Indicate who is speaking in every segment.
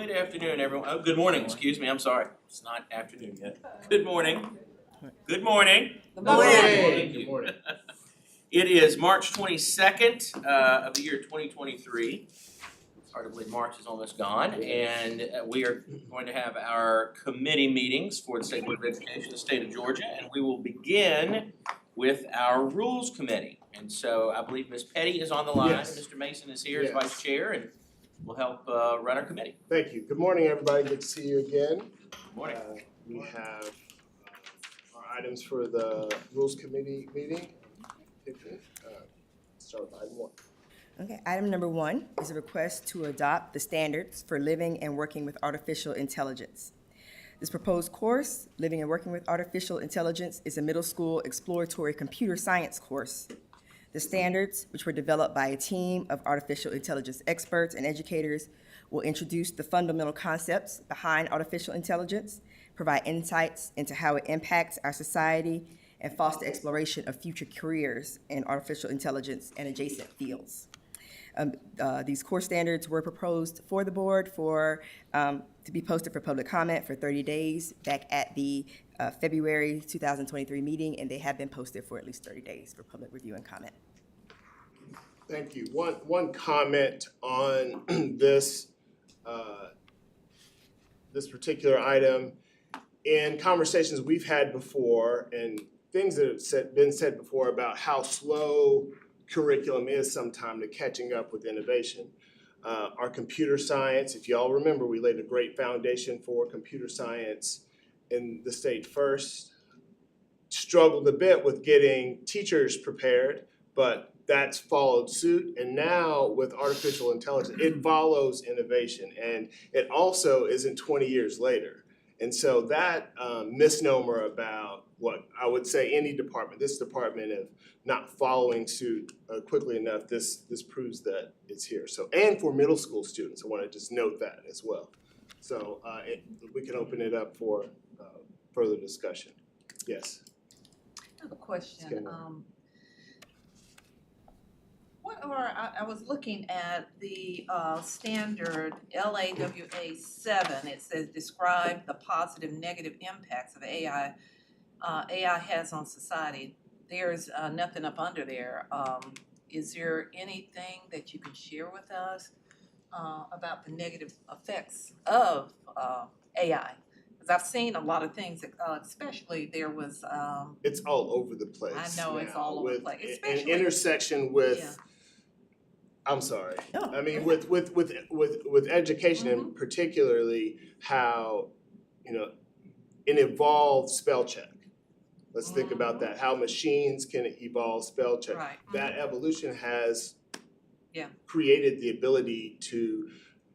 Speaker 1: Good afternoon, everyone. Oh, good morning, excuse me, I'm sorry. It's not afternoon yet. Good morning. Good morning.
Speaker 2: Good morning.
Speaker 1: Thank you. It is March 22nd of the year 2023. It's hard to believe March is almost gone. And we are going to have our committee meetings for the State Board of Education, the state of Georgia. And we will begin with our Rules Committee. And so I believe Ms. Petty is on the line.
Speaker 3: Yes.
Speaker 1: Mr. Mason is here as
Speaker 3: Yes.
Speaker 1: Vice Chair and will help run our committee.
Speaker 3: Thank you. Good morning, everybody. Good to see you again.
Speaker 1: Good morning.
Speaker 3: We have our items for the Rules Committee meeting. Start with item 1.
Speaker 2: Okay, item number 1 is a request to adopt the standards for living and working with artificial intelligence. This proposed course, Living and Working with Artificial Intelligence, is a middle school exploratory computer science course. The standards, which were developed by a team of artificial intelligence experts and educators, will introduce the fundamental concepts behind artificial intelligence, provide insights into how it impacts our society, and foster exploration of future careers in artificial intelligence and adjacent fields. These core standards were proposed for the board to be posted for public comment for 30 days back at the February 2023 meeting, and they have been posted for at least 30 days for public review and comment.
Speaker 3: Thank you. One comment on this this particular item. In conversations we've had before and things that have been said before about how slow curriculum is sometimes to catching up with innovation. Our computer science, if y'all remember, we laid a great foundation for computer science in the state first. Struggled a bit with getting teachers prepared, but that's followed suit. And now with artificial intelligence, it follows innovation, and it also isn't 20 years later. And so that misnomer about what I would say any department, this department of not following suit quickly enough, this proves that it's here. So, and for middle school students, I want to just note that as well. So we can open it up for further discussion. Yes.
Speaker 4: I have a question. I was looking at the standard LAWA 7. It says describe the positive negative impacts of AI has on society. There's nothing up under there. Is there anything that you can share with us about the negative effects of AI? Because I've seen a lot of things, especially there was
Speaker 3: It's all over the place.
Speaker 4: I know it's
Speaker 3: now
Speaker 4: all over the
Speaker 3: with
Speaker 4: place,
Speaker 3: an
Speaker 4: especially
Speaker 3: intersection with.
Speaker 4: Yeah.
Speaker 3: I'm sorry.
Speaker 2: No.
Speaker 3: I mean, with education, and particularly how it involves spell check. Let's think about that. How machines can evolve spell check.
Speaker 4: Right.
Speaker 3: That evolution has
Speaker 4: Yeah.
Speaker 3: created the ability to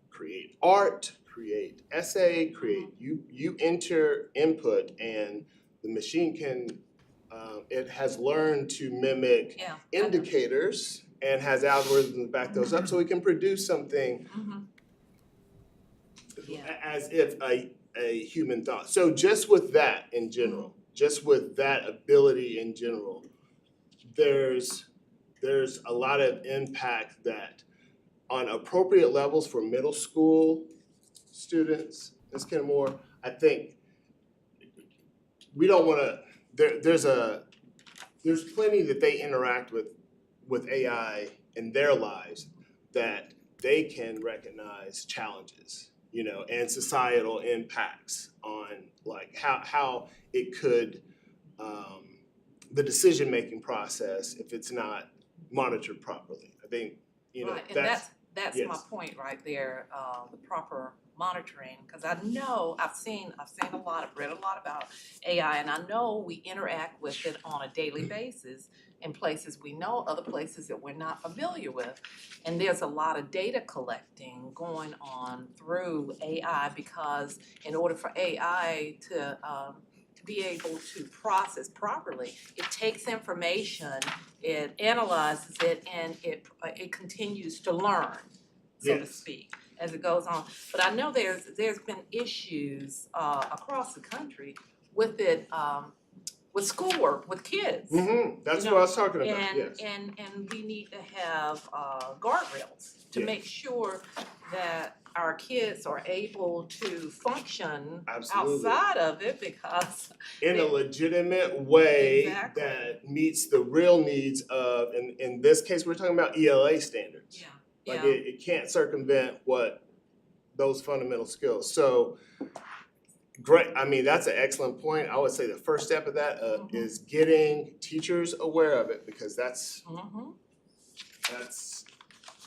Speaker 3: create art, create essay, create you enter input, and the machine can it has learned to mimic
Speaker 4: Yeah.
Speaker 3: indicators and has algorithms to back those up, so it can produce something
Speaker 4: Yeah.
Speaker 3: as if a human thought. So just with that in general, just with that ability in general, there's a lot of impact that on appropriate levels for middle school students, Ms. Kenmore, I think we don't want to. There's plenty that they interact with AI in their lives that they can recognize challenges, and societal impacts on like how it could the decision-making process if it's not monitored properly. I think
Speaker 4: Right, and that's my
Speaker 3: yes.
Speaker 4: point right there, the proper monitoring, because I know I've seen a lot, I've read a lot about AI, and I know we interact with it on a daily basis in places we know, other places that we're not familiar with. And there's a lot of data collecting going on through AI, because in order for AI to be able to process properly, it takes information, it analyzes it, and it continues to learn, so to
Speaker 3: Yes.
Speaker 4: speak, as it goes on. But I know there's been issues across the country with it, with schoolwork, with kids.
Speaker 3: That's
Speaker 4: You
Speaker 3: what
Speaker 4: know,
Speaker 3: I was talking about.
Speaker 4: And
Speaker 3: Yes.
Speaker 4: and we need to have guardrails to
Speaker 3: Yes.
Speaker 4: make sure that our kids are able to function
Speaker 3: Absolutely.
Speaker 4: outside of it because,
Speaker 3: In a legitimate way
Speaker 4: Exactly.
Speaker 3: that meets the real needs of, in this case, we're talking about ELA standards. Like
Speaker 4: yeah,
Speaker 3: it can't circumvent what those fundamental skills. So great, I mean, that's an excellent point. I would say the first step of that
Speaker 4: Mhm.
Speaker 3: is getting teachers aware of it, because that's,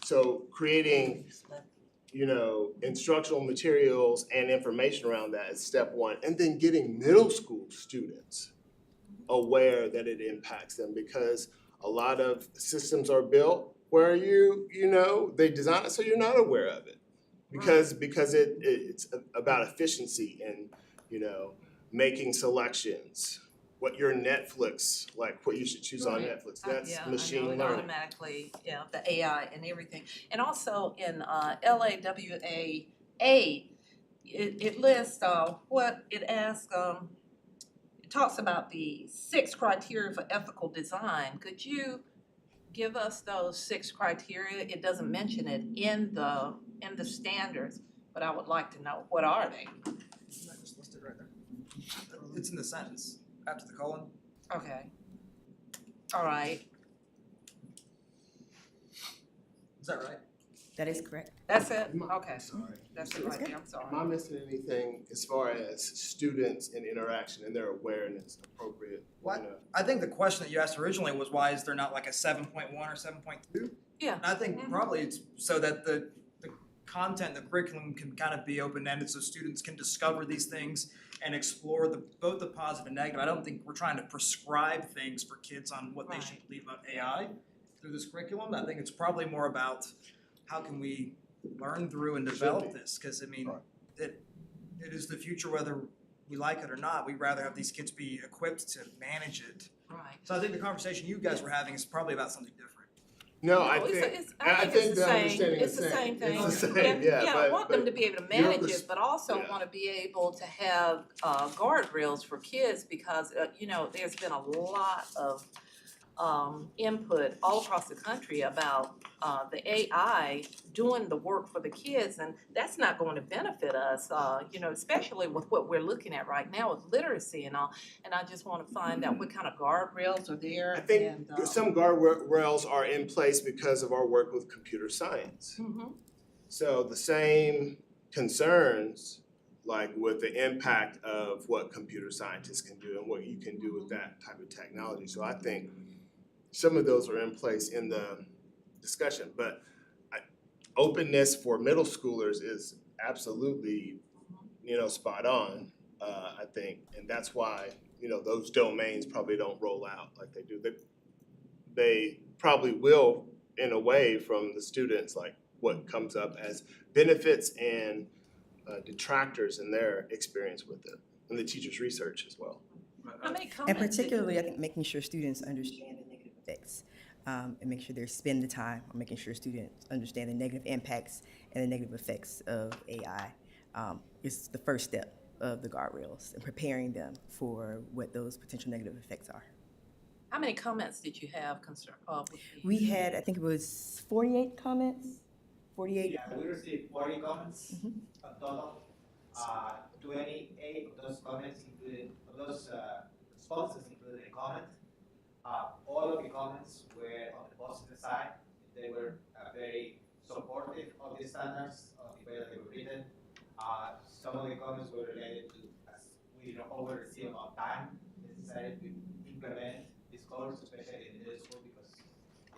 Speaker 3: so creating, you know, instructional materials and information around that is step one. And then getting middle school students aware that it impacts them, because a lot of systems are built where you know, they design it so you're not aware of it. Because it's about efficiency and, you know, making selections, what your Netflix, like what you should choose on
Speaker 4: Right.
Speaker 3: Netflix, that's
Speaker 4: Yeah,
Speaker 3: machine
Speaker 4: I know, it
Speaker 3: learning.
Speaker 4: automatically, yeah, the AI and everything. And also in LAWA, it lists what it asks, it talks about the 6 criteria for ethical design. Could you give us those 6 criteria? It doesn't mention it in the standards, but I would like to know, what are they?
Speaker 5: Isn't that just listed right there? It's in the sentence, after the colon.
Speaker 4: Okay. All right,
Speaker 5: Is that right?
Speaker 2: That is correct.
Speaker 4: that's it?
Speaker 3: Am I-
Speaker 4: Okay,
Speaker 3: Sorry.
Speaker 4: that's it right there, I'm sorry.
Speaker 3: Am I missing anything as far as students and interaction and their awareness appropriate?
Speaker 5: What?
Speaker 3: You know?
Speaker 5: I think the question that you asked originally was, why is there not like a 7.1 or 7.2?
Speaker 4: Yeah.
Speaker 5: And I think
Speaker 4: Mhm.
Speaker 5: probably it's so that the content, the curriculum can kind of be open-ended, so students can discover these things and explore both the positive and negative. I don't think we're trying to prescribe things for kids on what they should
Speaker 4: Right.
Speaker 5: believe about AI through this curriculum. I think it's probably more about how can we learn through and develop this, because I mean,
Speaker 3: Right.
Speaker 5: it is the future whether we like it or not. We'd rather have these kids be equipped to manage it.
Speaker 4: Right.
Speaker 5: So I think the conversation you guys were having is probably about something different.
Speaker 3: No,
Speaker 4: No,
Speaker 3: I
Speaker 4: it's
Speaker 3: think,
Speaker 4: a- it's-
Speaker 3: I think
Speaker 4: it's the
Speaker 3: the
Speaker 4: same.
Speaker 3: understanding
Speaker 4: It's
Speaker 3: is
Speaker 4: the same thing.
Speaker 3: It's the same, yeah,
Speaker 4: I want them to be able to
Speaker 3: your
Speaker 4: manage
Speaker 3: pers-
Speaker 4: it, but also
Speaker 3: yeah.
Speaker 4: wanna be able to have guardrails for kids because you know, there's been a lot of input all across the country about the AI doing the work for the kids, and that's not going to benefit us, you know, especially with what we're looking at right now with literacy and all. And I just wanna find out what kind of guardrails are there
Speaker 3: I think
Speaker 4: and
Speaker 3: some guardrails are in place because of our work with computer science.
Speaker 4: mhm.
Speaker 3: So the same concerns, like with the impact of what computer scientists can do and what you can do with that type of technology. So I think some of those are in place in the discussion, but openness for middle schoolers is absolutely, you know, spot on, I think. And that's why, you know, those domains probably don't roll out like they do. They probably will in a way from the students, like what comes up as benefits and detractors in their experience with it, and the teachers' research as well.
Speaker 4: How many
Speaker 2: And
Speaker 4: comments did-
Speaker 2: particularly, I think making sure students understand the negative effects, and make sure they're spending the time on making sure students understand the negative impacts and the negative effects of AI is the first step of the guardrails and preparing them for what those potential negative effects are.
Speaker 4: How many comments did you have with the?
Speaker 2: We had, I think it was 48 comments, 48.
Speaker 6: Yeah, we received 40 comments
Speaker 2: Mhm.
Speaker 6: total. 28 of those comments included, of those responses included a comment. All of the comments were on the positive side. They were very supportive of the standards, of the way that they were written. Some of the comments were related to, as we oversee about time necessary to implement this course, especially in middle school, because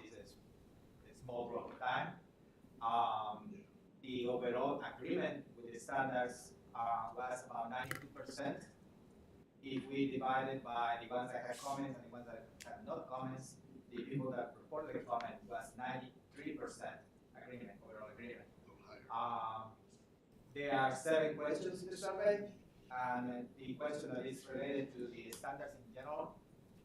Speaker 6: it's a small block of time. The overall agreement with the standards was about 92%. If we divide it by the ones that had comments and the ones that had not comments, the people that reported a comment was 93% agreement, overall agreement. There are 7 questions in the survey, and the question that is related to the standards in general,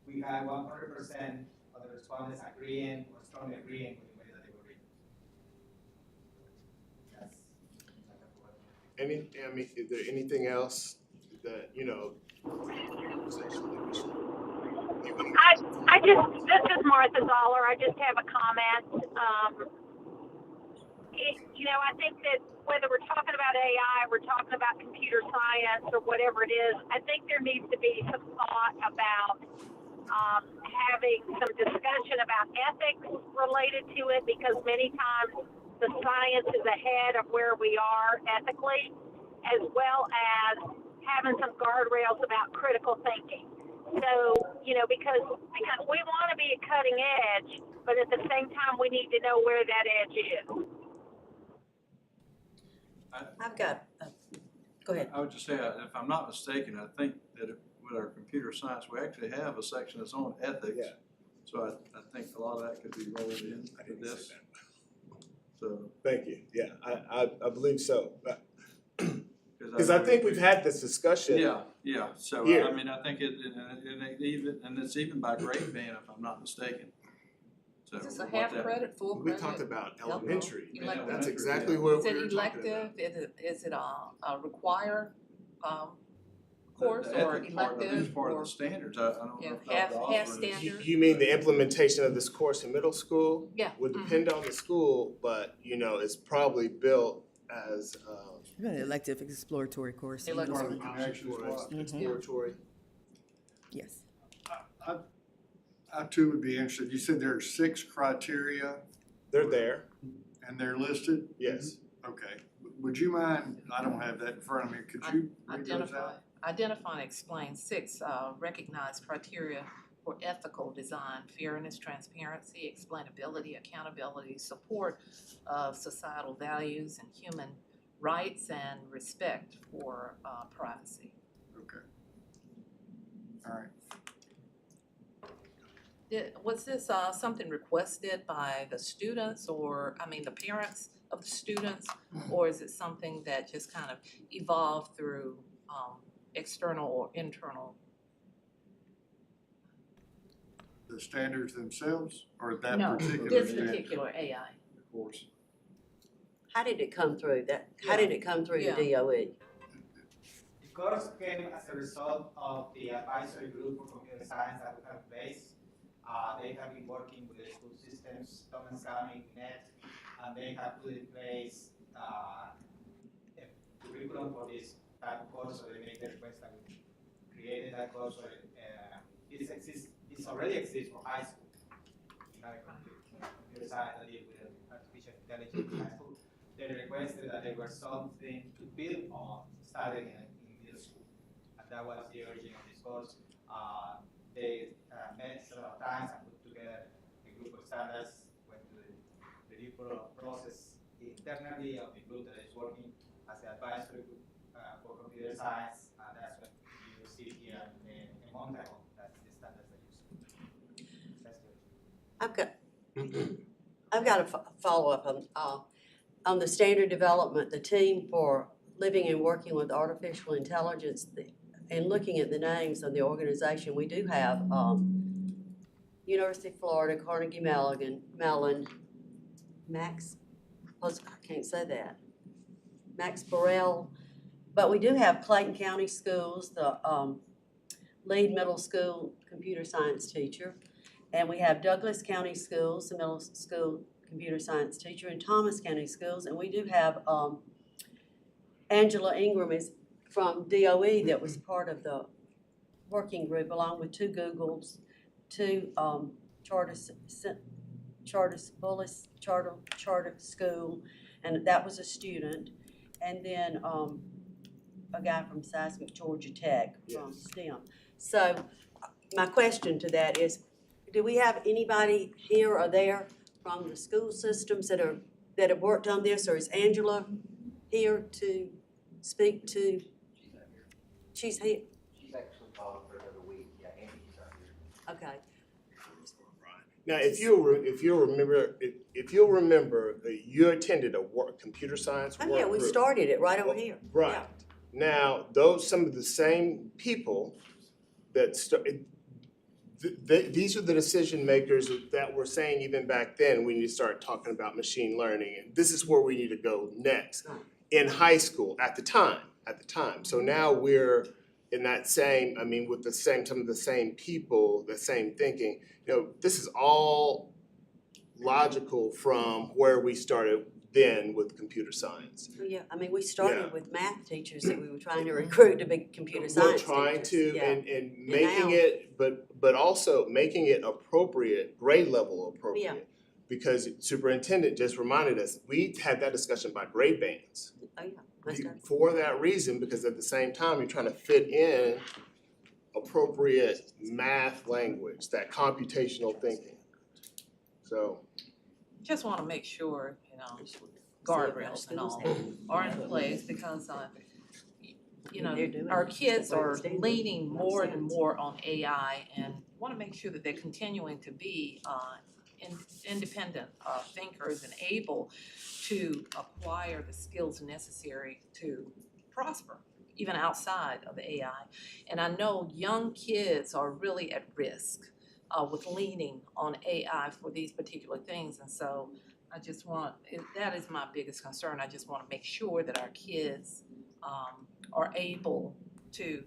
Speaker 6: we had 100% of the respondents agreeing or strongly agreeing with the way that they were written.
Speaker 3: Is there anything else that, you know, conversation that we should?
Speaker 7: This is Martha Zoller. I just have a comment. I think that whether we're talking about AI, we're talking about computer science or whatever it is, I think there needs to be some thought about having some discussion about ethics related to it, because many times the science is ahead of where we are ethically, as well as having some guardrails about critical thinking. So, because we want to be at cutting edge, but at the same time, we need to know where that edge is.
Speaker 8: I've got, go ahead.
Speaker 9: I would just say, if I'm not mistaken, I think that with our computer science, we actually have a section that's on ethics.
Speaker 3: Yeah.
Speaker 9: So I think a lot of that could be rolled in
Speaker 3: I
Speaker 9: to
Speaker 3: didn't say
Speaker 9: this,
Speaker 3: that.
Speaker 9: so.
Speaker 3: Thank you. Yeah, I believe so. Because
Speaker 9: I
Speaker 3: I think we've had this discussion.
Speaker 9: Yeah, so
Speaker 3: Here.
Speaker 9: I mean, I think it's even by grade band, if I'm not mistaken. So
Speaker 4: Is this a
Speaker 9: what
Speaker 4: half
Speaker 9: that-
Speaker 4: credit, full
Speaker 3: We
Speaker 4: credit?
Speaker 3: talked about elementary.
Speaker 9: Yeah,
Speaker 4: Elective.
Speaker 3: That's
Speaker 9: elementary,
Speaker 3: exactly
Speaker 9: yeah.
Speaker 3: what
Speaker 4: Is
Speaker 3: we
Speaker 4: it
Speaker 3: were talking about.
Speaker 4: elective? Is it a required, course
Speaker 9: The
Speaker 4: or
Speaker 9: ethics part, I think
Speaker 4: elective
Speaker 9: it's part of
Speaker 4: or?
Speaker 9: the standards, I don't
Speaker 4: Yeah,
Speaker 9: know if
Speaker 4: half-
Speaker 9: Dr.
Speaker 4: half
Speaker 9: Osborne is-
Speaker 4: standard.
Speaker 3: You mean the implementation of this course in middle school?
Speaker 4: Yeah.
Speaker 3: Would
Speaker 4: mhm.
Speaker 3: depend on the school, but it's probably built as
Speaker 2: An elective exploratory course. in middle
Speaker 4: Elective.
Speaker 2: school.
Speaker 9: Connection as well.
Speaker 3: exploratory.
Speaker 2: Yes.
Speaker 10: I too would be interested. You said there are 6 criteria
Speaker 3: They're there,
Speaker 10: and they're listed?
Speaker 3: yes.
Speaker 10: Okay. Would you mind, I don't have that in front of me, could you read those out?
Speaker 4: Identify and explain 6 recognized criteria for ethical design: fairness, transparency, explainability, accountability, support of societal values and human rights, and respect for privacy.
Speaker 10: Okay. All right.
Speaker 4: Was this something requested by the students, or, the parents of the students? Or is it something that just kind of evolved through external or internal?
Speaker 10: The standards themselves or that
Speaker 4: No,
Speaker 10: particular
Speaker 4: this
Speaker 10: standard?
Speaker 4: particular AI.
Speaker 9: Of course.
Speaker 8: How did it come through how did it come through the DOE?
Speaker 6: The course came as a result of the advisory group for computer science that we have in place. They have been working with the school systems, Thomas County, Net, and they have put in place a curriculum for this type of course, so they make the request that we created that course, so this already exists for high school. We have a computer science that deal with artificial intelligence in high school. They requested that there was something to build on starting in middle school, and that was the origin of this course. They met several times and put together a group of standards, went through the review process internally of the group that is working as the advisory group for computer science, and that's what you see here in Montague. That's the standards that you see. That's good.
Speaker 8: I've got a follow-up on the standard development, the team for living and working with artificial intelligence, and looking at the names of the organization, we do have University of Florida, Carnegie Mellon, Max, I can't say that, Max Burrell, but we do have Clayton County Schools, the lead middle school computer science teacher, and we have Douglas County Schools, the middle school computer science teacher, and Thomas County Schools, and we do have Angela Ingram is from DOE that was part of the working group, along with 2 Googles, 2 charter school, and that was a student, and then a guy from Seismic Georgia Tech from
Speaker 3: Yes.
Speaker 8: STEM. So my question to that is, do we have anybody here or there from the school systems that have worked on this, or is Angela here to speak to? She's here,
Speaker 6: She's actually calling for another week. Yeah, Andy's not here.
Speaker 8: okay.
Speaker 3: Now, if you'll remember, you attended a computer science
Speaker 8: Oh,
Speaker 3: work
Speaker 8: yeah, we
Speaker 3: group.
Speaker 8: started it right over here.
Speaker 3: Right.
Speaker 8: Yeah.
Speaker 3: Now, some of the same people that these are the decision makers that were saying even back then, we need to start talking about machine learning, and this is where we need to go next.
Speaker 8: Right.
Speaker 3: In high school, at the time. So now we're in that same, with some of the same people, the same thinking. This is all logical from where we started then with computer science.
Speaker 8: Well, yeah, I mean, we
Speaker 3: Yeah.
Speaker 8: started with math teachers that we were trying to recruit to be computer
Speaker 3: We're
Speaker 8: science
Speaker 3: trying
Speaker 8: teachers.
Speaker 3: to,
Speaker 8: Yeah.
Speaker 3: and making
Speaker 8: now-
Speaker 3: it, but also making it appropriate, grade level appropriate. Because superintendent just reminded us, we had that discussion about grade bands.
Speaker 8: Oh, yeah, most definitely.
Speaker 3: For that reason, because at the same time, you're trying to fit in appropriate math language, that computational thinking. So,
Speaker 4: Just wanna make sure, guardrails and all are in place because,
Speaker 8: They're doing
Speaker 4: our
Speaker 8: it.
Speaker 4: kids are
Speaker 8: That's the way it's
Speaker 4: leaning more and
Speaker 8: standard.
Speaker 4: more on AI and wanna make sure that they're continuing to be, independent, thinkers and able to acquire the skills necessary to prosper, even outside of the AI. And I know young kids are really at risk, with leaning on AI for these particular things. And so I just that is my biggest concern. I just wanna make sure that our kids, are able to,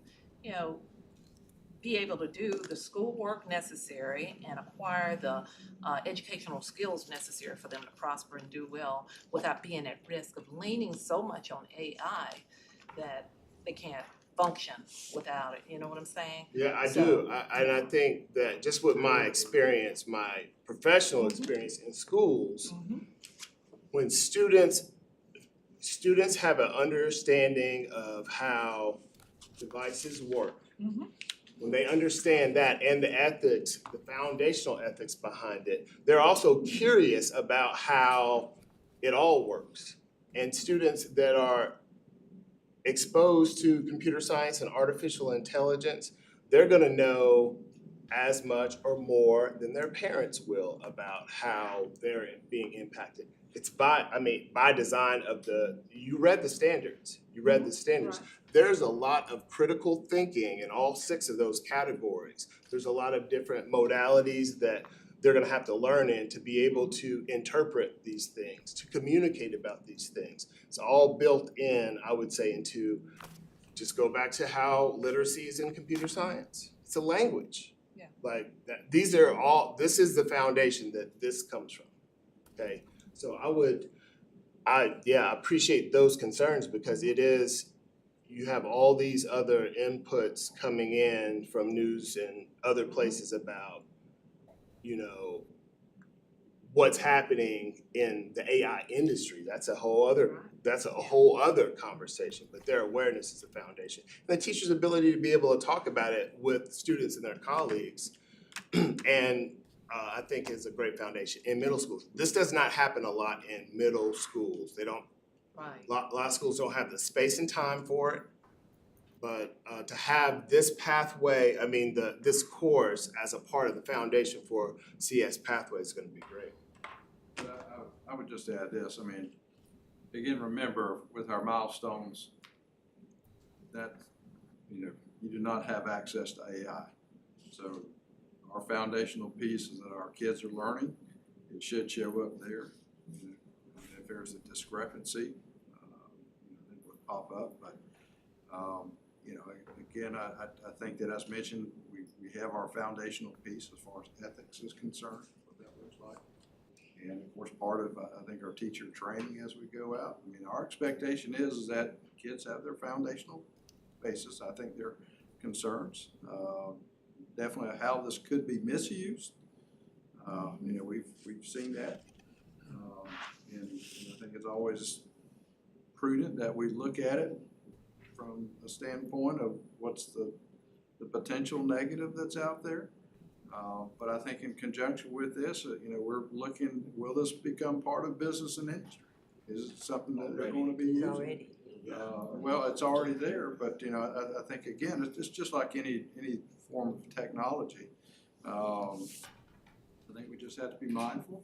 Speaker 4: be able to do the schoolwork necessary and acquire the educational skills necessary for them to prosper and do well without being at risk of leaning so much on AI that they can't function without it, you know what I'm saying?
Speaker 3: yeah, I
Speaker 4: So-
Speaker 3: do. And I think that just with my experience, my professional experience in schools, when students have an understanding of how devices work. When they understand that and the ethics, the foundational ethics behind it, they're also curious about how it all works. And students that are exposed to computer science and artificial intelligence, they're gonna know as much or more than their parents will about how they're being impacted. It's by design of you read the standards. There's a lot of critical thinking in all 6 of those categories. There's a lot of different modalities that they're gonna have to learn in to be able to interpret these things, to communicate about these things. It's all built in, I would say, into, just go back to how literacy is in computer science. It's a language.
Speaker 4: Yeah.
Speaker 3: Like that, this is the foundation that this comes from, okay? So I appreciate those concerns because you have all these other inputs coming in from news and other places about, what's happening in the AI industry. That's a whole other conversation, but their awareness is the foundation. And the teacher's ability to be able to talk about it with students and their colleagues and I think is a great foundation in middle schools. This does not happen a lot in middle schools. They don't,
Speaker 4: Right.
Speaker 3: a lot of schools don't have the space and time for it. But to have this pathway, this course as a part of the foundation for CS Pathway is gonna be great.
Speaker 9: But I would just add this, again, remember with our milestones that, you do not have access to AI. So our foundational piece is that our kids are learning, it should show up there. If there's a discrepancy, it would pop up, but, again, I think that as mentioned, we have our foundational piece as far as ethics is concerned, what that looks like. And of course, part of, I think, our teacher training as we go out. Our expectation is that kids have their foundational basis. I think their concerns, definitely how this could be misused. We've seen that. And I think it's always prudent that we look at it from a standpoint of what's the potential negative that's out there. But I think in conjunction with this, we're looking, will this become part of business and industry? Is it something that they're going to be
Speaker 8: It's
Speaker 9: using?
Speaker 8: already.
Speaker 9: Well, it's already there, but I think again, it's just like any form of technology. I think we just have to be mindful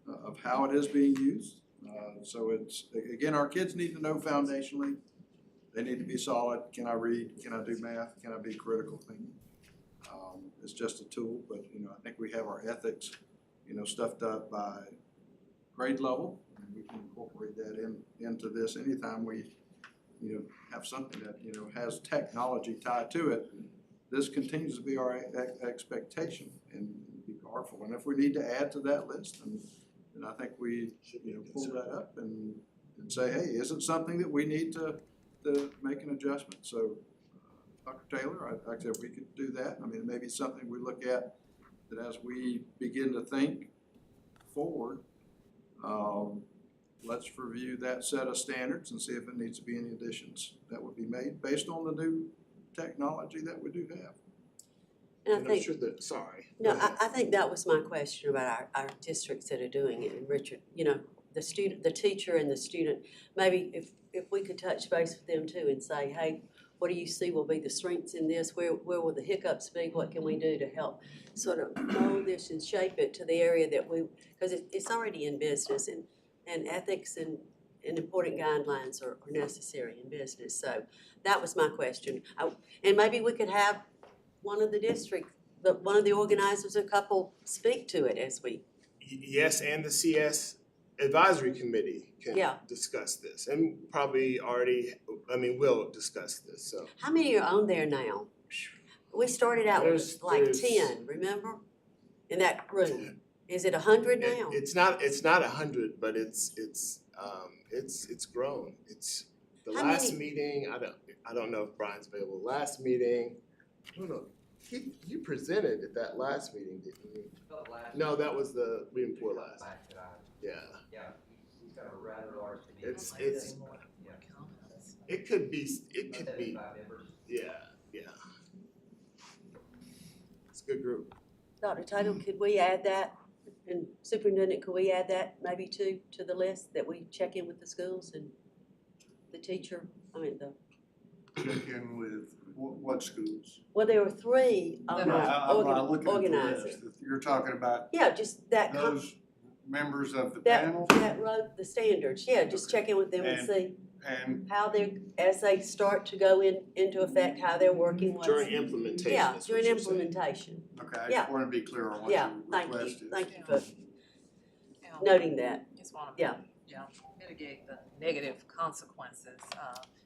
Speaker 9: of how it is being used. So it's, again, our kids need to know foundationally. They need to be solid. Can I read? Can I do math? Can I be critical thinking? It's just a tool, but I think we have our ethics, stuffed up by grade level, and we can incorporate that into this anytime we, have something that has technology tied to it. This continues to be our expectation, and be powerful. And if we need to add to that list, And I think we, pull that up and say, hey, is it something that we need to make an adjustment? So, Dr. Taylor, like I said, we could do that. I mean, maybe it's something we look at that as we begin to think forward, let's review that set of standards and see if it needs to be any additions that would be made based on the new technology that we do have.
Speaker 8: And I
Speaker 3: And I'm
Speaker 8: think,
Speaker 3: sure that, sorry.
Speaker 8: no,
Speaker 3: Go ahead.
Speaker 8: I think that was my question about our districts that are doing it. And Richard, the teacher and the student, maybe if we could touch base with them too and say, hey, what do you see will be the strengths in this? Where will the hiccups be? What can we do to help sort of mold this and shape it to the area that because it's already in business and ethics and important guidelines are necessary in business. So that was my question. And maybe we could have one of the organizers, a couple, speak to it as we,
Speaker 3: Yes, and the CS Advisory Committee can
Speaker 8: Yeah.
Speaker 3: discuss this, and probably will discuss this, so.
Speaker 8: how many are on there now? We started out with
Speaker 3: There's-
Speaker 8: 10, remember? In that room. Is it 100 now?
Speaker 3: It's not 100, but it's grown. It's the
Speaker 8: How
Speaker 3: last
Speaker 8: many-
Speaker 3: meeting, I don't know if Brian's available. Last meeting, I don't know, you presented at that last meeting, didn't you? No, that was the meeting before last. Yeah,
Speaker 6: Yeah, he's got a rather large committee.
Speaker 3: it's, it could be, yeah. It's a good group.
Speaker 8: Dr. Tatum, could we add that? And Superintendent, could we add that maybe to the list that we check in with the schools and the teacher?
Speaker 10: Check in with what schools?
Speaker 8: Well, there were 3
Speaker 10: I'm not looking at the
Speaker 8: organizers.
Speaker 10: list. You're talking about
Speaker 8: Yeah, just that,
Speaker 10: those members of the panel
Speaker 8: that wrote the standards. Yeah, just check in with them and
Speaker 10: And-
Speaker 8: see
Speaker 10: and
Speaker 8: how as they start to go into effect, how they're working.
Speaker 3: During implementation,
Speaker 8: Yeah,
Speaker 3: that's what
Speaker 8: during
Speaker 3: you're saying.
Speaker 8: implementation.
Speaker 10: okay, I
Speaker 8: Yeah.
Speaker 10: just want to be clear on what
Speaker 8: Yeah,
Speaker 10: your
Speaker 8: thank you,
Speaker 10: request is.
Speaker 8: thank you for
Speaker 4: Yeah.
Speaker 8: noting that.
Speaker 4: Just wanna,
Speaker 8: Yeah.
Speaker 4: mitigate the negative consequences,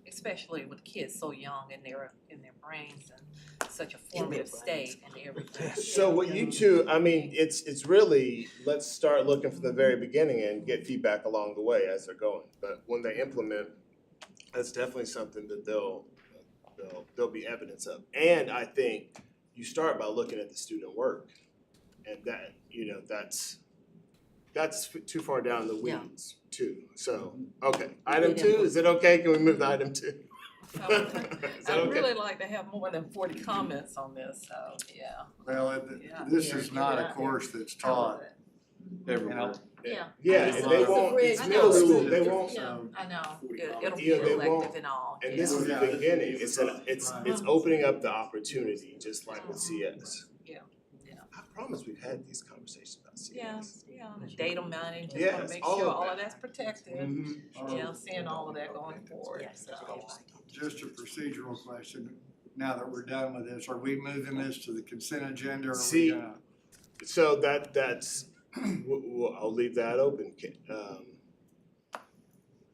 Speaker 4: especially with kids so young in their brains and such a formative
Speaker 8: brains.
Speaker 4: state and everything.
Speaker 3: So what you two, it's really, let's start looking from the very beginning and get feedback along the way as they're going. But when they implement, that's definitely something that there'll be evidence of. And I think you start by looking at the student work. And that, that's too far down the
Speaker 8: Yeah.
Speaker 3: weeds too. So, okay, item
Speaker 8: Good
Speaker 3: 2,
Speaker 8: input.
Speaker 3: is it okay? Can we move to item 2? Is that
Speaker 4: I'd
Speaker 3: okay?
Speaker 4: really like to have more than 40 comments on this, so, yeah.
Speaker 10: Well,
Speaker 4: Yeah.
Speaker 10: this
Speaker 4: Yeah,
Speaker 10: is
Speaker 4: get
Speaker 10: not
Speaker 4: it
Speaker 10: a
Speaker 4: out
Speaker 10: course that's
Speaker 4: All
Speaker 10: taught
Speaker 4: of it.
Speaker 9: Everywhere.
Speaker 4: Yeah.
Speaker 3: Yeah,
Speaker 8: It's
Speaker 3: and they
Speaker 8: a
Speaker 3: won't,
Speaker 8: bridge.
Speaker 3: it's
Speaker 4: I
Speaker 3: middle
Speaker 4: know.
Speaker 3: school, they won't,
Speaker 4: Yeah, I know, it'll
Speaker 3: Yeah,
Speaker 4: be
Speaker 3: they won't.
Speaker 4: elective and all,
Speaker 3: and
Speaker 4: yeah.
Speaker 3: this is the
Speaker 10: Yeah.
Speaker 3: beginning, it's opening up the opportunity, just like with CS.
Speaker 4: Yeah.
Speaker 3: I promise we've had these conversations about
Speaker 4: Yeah,
Speaker 3: CS.
Speaker 4: data mining, just wanna
Speaker 3: Yes,
Speaker 4: make
Speaker 3: all
Speaker 4: sure
Speaker 3: of
Speaker 4: all
Speaker 3: that.
Speaker 4: of that's protected,
Speaker 3: Mhm.
Speaker 4: seeing all of that going forward,
Speaker 8: Yes.
Speaker 4: so.
Speaker 10: just a procedural question. Now that we're done with this, are we moving this to the consent agenda or are we
Speaker 3: See,
Speaker 10: gonna?
Speaker 3: So that's, I'll leave that open.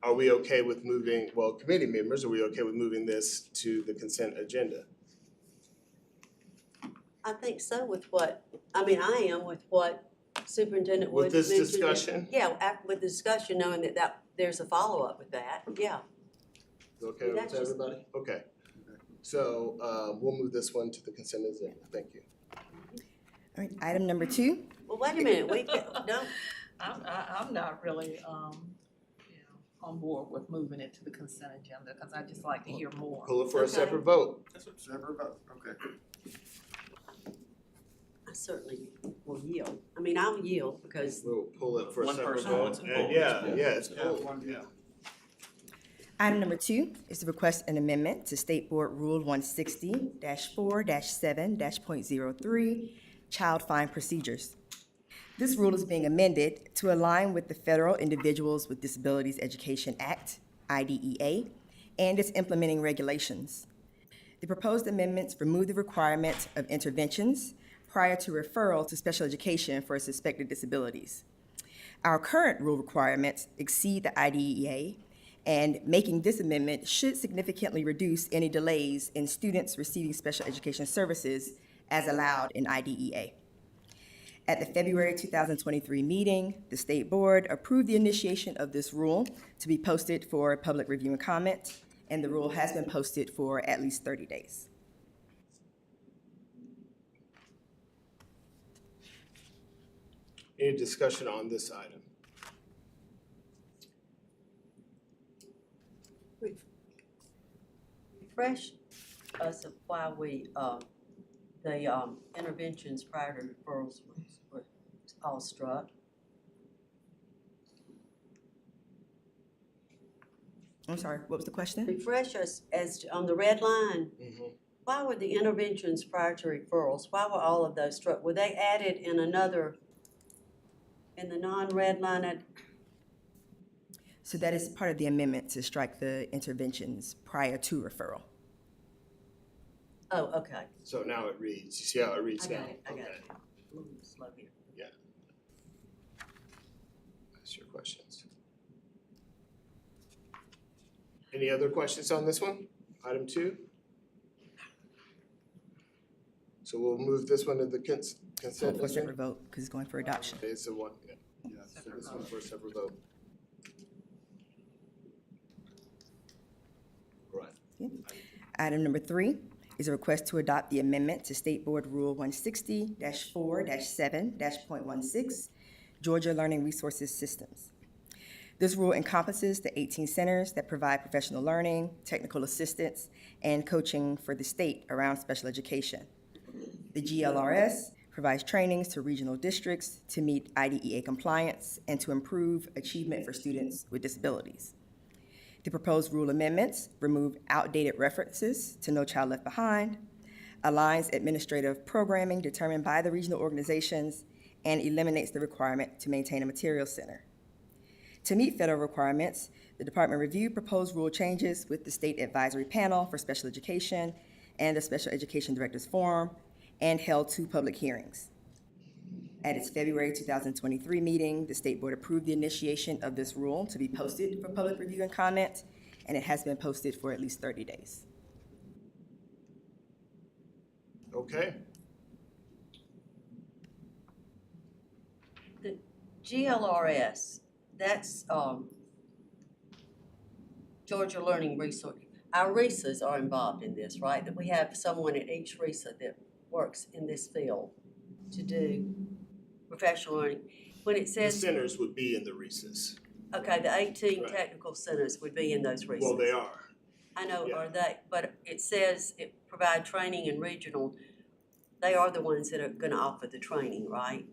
Speaker 3: Are we okay with moving, committee members, are we okay with moving this to the consent agenda?
Speaker 8: I think so I am with what Superintendent
Speaker 3: With
Speaker 8: Wood
Speaker 3: this
Speaker 8: mentioned.
Speaker 3: discussion?
Speaker 8: Yeah, with the discussion, knowing that there's a follow-up with that, yeah.
Speaker 3: Okay with
Speaker 8: That's just-
Speaker 3: everybody? Okay. So, we'll move this one to the consent agenda, thank you.
Speaker 2: All right, item number 2,
Speaker 8: Well, wait a minute, no,
Speaker 4: I'm not really, on board with moving it to the consent agenda, cause I just like to hear more.
Speaker 3: Pull it for a
Speaker 8: Okay.
Speaker 3: separate vote.
Speaker 10: Separate vote, okay.
Speaker 8: I certainly will yield. I'll yield because
Speaker 3: We'll pull it for a
Speaker 1: One
Speaker 3: separate
Speaker 1: person
Speaker 3: vote.
Speaker 1: wants it
Speaker 3: And
Speaker 1: pulled.
Speaker 3: yeah, it's
Speaker 10: Yeah,
Speaker 3: pulled,
Speaker 10: one, yeah.
Speaker 2: Item number 2 is to request an amendment to State Board Rule 160-4-7-.03, Child Fine Procedures. This rule is being amended to align with the Federal Individuals with Disabilities Education Act, IDEA, and its implementing regulations. The proposed amendments remove the requirement of interventions prior to referral to special education for suspected disabilities. Our current rule requirements exceed the IDEA, and making this amendment should significantly reduce any delays in students receiving special education services as allowed in IDEA. At the February 2023 meeting, the State Board approved the initiation of this rule to be posted for public review and comment, and the rule has been posted for at least 30 days.
Speaker 3: Any discussion on this item?
Speaker 8: Refresh us of why we, the interventions prior to referrals were all struck.
Speaker 2: I'm sorry, what was the question?
Speaker 8: Refresh us as to, on the red line, why were the interventions prior to referrals, why were all of those struck? Were they added in another, in the non-red line?
Speaker 2: So that is part of the amendment to strike the interventions prior to referral.
Speaker 8: Oh, okay.
Speaker 3: So now it reads, you see how it reads
Speaker 8: I
Speaker 3: now?
Speaker 8: got it, I got
Speaker 3: Okay.
Speaker 8: it. A little slow here.
Speaker 3: That's your questions. Any other questions on this one? Item 2? So we'll move this one to the consent
Speaker 2: For a
Speaker 3: agenda.
Speaker 2: separate vote, because it's going for adoption.
Speaker 3: Okay, so one, yeah, so this one for a separate vote. Right.
Speaker 2: Item number 3 is a request to adopt the amendment to State Board Rule 160-4-7-.16, Georgia Learning Resources Systems. This rule encompasses the 18 centers that provide professional learning, technical assistance, and coaching for the state around special education. The GLRS provides trainings to regional districts to meet IDEA compliance and to improve achievement for students with disabilities. The proposed rule amendments remove outdated references to No Child Left Behind, aligns administrative programming determined by the regional organizations, and eliminates the requirement to maintain a materials center. To meet federal requirements, the department reviewed proposed rule changes with the State Advisory Panel for Special Education and the Special Education Directors Forum, and held 2 public hearings. At its February 2023 meeting, the State Board approved the initiation of this rule to be posted for public review and comment, and it has been posted for at least 30 days.
Speaker 3: Okay,
Speaker 8: The GLRS, that's, Georgia Learning Resource. Our RESAs are involved in this, right? That we have someone at each RESA that works in this field to do professional learning. When it
Speaker 3: the
Speaker 8: says,
Speaker 3: centers would be in the recess.
Speaker 8: okay, the 18
Speaker 3: Right.
Speaker 8: technical centers would be in those RESAs.
Speaker 3: Well, they are.
Speaker 8: I know,
Speaker 3: Yeah.
Speaker 8: are they, but it says it provide training in regional, they are the ones that are gonna offer the training, right?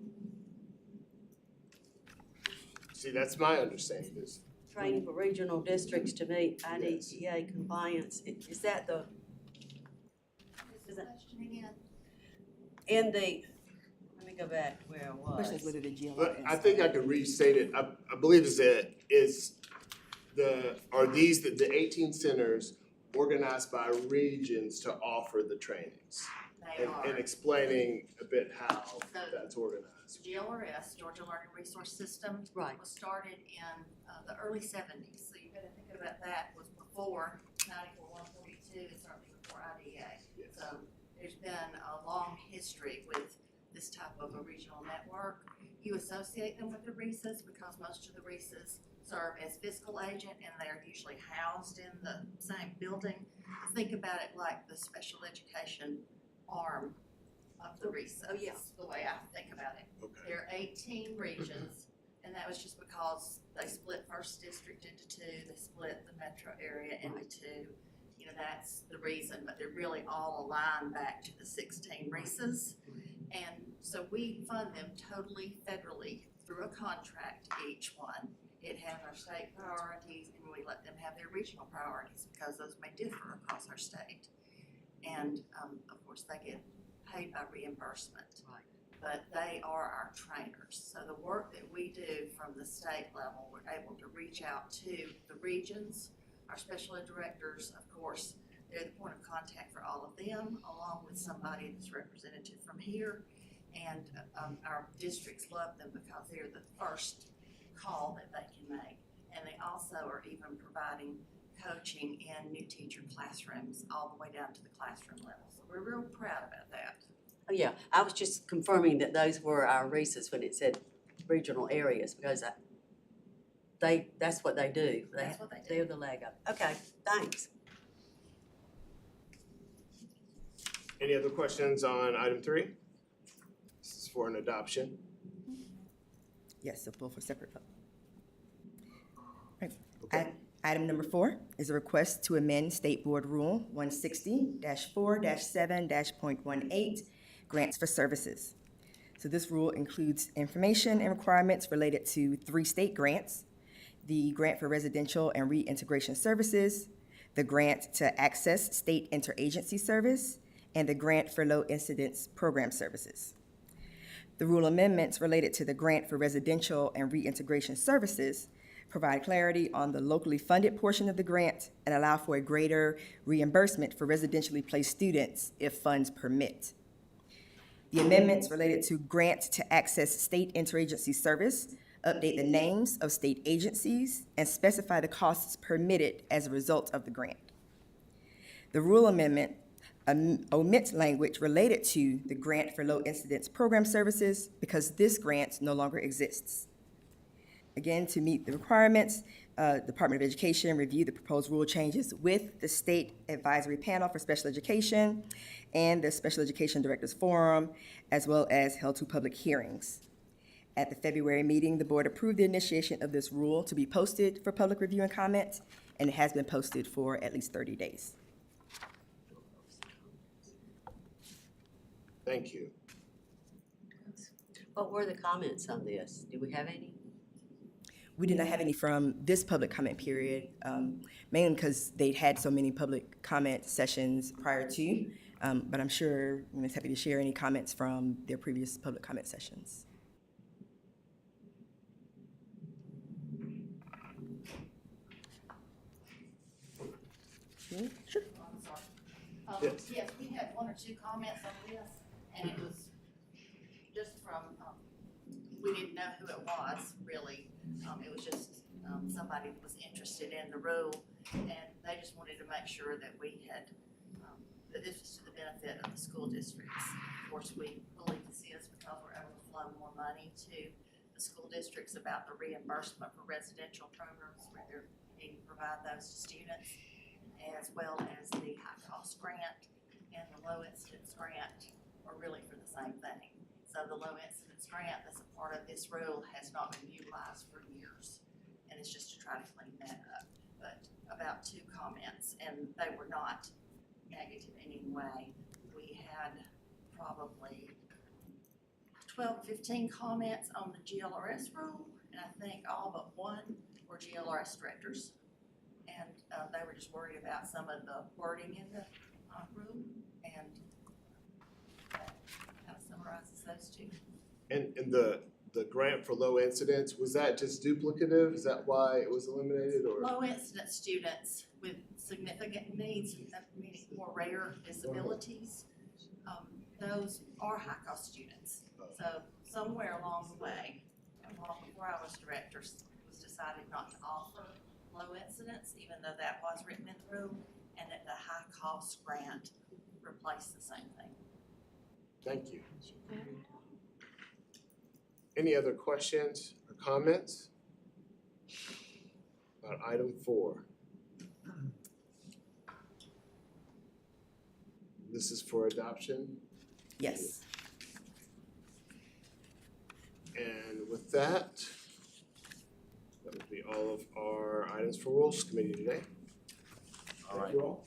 Speaker 3: See, that's my understanding is,
Speaker 8: Training for regional districts to meet IDEA compliance, is that the? Is that in the, let me go back to where I was.
Speaker 2: Question is whether the GLRS.
Speaker 3: but I think I could restate it. I believe is that are these the 18 centers organized by regions to offer the trainings?
Speaker 11: They
Speaker 3: And
Speaker 11: are.
Speaker 3: explaining a bit how that's organized.
Speaker 11: GLRS, Georgia Learning Resource System,
Speaker 8: Right.
Speaker 11: was started in the early 70s. So you gotta think about that was before 94-142 and certainly before IDEA.
Speaker 3: Yes.
Speaker 11: So there's been a long history with this type of a regional network. You associate them with the RESAs because most of the RESAs serve as fiscal agent and they're usually housed in the same building. Think about it like the special education arm of the RESA.
Speaker 8: Oh, yeah.
Speaker 11: That's the way I think about it.
Speaker 3: Okay.
Speaker 11: There are 18 regions, and that was just because they split First District into 2, they split the metro area into 2. You know, that's the reason, but they're really all aligned back to the 16 RESAs. And so we fund them totally federally through a contract, each one. It has our state priorities, and we let them have their regional priorities because those may differ across our state. And, of course, they get paid by reimbursement.
Speaker 8: Right.
Speaker 11: But they are our trainers. So the work that we do from the state level, we're able to reach out to the regions. Our special ed directors, of course, they're the point of contact for all of them, along with somebody that's representative from here. And our districts love them because they're the first call that they can make. And they also are even providing coaching in new teacher classrooms all the way down to the classroom level. So we're real proud about that.
Speaker 8: Oh, yeah, I was just confirming that those were our RESAs when it said regional areas, because that's what they do.
Speaker 11: That's what they do.
Speaker 8: They're the Lego. Okay, thanks.
Speaker 3: Any other questions on item 3? This is for an adoption.
Speaker 2: Yes, so pull for separate vote. Right.
Speaker 3: Okay.
Speaker 2: Item number 4 is a request to amend State Board Rule 160-4-7-.18, grants for services. So this rule includes information and requirements related to 3 state grants: the Grant for Residential and Reintegration Services, the Grant to Access State Interagency Service, and the Grant for Low Incidence Program Services. The rule amendments related to the Grant for Residential and Reintegration Services provide clarity on the locally funded portion of the grant and allow for a greater reimbursement for residentially placed students if funds permit. The amendments related to Grant to Access State Interagency Service update the names of state agencies and specify the costs permitted as a result of the grant. The rule amendment omits language related to the Grant for Low Incidence Program Services because this grant no longer exists. Again, to meet the requirements, Department of Education reviewed the proposed rule changes with the State Advisory Panel for Special Education and the Special Education Directors Forum, as well as held 2 public hearings. At the February meeting, the board approved the initiation of this rule to be posted for public review and comment, and it has been posted for at least 30 days.
Speaker 3: Thank you.
Speaker 8: What were the comments on this? Do we have any?
Speaker 2: We did not have any from this public comment period, mainly because they'd had so many public comment sessions prior to, but I'm sure Ms. happy to share any comments from their previous public comment sessions. Sure.
Speaker 11: I'm sorry.
Speaker 3: Yes.
Speaker 11: Yes, we had 1 or 2 comments on this, and it was just from, we didn't know who it was, really. It was just, somebody that was interested in the rule, and they just wanted to make sure that we had, that this was to the benefit of the school districts. Of course, we believe this is because we're able to flow more money to the school districts about the reimbursement for residential programs where they're needing to provide those to students, as well as the high-cost grant and the low-incidence grant are really for the same thing. So the low-incidence grant that's a part of this rule has not been utilized for years, and it's just to try to clean that up. But about 2 comments, and they were not negative in any way. We had probably 12, 15 comments on the GLRS rule, and I think all but 1 were GLRS directors. And they were just worried about some of the wording in the rule, and that kind of summarizes those 2.
Speaker 3: And the grant for low incidence, was that just duplicative? Is that why it was eliminated, or?
Speaker 11: Low incidence students with significant needs, meaning more rare disabilities, those are high cost students. So somewhere along the way, long before I was director, it was decided not to offer low incidence, even though that was written in the rule, and that the high cost grant replaced the same thing.
Speaker 3: Thank you. Any other questions or comments about item 4? This is for adoption,
Speaker 2: Yes.
Speaker 3: and with that, that would be all of our items for Rules Committee today.
Speaker 1: All right.
Speaker 3: Thank you all.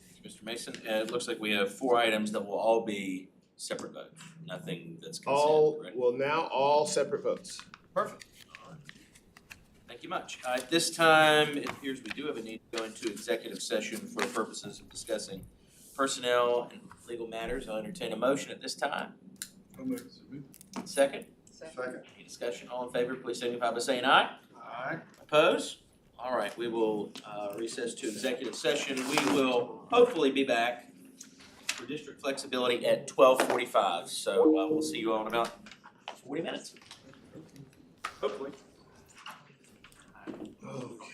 Speaker 1: Thank you, Mr. Mason. It looks like we have 4 items that will all be separate votes, nothing that's consent,
Speaker 3: All,
Speaker 1: correct?
Speaker 3: well, now all separate votes.
Speaker 1: Perfect. All right. Thank you much. At this time, it appears we do have a need to go into executive session for the purposes of discussing personnel and legal matters. I'll entertain a motion at this time. Second?
Speaker 9: Second.
Speaker 1: Any discussion? All in favor, please signify by saying aye.
Speaker 9: Aye.
Speaker 1: Opposed? All right, we will recess to executive session. We will hopefully be back for district flexibility at 12:45. So we'll see you all in about 40 minutes. Hopefully.
Speaker 3: Okay.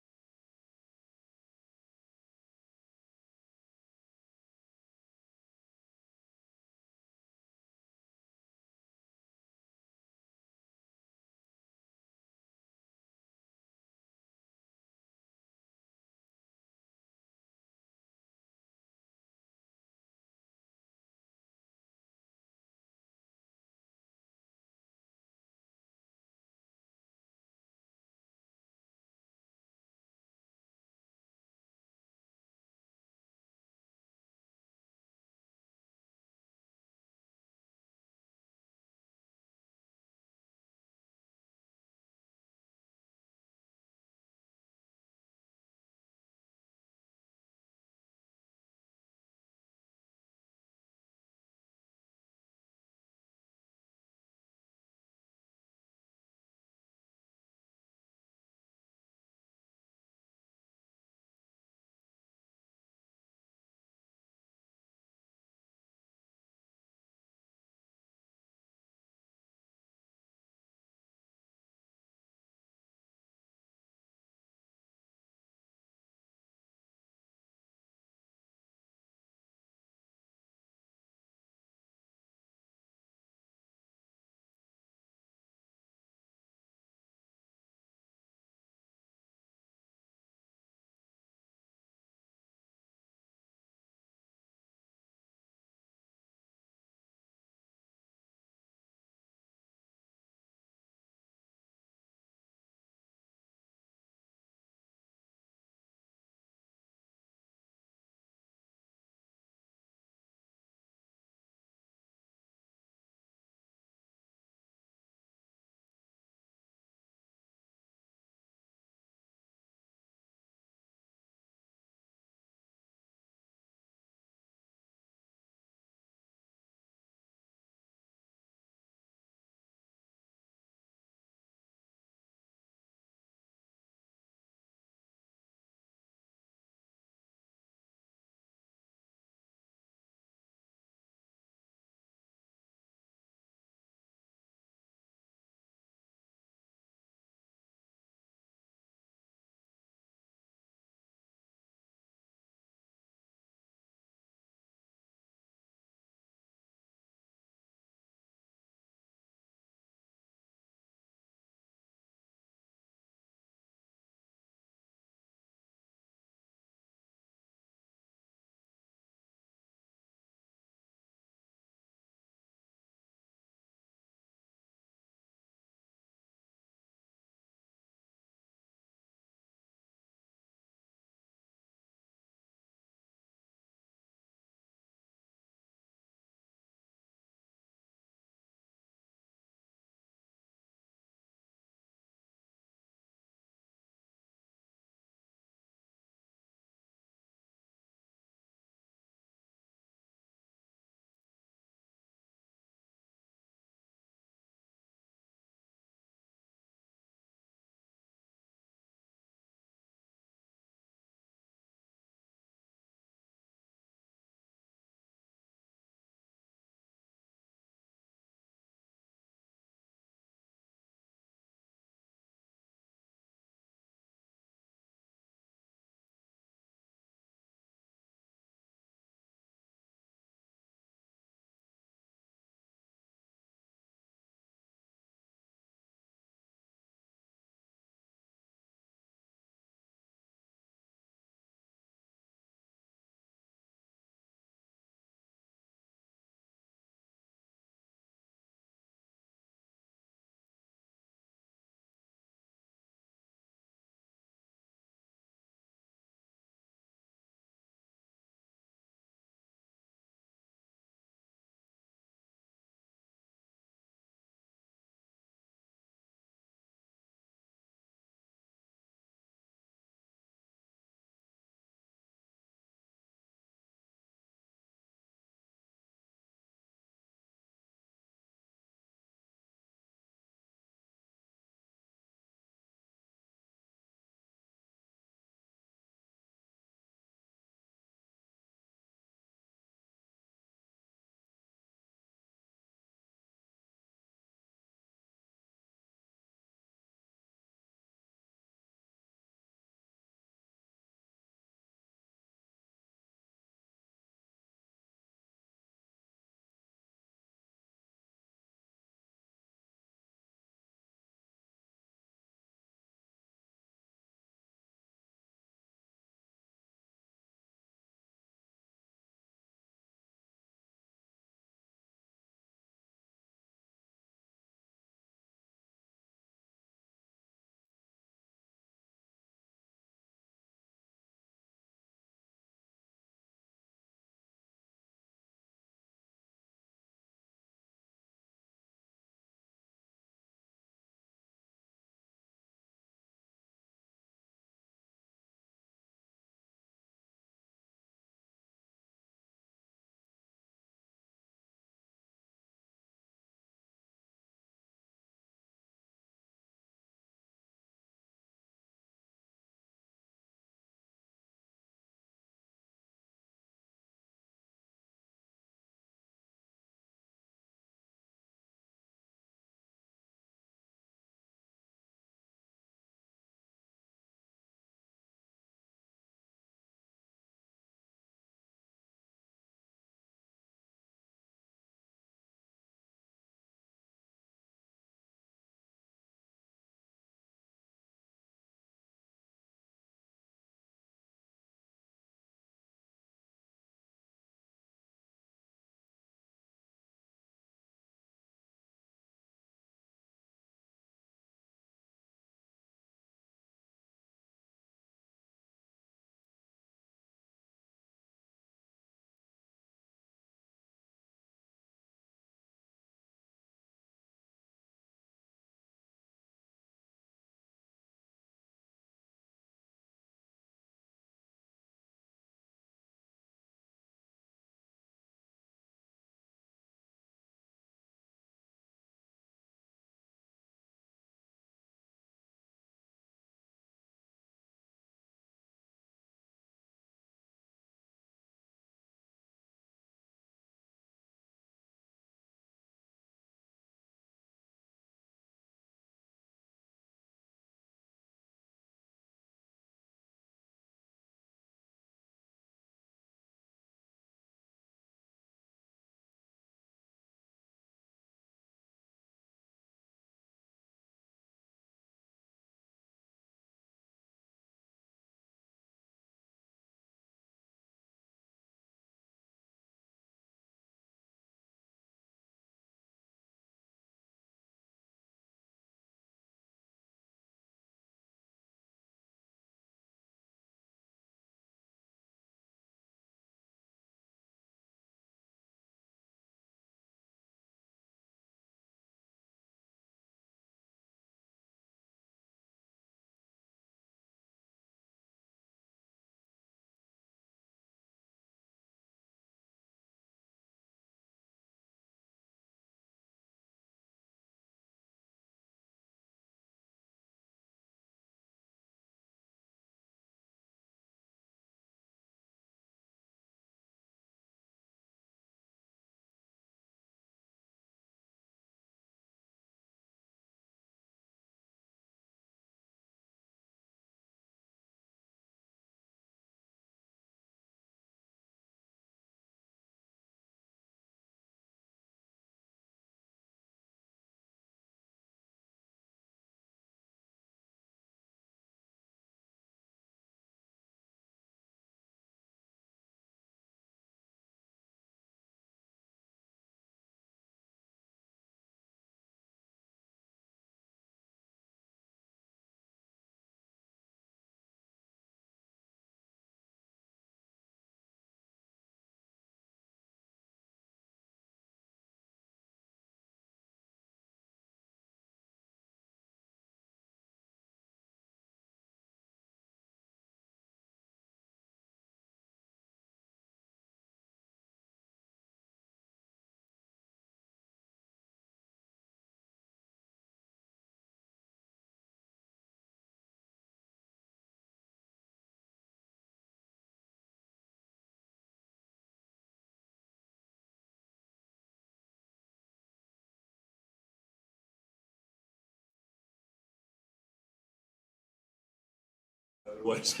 Speaker 12: Was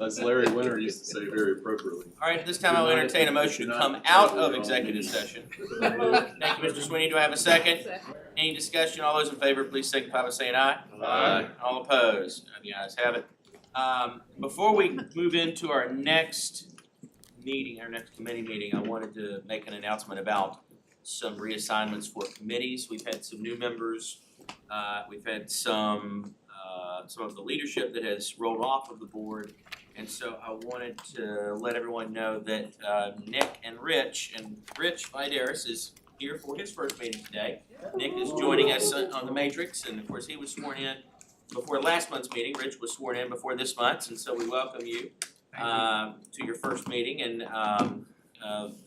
Speaker 12: as Larry Winter used to say very appropriately.
Speaker 1: All right, this time I'll entertain a motion to come out of executive session. Thank you, Mr. Sweeney. Do I have a second? Any discussion? All those in favor, please signify by saying aye.
Speaker 12: Aye.
Speaker 1: All opposed? The ayes have it. Before we move into our next meeting, our next committee meeting, I wanted to make an announcement about some reassignments for committees. We've had some new members. We've had some of the leadership that has rolled off of the board. And so I wanted to let everyone know that Nick and Rich Vidaris is here for his first meeting today. Nick is joining us on the Matrix, and of course he was sworn in before last month's meeting. Rich was sworn in before this month's, and so we welcome you to your first meeting, and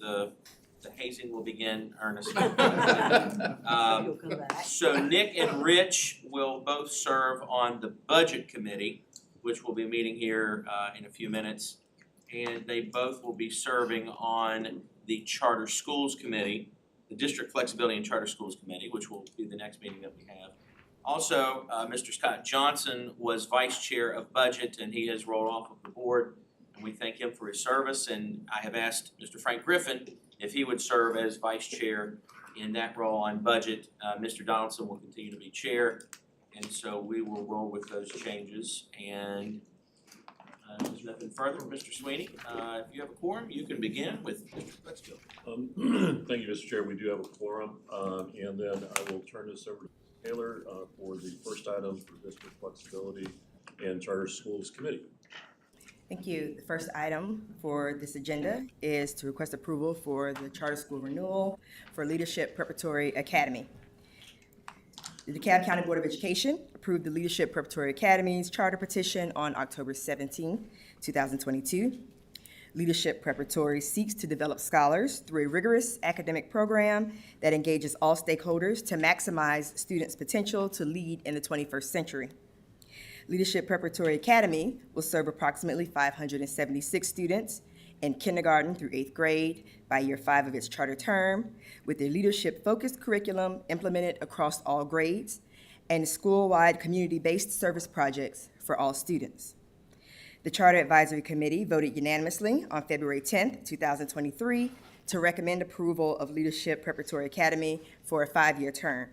Speaker 1: the hazing will begin earnestly. So Nick and Rich will both serve on the Budget Committee, which will be meeting here in a few minutes. And they both will be serving on the Charter Schools Committee, the District Flexibility and Charter Schools Committee, which will be the next meeting that we have. Also, Mr. Scott Johnson was Vice Chair of Budget, and he has rolled off of the board. And we thank him for his service. And I have asked Mr. Frank Griffin if he would serve as Vice Chair in that role on Budget. Mr. Donaldson will continue to be Chair. And so we will roll with those changes. And there's nothing further. Mr. Sweeney, if you have a quorum, you can begin with Mr. Let's go.
Speaker 12: Thank you, Mr. Chair. We do have a quorum, and then I will turn this over to Taylor for the first item for District Flexibility and Charter Schools Committee.
Speaker 2: Thank you. The first item for this agenda is to request approval for the charter school renewal for Leadership Preparatory Academy. The DeKalb County Board of Education approved the Leadership Preparatory Academy's charter petition on October 17, 2022. Leadership Preparatory seeks to develop scholars through a rigorous academic program that engages all stakeholders to maximize students' potential to lead in the 21st century. Leadership Preparatory Academy will serve approximately 576 students in kindergarten through 8th grade by year 5 of its charter term, with a leadership-focused curriculum implemented across all grades and school-wide community-based service projects for all students. The Charter Advisory Committee voted unanimously on February 10th, 2023, to recommend approval of Leadership Preparatory Academy for a 5-year term.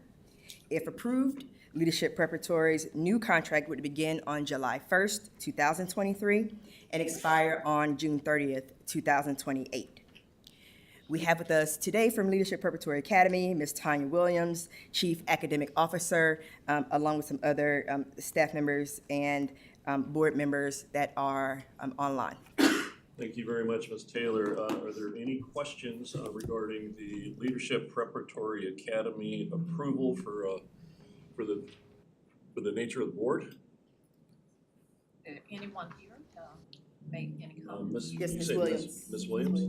Speaker 2: If approved, Leadership Preparatory's new contract would begin on July 1st, 2023, and expire on June 30th, 2028. We have with us today from Leadership Preparatory Academy, Ms. Tanya Williams, Chief Academic Officer, along with some other staff members and board members that are online.
Speaker 12: Thank you very much, Ms. Taylor. Are there any questions regarding the Leadership Preparatory Academy approval for the nature of the board?
Speaker 4: Anyone here make any comments?
Speaker 2: Yes,
Speaker 12: you
Speaker 2: Ms.
Speaker 12: say
Speaker 2: Williams.
Speaker 12: Ms. Williams?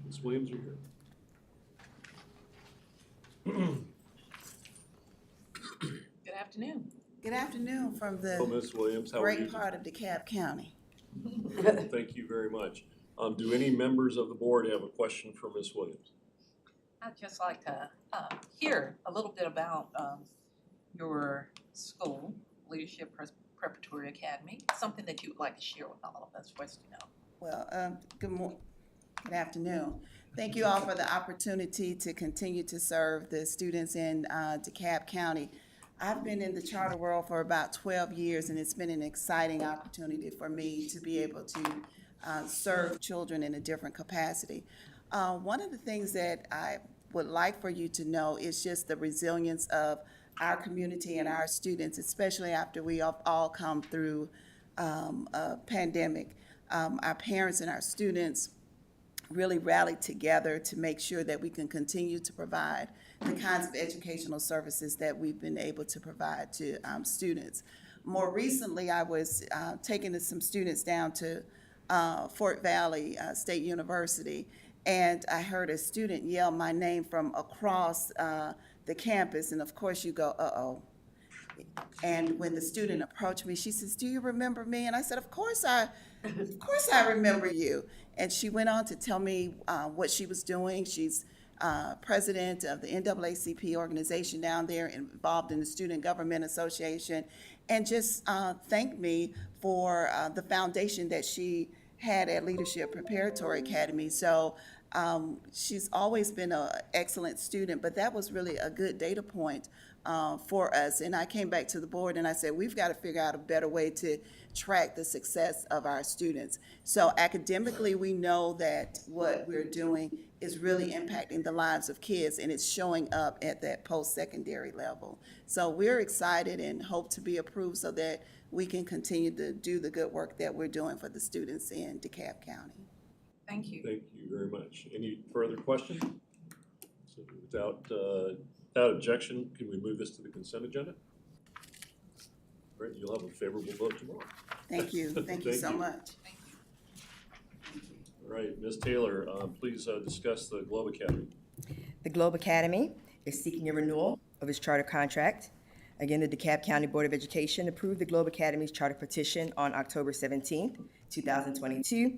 Speaker 12: Ms. Williams, are here.
Speaker 4: Good afternoon.
Speaker 13: Good afternoon from
Speaker 12: Oh,
Speaker 13: the
Speaker 12: Ms. Williams, how are you?
Speaker 13: great part of DeKalb County.
Speaker 12: Thank you very much. Do any members of the board have a question for Ms. Williams?
Speaker 4: I'd just like to hear a little bit about your school, Leadership Preparatory Academy, something that you would like to share with all of us for us to know.
Speaker 13: Well, good afternoon. Thank you all for the opportunity to continue to serve the students in DeKalb County. I've been in the charter world for about 12 years, and it's been an exciting opportunity for me to be able to serve children in a different capacity. One of the things that I would like for you to know is just the resilience of our community and our students, especially after we have all come through a pandemic. Our parents and our students really rallied together to make sure that we can continue to provide the kinds of educational services that we've been able to provide to students. More recently, I was taking some students down to Fort Valley State University, and I heard a student yell my name from across the campus, and of course you go, uh-oh. And when the student approached me, she says, "Do you remember me?" And I said, of course I remember you. And she went on to tell me what she was doing. She's president of the NAACP organization down there, involved in the Student Government Association. and just thank me for the foundation that she had at Leadership Preparatory Academy. So she's always been an excellent student, but that was really a good data point for us. And I came back to the board and I said, we've got to figure out a better way to track the success of our students. So academically, we know that what we're doing is really impacting the lives of kids, and it's showing up at that post-secondary level. So we're excited and hope to be approved so that we can continue to do the good work that we're doing for the students in DeKalb County.
Speaker 4: Thank you.
Speaker 12: Thank you very much. Any further questions? So without objection, can we move this to the consent agenda? All right, you'll have a favorable vote tomorrow.
Speaker 13: Thank you. Thank you so much.
Speaker 12: All right, Ms. Taylor, please discuss the Globe Academy.
Speaker 2: The Globe Academy is seeking a renewal of its charter contract. Again, the DeKalb County Board of Education approved the Globe Academy's charter petition on October 17th, 2022.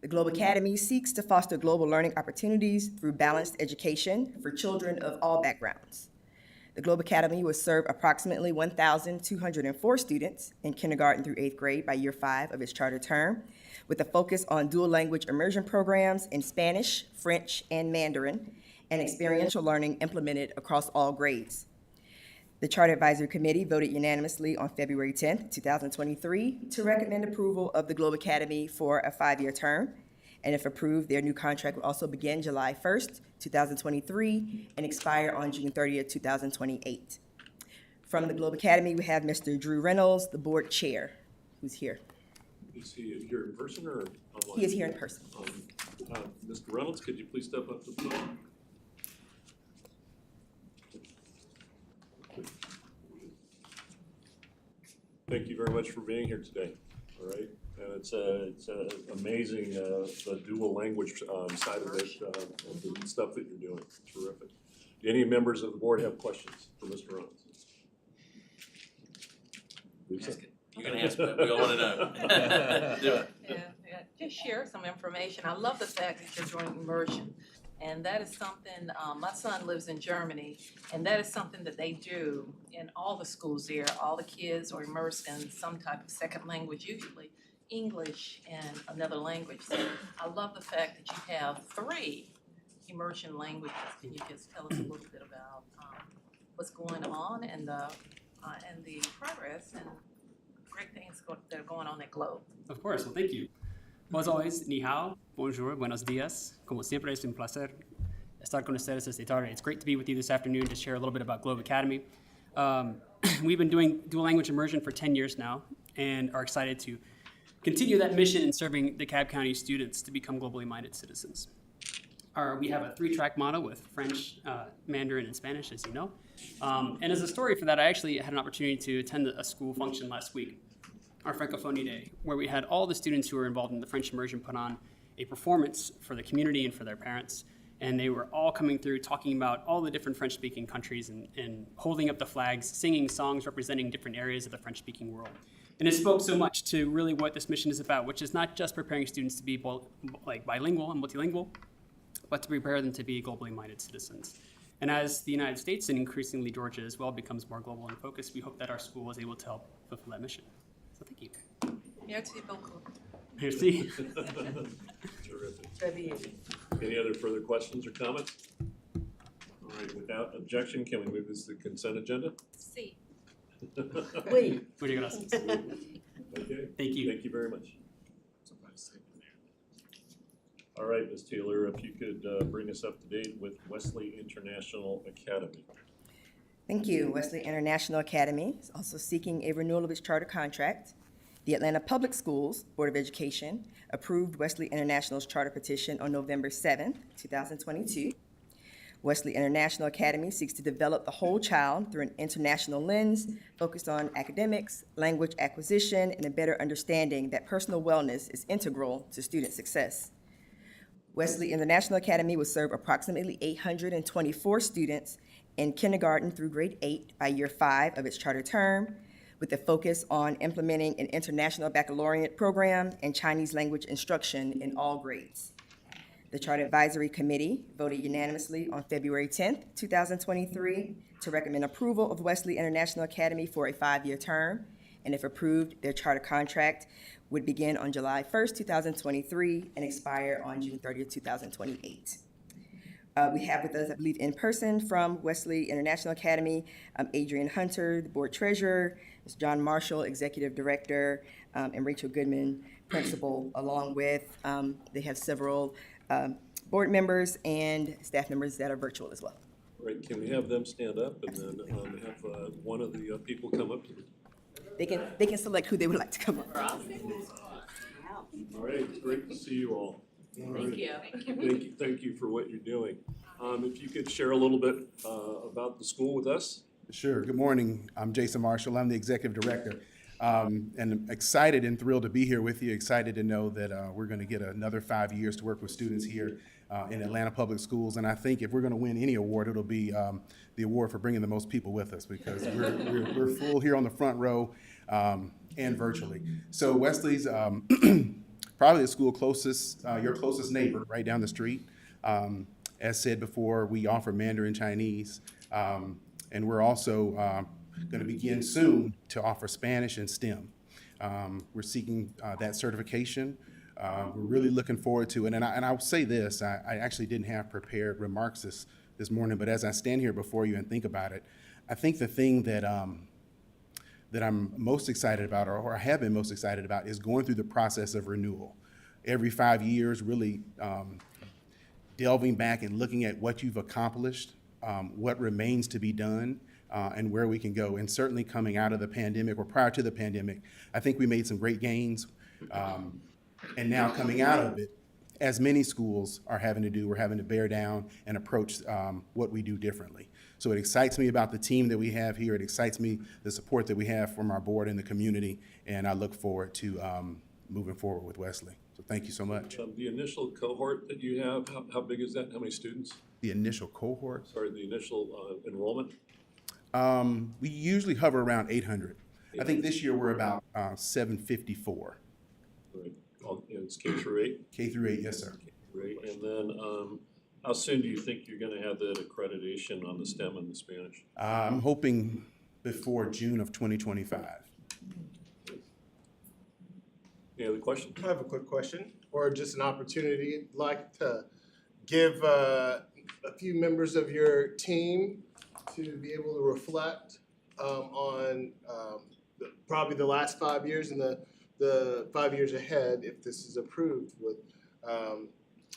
Speaker 2: The Globe Academy seeks to foster global learning opportunities through balanced education for children of all backgrounds. The Globe Academy will serve approximately 1,204 students in kindergarten through 8th grade by year 5 of its charter term, with a focus on dual language immersion programs in Spanish, French, and Mandarin, and experiential learning implemented across all grades. The Charter Advisory Committee voted unanimously on February 10th, 2023, to recommend approval of the Globe Academy for a 5-year term. And if approved, their new contract will also begin July 1st, 2023, and expire on June 30th, 2028. From the Globe Academy, we have Mr. Drew Reynolds, the board chair, who's here.
Speaker 12: Is he here in person or online?
Speaker 2: He is here in person.
Speaker 12: Mr. Reynolds, could you please step up to the podium? Thank you very much for being here today, all right? And it's amazing, the dual language side of it, the stuff that you're doing, terrific. Do any members of the board have questions for Mr. Reynolds? Lisa?
Speaker 1: You're gonna ask, but we all wanna know. Do it.
Speaker 4: Yeah, just share some information. I love the fact that you're doing immersion. And that is something, my son lives in Germany, and that is something that they do in all the schools there. All the kids are immersed in some type of second language, usually English and another language. So I love the fact that you have 3 immersion languages. Can you just tell us a little bit about what's going on and the progress and great things that are going on at Globe?
Speaker 14: Of course, well, thank you. Well, as always, ni hao, bonjour, buenos dias. Como siempre, es un placer estar con ustedes esta tarde. It's great to be with you this afternoon to share a little bit about Globe Academy. We've been doing dual language immersion for 10 years now and are excited to continue that mission in serving DeKalb County students to become globally minded citizens. We have a 3-track model with French, Mandarin, and Spanish, as you know. And as a story for that, I actually had an opportunity to attend a school function last week, our Francophonie Day, where we had all the students who were involved in the French immersion put on a performance for the community and for their parents. And they were all coming through talking about all the different French-speaking countries and holding up the flags, singing songs representing different areas of the French-speaking world. And it spoke so much to really what this mission is about, which is not just preparing students to be bilingual and multilingual, but to prepare them to be globally minded citizens. And as the United States and increasingly Georgia as well becomes more global in focus, we hope that our school is able to help fulfill that mission. So thank you.
Speaker 4: Merci beaucoup.
Speaker 14: Merci.
Speaker 12: Terrific. Any other further questions or comments? All right, without objection, can we move this to the consent agenda?
Speaker 4: See.
Speaker 8: Oui.
Speaker 14: Muchas gracias.
Speaker 12: Okay.
Speaker 14: Thank you.
Speaker 12: Thank you very much. All right, Ms. Taylor, if you could bring us up to date with Wesley International Academy.
Speaker 2: Thank you. Wesley International Academy is also seeking a renewal of its charter contract. The Atlanta Public Schools Board of Education approved Wesley International's charter petition on November 7, 2022. Wesley International Academy seeks to develop the whole child through an international lens focused on academics, language acquisition, and a better understanding that personal wellness is integral to student success. Wesley International Academy will serve approximately 824 students in kindergarten through grade 8 by year 5 of its charter term, with a focus on implementing an international baccalaureate program and Chinese language instruction in all grades. The Charter Advisory Committee voted unanimously on February 10th, 2023, to recommend approval of Wesley International Academy for a 5-year term, and if approved, their charter contract would begin on July 1st, 2023, and expire on June 30th, 2028. We have with us, I believe, in person from Wesley International Academy, Adrian Hunter, the board treasurer, Mr. John Marshall, executive director, and Rachel Goodman, principal, along with, they have several board members and staff members that are virtual as well.
Speaker 12: Right, can we have them stand up and then have one of the people come up to them?
Speaker 2: They can select who they would like to come up.
Speaker 12: All right, it's great to see you all.
Speaker 4: Thank you.
Speaker 12: Thank you for what you're doing. If you could share a little bit about the school with us?
Speaker 15: Sure. Good morning. I'm Jason Marshall. I'm the executive director. And I'm excited and thrilled to be here with you. Excited to know that we're going to get another 5 years to work with students here in Atlanta Public Schools. And I think if we're going to win any award, it'll be the award for bringing the most people with us, because we're full here on the front row and virtually. So Wesley's probably the school closest, your closest neighbor, right down the street. As said before, we offer Mandarin Chinese, and we're also going to begin soon to offer Spanish and STEM. We're seeking that certification. We're really looking forward to it. And I will say this, I actually didn't have prepared remarks this morning, but as I stand here before you and think about it, I think the thing that I'm most excited about, or I have been most excited about, is going through the process of renewal. Every 5 years, really delving back and looking at what you've accomplished, what remains to be done, and where we can go. And certainly coming out of the pandemic, or prior to the pandemic, I think we made some great gains. And now coming out of it, as many schools are having to do, we're having to bear down and approach what we do differently. So it excites me about the team that we have here. It excites me, the support that we have from our board and the community, and I look forward to moving forward with Wesley. So thank you so much.
Speaker 12: The initial cohort that you have, how big is that? How many students?
Speaker 15: The initial cohort?
Speaker 12: Sorry, the initial enrollment?
Speaker 15: We usually hover around 800. I think this year we're about 754.
Speaker 12: Right. It's K through 8?
Speaker 15: K through 8, yes, sir.
Speaker 12: K through 8. And then how soon do you think you're going to have that accreditation on the STEM and the Spanish?
Speaker 15: I'm hoping before June of 2025.
Speaker 12: Any other questions?
Speaker 3: I have a quick question, or just an opportunity. I'd like to give a few members of your team to be able to reflect on probably the last 5 years and the 5 years ahead, if this is approved, with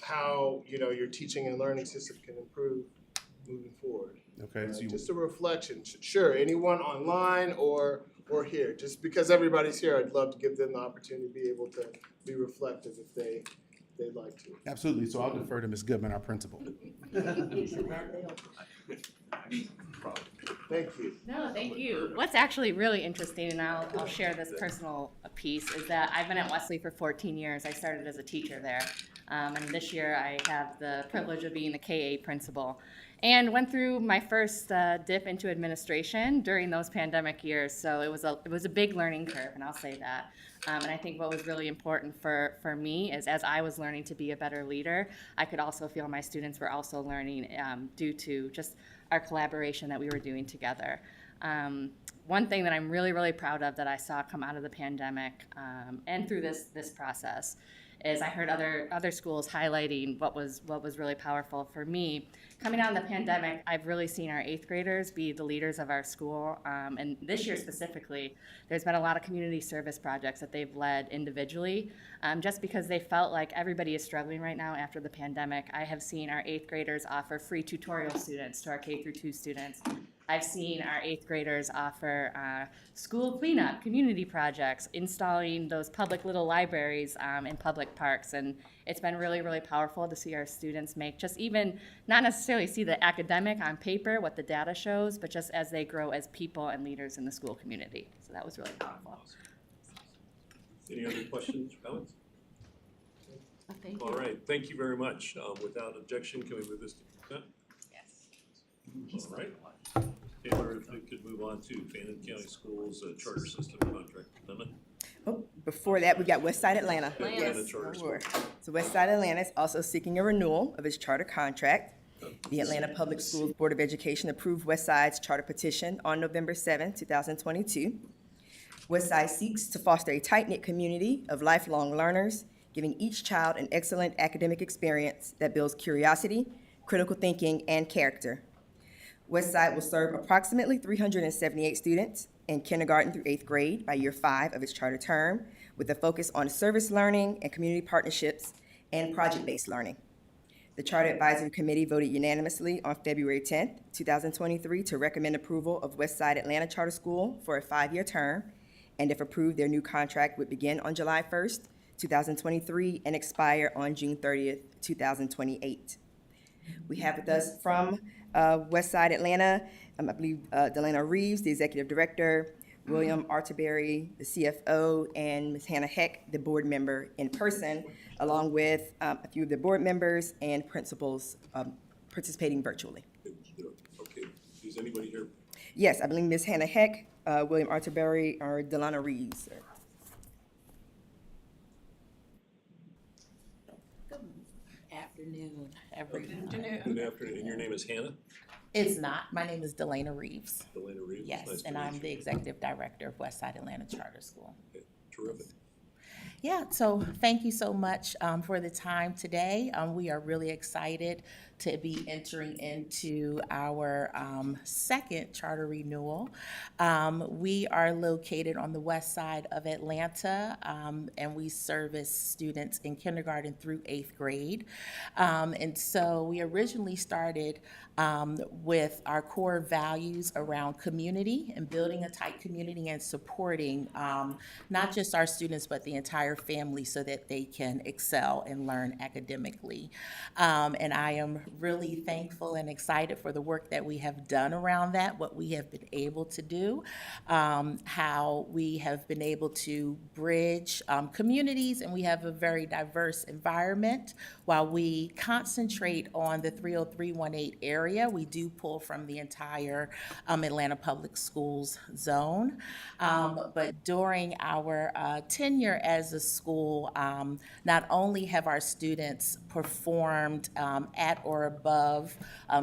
Speaker 3: how your teaching and learning system can improve moving forward.
Speaker 15: Okay. So
Speaker 3: just a reflection. Sure, anyone online or here. Just because everybody's here, I'd love to give them the opportunity to be able to be reflective if they'd like to.
Speaker 15: Absolutely. So I'll defer to Ms. Goodman, our principal.
Speaker 3: Thank you.
Speaker 16: No, thank you. What's actually really interesting, and I'll share this personal piece, is that I've been at Wesley for 14 years. I started as a teacher there. And this year I have the privilege of being the KA principal. And went through my first dip into administration during those pandemic years. So it was a big learning curve, and I'll say that. And I think what was really important for me is, as I was learning to be a better leader, I could also feel my students were also learning due to just our collaboration that we were doing together. One thing that I'm really, really proud of that I saw come out of the pandemic and through this process is I heard other schools highlighting what was really powerful for me. Coming out of the pandemic, I've really seen our 8th graders be the leaders of our school. And this year specifically, there's been a lot of community service projects that they've led individually, just because they felt like everybody is struggling right now after the pandemic. I have seen our 8th graders offer free tutorial students to our K through 2 students. I've seen our 8th graders offer school cleanup, community projects, installing those public little libraries in public parks. And it's been really, really powerful to see our students make just even, not necessarily see the academic on paper, what the data shows, but just as they grow as people and leaders in the school community. So that was really powerful.
Speaker 12: Any other questions or comments?
Speaker 16: Thank you.
Speaker 12: All right, thank you very much. Without objection, can we move this to consent?
Speaker 16: Yes.
Speaker 12: All right. Taylor, if we could move on to Fannin County Schools Charter System Contract Amendment.
Speaker 2: Before that, we got Westside Atlanta.
Speaker 1: Atlanta
Speaker 2: Yes,
Speaker 12: Charter
Speaker 2: sure. So Westside Atlanta is also seeking a renewal of its charter contract. The Atlanta Public Schools Board of Education approved Westside's charter petition on November 7, 2022. Westside seeks to foster a tight-knit community of lifelong learners, giving each child an excellent academic experience that builds curiosity, critical thinking, and character. Westside will serve approximately 378 students in kindergarten through 8th grade by year 5 of its charter term, with a focus on service learning and community partnerships and project-based learning. The Charter Advisory Committee voted unanimously on February 10th, 2023 to recommend approval of Westside Atlanta Charter School for a 5-year term, and if approved, their new contract would begin on July 1st, 2023 and expire on June 30th, 2028. We have with us from Westside Atlanta, I believe Delana Reeves, the Executive Director, William Arterberry, the CFO, and Ms. Hannah Heck, the board member in person, along with a few of the board members and principals participating virtually.
Speaker 12: Okay, is anybody here?
Speaker 2: Yes, I believe Ms. Hannah Heck, William Arterberry, or Delana Reeves.
Speaker 17: Afternoon, everyone.
Speaker 12: Good afternoon, and your name is Hannah?
Speaker 17: It's not. My name is Delana Reeves.
Speaker 12: Delana Reeves?
Speaker 17: Yes,
Speaker 12: Nice to
Speaker 17: and
Speaker 12: meet
Speaker 17: I'm
Speaker 12: you.
Speaker 17: the Executive Director of Westside Atlanta Charter School.
Speaker 12: Okay, terrific.
Speaker 17: Yeah, so thank you so much for the time today. We are really excited to be entering into our second charter renewal. We are located on the west side of Atlanta, and we service students in kindergarten through 8th grade. And so we originally started with our core values around community and building a tight community and supporting not just our students, but the entire family so that they can excel and learn academically. And I am really thankful and excited for the work that we have done around that, what we have been able to do, how we have been able to bridge communities, and we have a very diverse environment. While we concentrate on the 30318 area, we do pull from the entire Atlanta Public Schools zone. But during our tenure as a school, not only have our students performed at or above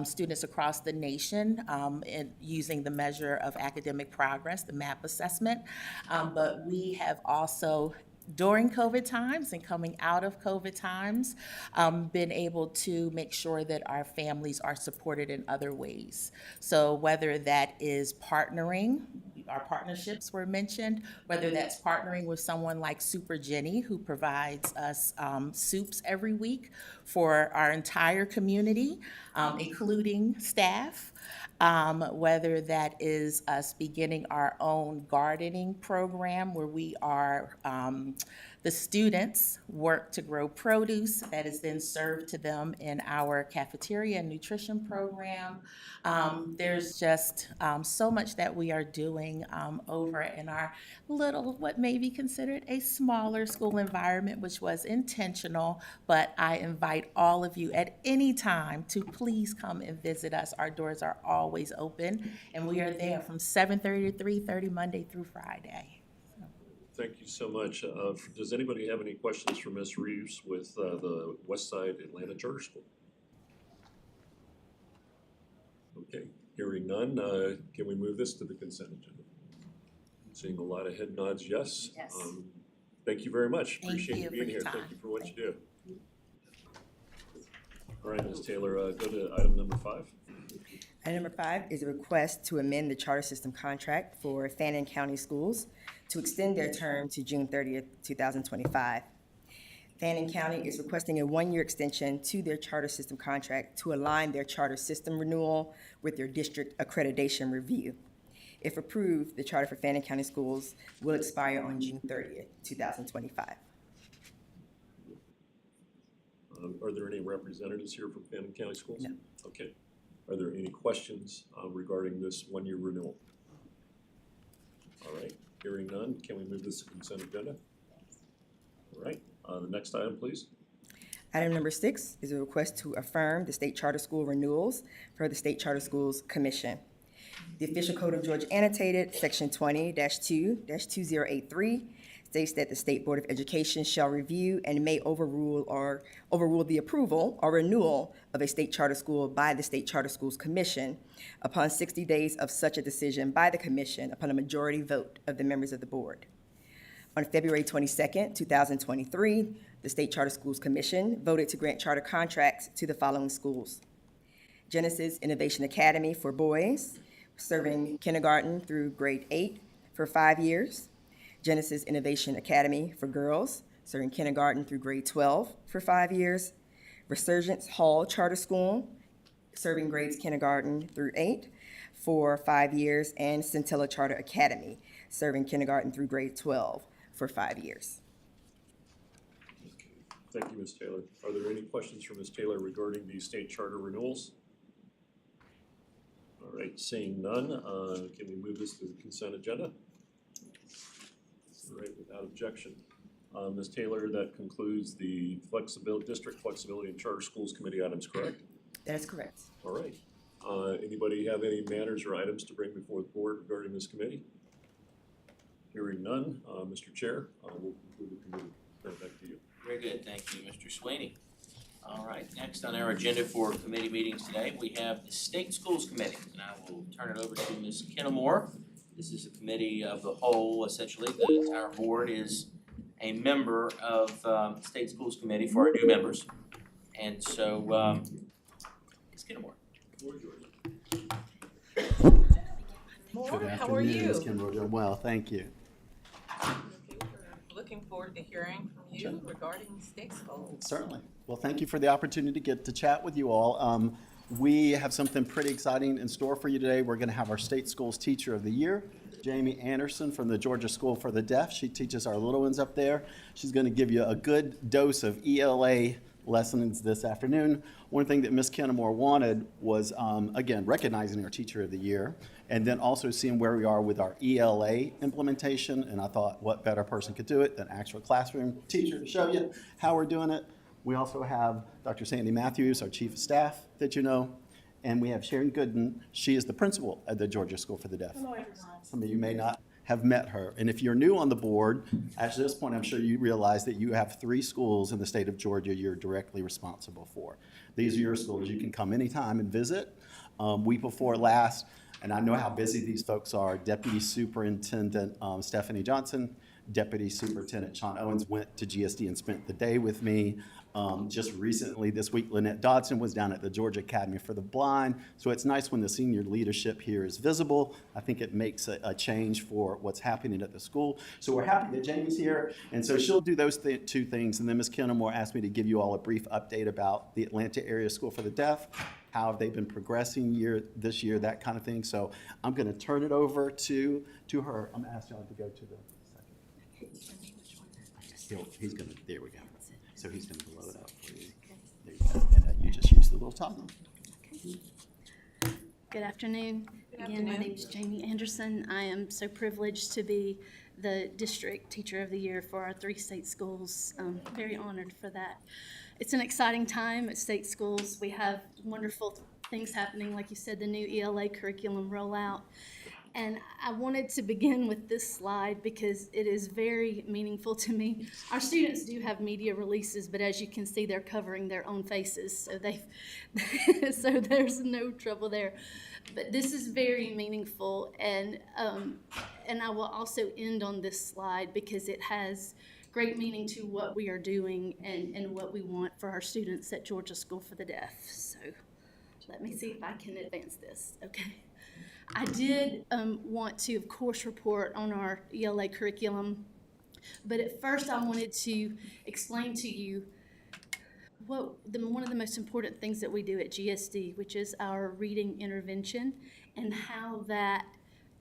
Speaker 17: students across the nation in using the measure of academic progress, the MAP assessment, but we have also, during COVID times and coming out of COVID times, been able to make sure that our families are supported in other ways. So whether that is partnering, our partnerships were mentioned, whether that's partnering with someone like Super Jenny, who provides us soups every week for our entire community, including staff, whether that is us beginning our own gardening program where we are, the students work to grow produce that is then served to them in our cafeteria and nutrition program. There's just so much that we are doing over in our little, what may be considered a smaller school environment, which was intentional, but I invite all of you at any time to please come and visit us. Our doors are always open, and we are there from 7:30 to 3:30, Monday through Friday.
Speaker 12: Thank you so much. Does anybody have any questions for Ms. Reeves with the Westside Atlanta Charter School? Okay, hearing none, can we move this to the consent agenda? Seeing a lot of head nods, yes.
Speaker 17: Yes.
Speaker 12: Thank you very much.
Speaker 17: Thank
Speaker 12: Appreciate
Speaker 17: you
Speaker 12: you
Speaker 17: for
Speaker 12: being
Speaker 17: your
Speaker 12: here. Thank
Speaker 17: time.
Speaker 12: you for what you do. All right, Ms. Taylor, go to item number 5.
Speaker 2: Item number 5 is a request to amend the charter system contract for Fannin County Schools to extend their term to June 30th, 2025. Fannin County is requesting a 1-year extension to their charter system contract to align their charter system renewal with their district accreditation review. If approved, the charter for Fannin County Schools will expire on June 30th, 2025.
Speaker 12: Are there any representatives here from Fannin County Schools?
Speaker 2: No.
Speaker 12: Okay. Are there any questions regarding this 1-year renewal? All right, hearing none, can we move this to consent agenda? All right, the next item, please.
Speaker 2: Item number 6 is a request to affirm the state charter school renewals per the State Charter Schools Commission. The official code of Georgia annotated, section 20-2-2083, states that the State Board of Education shall review and may overrule the approval or renewal of a state charter school by the State Charter Schools Commission upon 60 days of such a decision by the commission upon a majority vote of the members of the board. On February 22nd, 2023, the State Charter Schools Commission voted to grant charter contracts to the following schools: Genesis Innovation Academy for boys, serving kindergarten through grade 8 for 5 years. Genesis Innovation Academy for girls, serving kindergarten through grade 12 for 5 years. Resurgence Hall Charter School, serving grades kindergarten through 8 for 5 years. And Scintilla Charter Academy, serving kindergarten through grade 12 for 5 years.
Speaker 12: Thank you, Ms. Taylor. Are there any questions for Ms. Taylor regarding the state charter renewals? All right, seeing none, can we move this to the consent agenda? All right, without objection. Ms. Taylor, that concludes the District Flexibility and Charter Schools Committee items, correct?
Speaker 2: That is correct.
Speaker 12: All right. Anybody have any matters or items to bring before the board regarding this committee? Hearing none, Mr. Chair, we'll conclude the committee. Turn it back to you.
Speaker 1: Very good, thank you, Mr. Sweeney. All right, next on our agenda for committee meetings today, we have the State Schools Committee, and I will turn it over to Ms. Kennemore. This is a committee of the whole, essentially. The entire board is a member of State Schools Committee for our new members. And so, Ms. Kennemore, the floor is yours.
Speaker 4: Moore, how are you?
Speaker 18: Ms. Kimbrough, doing well, thank you.
Speaker 4: Looking forward to hearing from you regarding state schools.
Speaker 18: Certainly. Well, thank you for the opportunity to get to chat with you all. We have something pretty exciting in store for you today. We're going to have our State Schools Teacher of the Year, Jamie Anderson from the Georgia School for the Deaf. She teaches our little ones up there. She's going to give you a good dose of ELA lessons this afternoon. One thing that Ms. Kennemore wanted was, again, recognizing our Teacher of the Year, and then also seeing where we are with our ELA implementation. And I thought, what better person could do it than actual classroom teacher to show you how we're doing it. We also have Dr. Sandy Matthews, our Chief of Staff that you know, and we have Sharon Gooden. She is the principal at the Georgia School for the Deaf.
Speaker 11: Hello, everyone.
Speaker 18: Some of you may not have met her. And if you're new on the board, at this point, I'm sure you realize that you have 3 schools in the state of Georgia you're directly responsible for. These are your schools. You can come anytime and visit. Week before last, and I know how busy these folks are, Deputy Superintendent Stephanie Johnson, Deputy Superintendent Sean Owens went to GSD and spent the day with me. Just recently this week, Lynette Dodson was down at the Georgia Academy for the Blind. So it's nice when the senior leadership here is visible. I think it makes a change for what's happening at the school. So we're happy that Jamie's here. And so she'll do those 2 things. And then Ms. Kennemore asked me to give you all a brief update about the Atlanta Area School for the Deaf. How have they been progressing this year, that kind of thing. So I'm going to turn it over to her. I'm going to ask John to go to the second. He's going to, there we go. So he's going to blow it up for you. There you go. And you just use the little toggle.
Speaker 19: Good afternoon. Again, my name is Jamie Anderson. I am so privileged to be the District Teacher of the Year for our 3 state schools. I'm very honored for that. It's an exciting time at state schools. We have wonderful things happening, like you said, the new ELA curriculum rollout. And I wanted to begin with this slide because it is very meaningful to me. Our students do have media releases, but as you can see, they're covering their own faces, so so there's no trouble there. But this is very meaningful, and I will also end on this slide because it has great meaning to what we are doing and what we want for our students at Georgia School for the Deaf. So let me see if I can advance this. Okay. I did want to, of course, report on our ELA curriculum, but at first I wanted to explain to you one of the most important things that we do at GSD, which is our reading intervention, and how that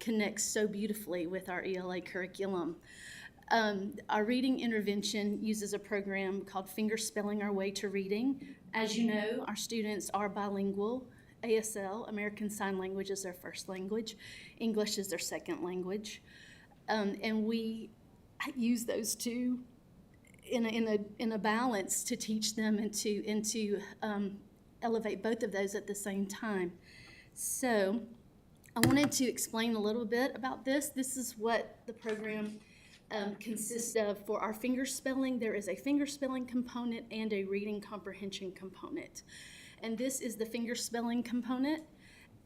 Speaker 19: connects so beautifully with our ELA curriculum. Our reading intervention uses a program called Fingerspelling Our Way to Reading. As you know, our students are bilingual. ASL, American Sign Language, is their first language. English is their second language. And we use those 2 in a balance to teach them and to elevate both of those at the same time. So I wanted to explain a little bit about this. This is what the program consists of, for our finger spelling, there is a finger spelling component and a reading comprehension component. And this is the finger spelling component.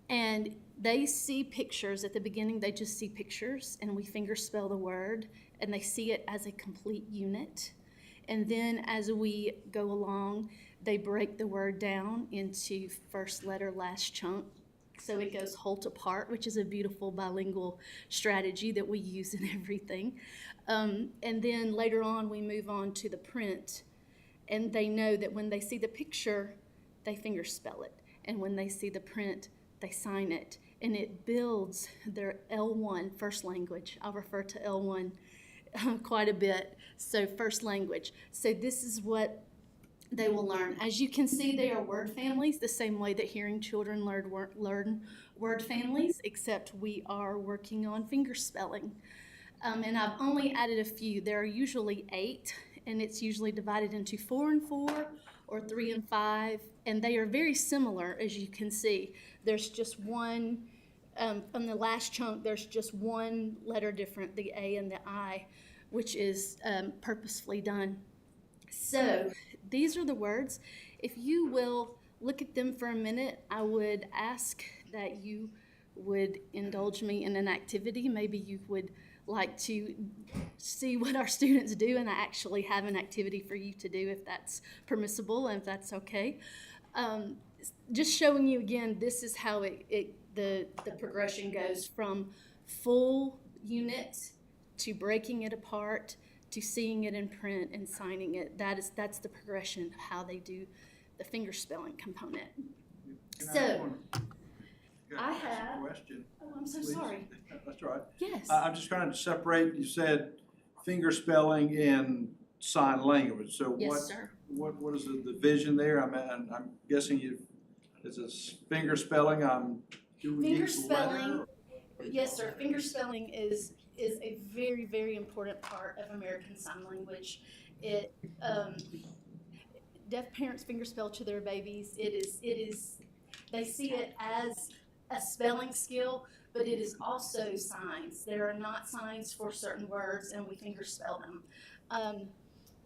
Speaker 19: And they see pictures at the beginning, they just see pictures, and we finger spell the word, and they see it as a complete unit. And then as we go along, they break the word down into first letter, last chunk. So it goes whole to part, which is a beautiful bilingual strategy that we use in everything. And then later on, we move on to the print, and they know that when they see the picture, they finger spell it. And when they see the print, they sign it. And it builds their L1 first language. I'll refer to L1 quite a bit. So first language. So this is what they will learn. As you can see, they are word families, the same way that hearing children learn word families, except we are working on finger spelling. And I've only added a few. There are usually 8, and it's usually divided into 4 and 4 or 3 and 5, and they are very similar, as you can see. There's just one, on the last chunk, there's just one letter different, the A and the I, which is purposefully done. So these are the words. If you will look at them for a minute, I would ask that you would indulge me in an activity. Maybe you would like to see what our students do, and I actually have an activity for you to do if that's permissible and if that's okay. Just showing you again, this is how the progression goes from full unit to breaking it apart to seeing it in print and signing it. That's the progression of how they do the finger spelling component. So, I have.
Speaker 9: Question.
Speaker 19: Oh, I'm so
Speaker 9: Please.
Speaker 19: sorry.
Speaker 9: That's all right.
Speaker 19: Yes.
Speaker 9: I'm just trying to separate, you said finger spelling in sign language, so
Speaker 19: Yes, sir.
Speaker 9: what is the division there? I'm guessing it's a finger spelling, doing
Speaker 19: Finger
Speaker 9: each
Speaker 19: spelling,
Speaker 9: letter?
Speaker 19: yes, sir. Finger spelling is a very, very important part of American Sign Language. It deaf parents finger spell to their babies. It is. They see it as a spelling skill, but it is also signs. There are not signs for certain words, and we finger spell them.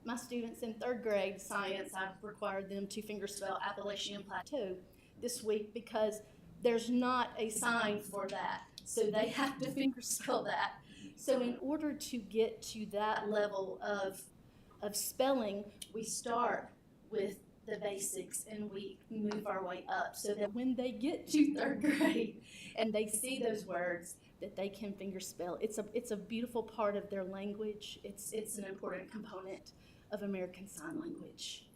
Speaker 19: My students in 3rd grade science, I've required them to finger spell Appalachian Plateau this week because there's not a sign for that. So they have to finger spell that. So in order to get to that level of spelling, we start with the basics and we move our way up so that when they get to 3rd grade and they see those words, that they can finger spell. It's a beautiful part of their language. It's an important component of American Sign Language.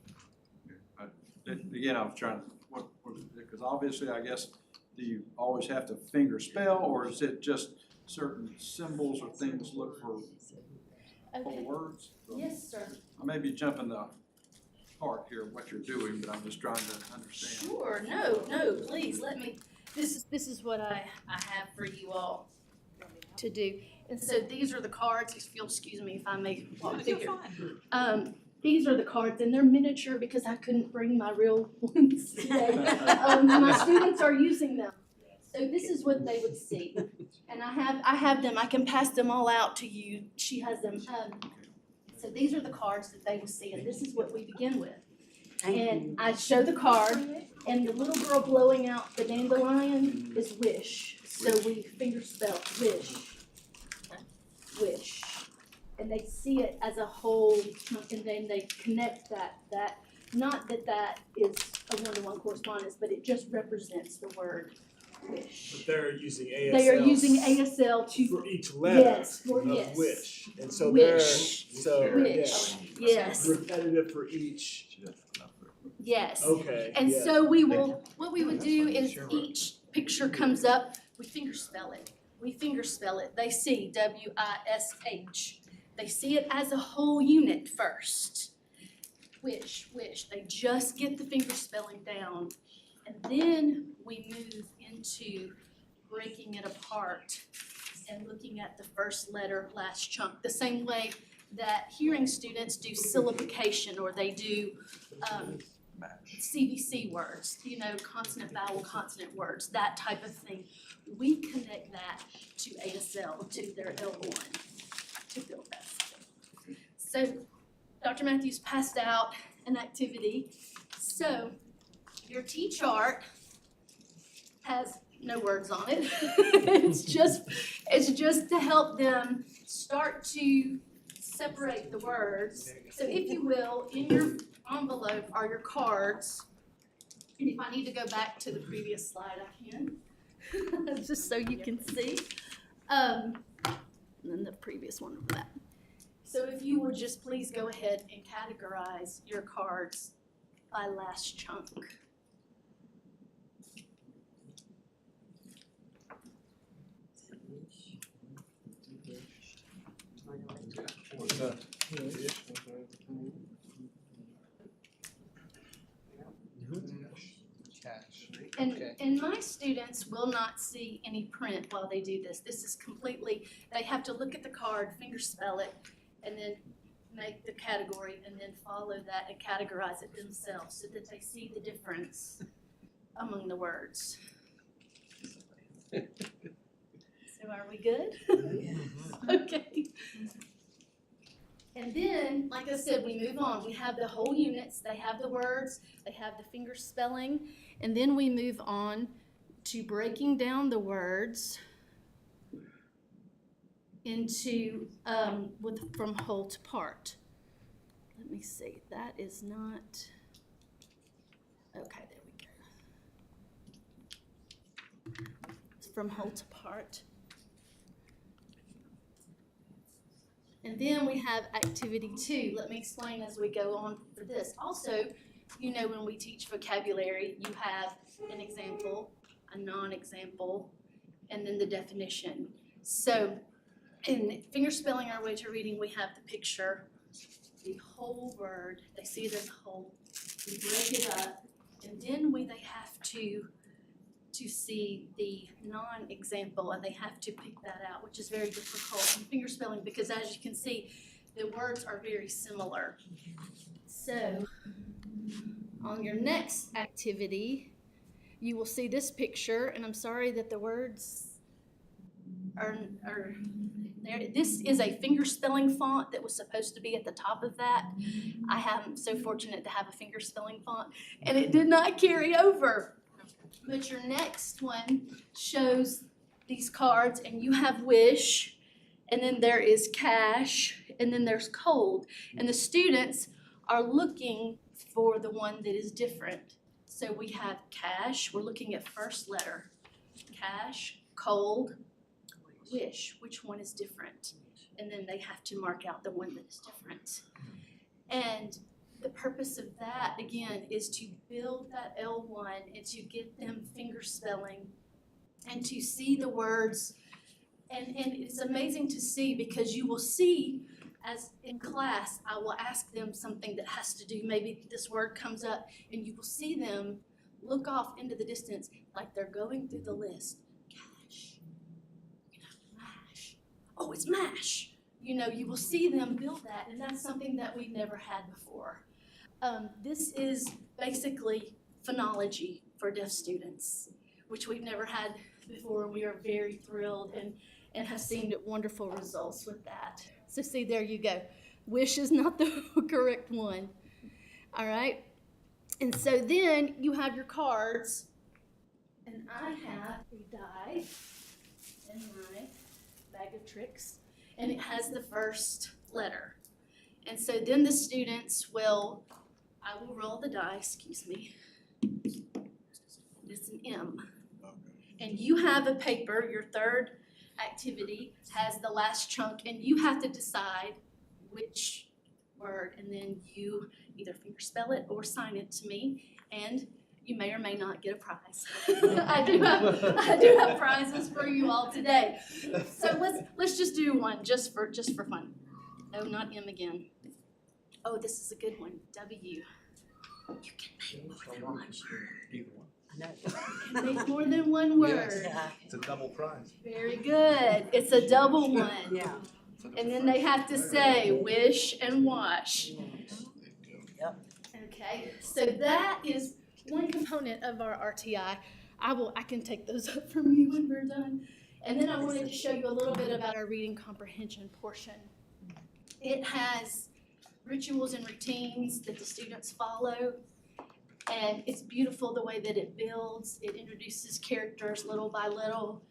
Speaker 9: Again, I was trying to, because obviously, I guess, do you always have to finger spell, or is it just certain symbols or things look for
Speaker 19: Okay.
Speaker 9: words?
Speaker 19: Yes, sir.
Speaker 9: I may be jumping the part here of what you're doing, but I'm just trying to understand.
Speaker 19: Sure, no, please, let me, this is what I have for you all to do. And so these are the cards, if you'll excuse me if I may walk through here. These are the cards, and they're miniature because I couldn't bring my real ones today. My students are using them. So this is what they would see. And I have them, I can pass them all out to you. She has them. So these are the cards that they will see, and this is what we begin with. And I show the card, and the little girl blowing out the dandelion is wish. So we finger spell wish, wish. And they see it as a whole, and then they connect that not that is a one-to-one correspondence, but it just represents the word wish.
Speaker 3: But they're using ASL.
Speaker 19: They are using ASL to.
Speaker 3: For each letter
Speaker 19: Yes,
Speaker 3: of
Speaker 19: yes.
Speaker 3: wish. And so
Speaker 19: Wish.
Speaker 3: wish.
Speaker 19: Yes.
Speaker 3: Repetitive for each.
Speaker 19: Yes.
Speaker 3: Okay.
Speaker 19: And
Speaker 3: yeah.
Speaker 19: so what we would do is each picture comes up, we finger spell it. We finger spell it. They see WISH. They see it as a whole unit first. Wish, wish. They just get the finger spelling down. And then we move into breaking it apart and looking at the first letter, last chunk, the same way that hearing students do syllabication or they do CVC words, consonant, vowel, consonant words, that type of thing. We connect that to ASL, to their L1, to build that skill. So Dr. Matthews passed out an activity. So your T-chart has no words on it. It's just to help them start to separate the words. So if you will, in your envelope are your cards. And if I need to go back to the previous slide, I can, just so you can see. And then the previous one over that. So if you would just please go ahead and categorize your cards by last chunk. And my students will not see any print while they do this. This is completely, they have to look at the card, finger spell it, and then make the category, and then follow that and categorize it themselves so that they see the difference among the words. So are we good? Okay. And then, like I said, we move on. We have the whole units, they have the words, they have the finger spelling, and then we move on to breaking down the words into, from whole to part. Let me see, that is not, okay, there we go. It's from whole to part. And then we have activity 2. Let me explain as we go on for this. Also, you know, when we teach vocabulary, you have an example, a non-example, and then the definition. So in finger spelling our way to reading, we have the picture, the whole word. They see it as a whole. We break it up, and then they have to see the non-example, and they have to pick that out, which is very difficult in finger spelling because, as you can see, the words are very similar. So on your next activity, you will see this picture, and I'm sorry that the words are there. This is a finger spelling font that was supposed to be at the top of that. I am so fortunate to have a finger spelling font, and it did not carry over. But your next one shows these cards, and you have wish, and then there is cash, and then there's cold. And the students are looking for the one that is different. So we have cash, we're looking at first letter. Cash, cold, wish, which one is different? And then they have to mark out the one that is different. And the purpose of that, again, is to build that L1 and to get them finger spelling and to see the words. And it's amazing to see because you will see, as in class, I will ask them something that has to do, maybe this word comes up, and you will see them look off into the distance like they're going through the list. Cash, mash. Oh, it's mash. You will see them build that, and that's something that we've never had before. This is basically phonology for deaf students, which we've never had before. We are very thrilled and have seen wonderful results with that. So see, there you go. Wish is not the correct one. All right. And so then you have your cards, and I have a die in my bag of tricks, and it has the first letter. And so then the students will, I will roll the die, excuse me. It's an M. And you have a paper, your third activity has the last chunk, and you have to decide which word, and then you either finger spell it or sign it to me, and you may or may not get a prize. I do have prizes for you all today. So let's just do one just for fun. No, not M again. Oh, this is a good one. W. You can make more than one.
Speaker 6: Either one.
Speaker 19: You can make more than one word.
Speaker 6: Yes. It's a double prize.
Speaker 19: Very good. It's a double one.
Speaker 8: Yeah.
Speaker 19: And then they have to say wish and wash.
Speaker 8: Yep.
Speaker 19: Okay, so that is one component of our RTI. I can take those up from you when we're done. And then I wanted to show you a little bit about our reading comprehension portion It has rituals and routines that the students follow. And it's beautiful the way that it builds. It introduces characters little by little.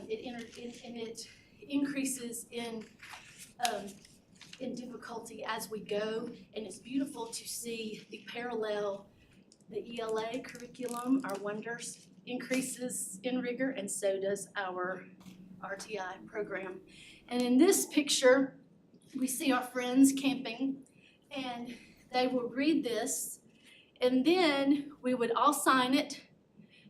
Speaker 19: It increases in difficulty as we go. And it's beautiful to see the parallel, the ELA curriculum, our Wonders, increases in rigor, and so does our RTI program. And in this picture, we see our friends camping, and they will read this, and then we would all sign it,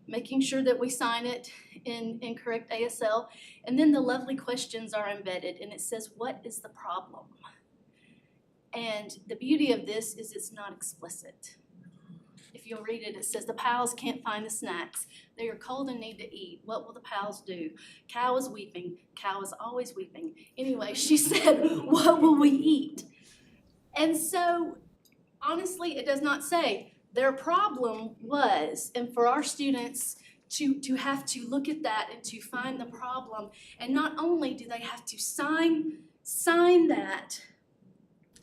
Speaker 19: making sure that we sign it in correct ASL, and then the lovely questions are embedded, and it says, what is the problem? And the beauty of this is it's not explicit. If you'll read it, it says, the pals can't find the snacks. They are cold and need to eat. What will the pals do? Cow is weeping. Cow is always weeping. Anyway, she said, what will we eat? And so, honestly, it does not say. Their problem was, and for our students to have to look at that and to find the problem, and not only do they have to sign that,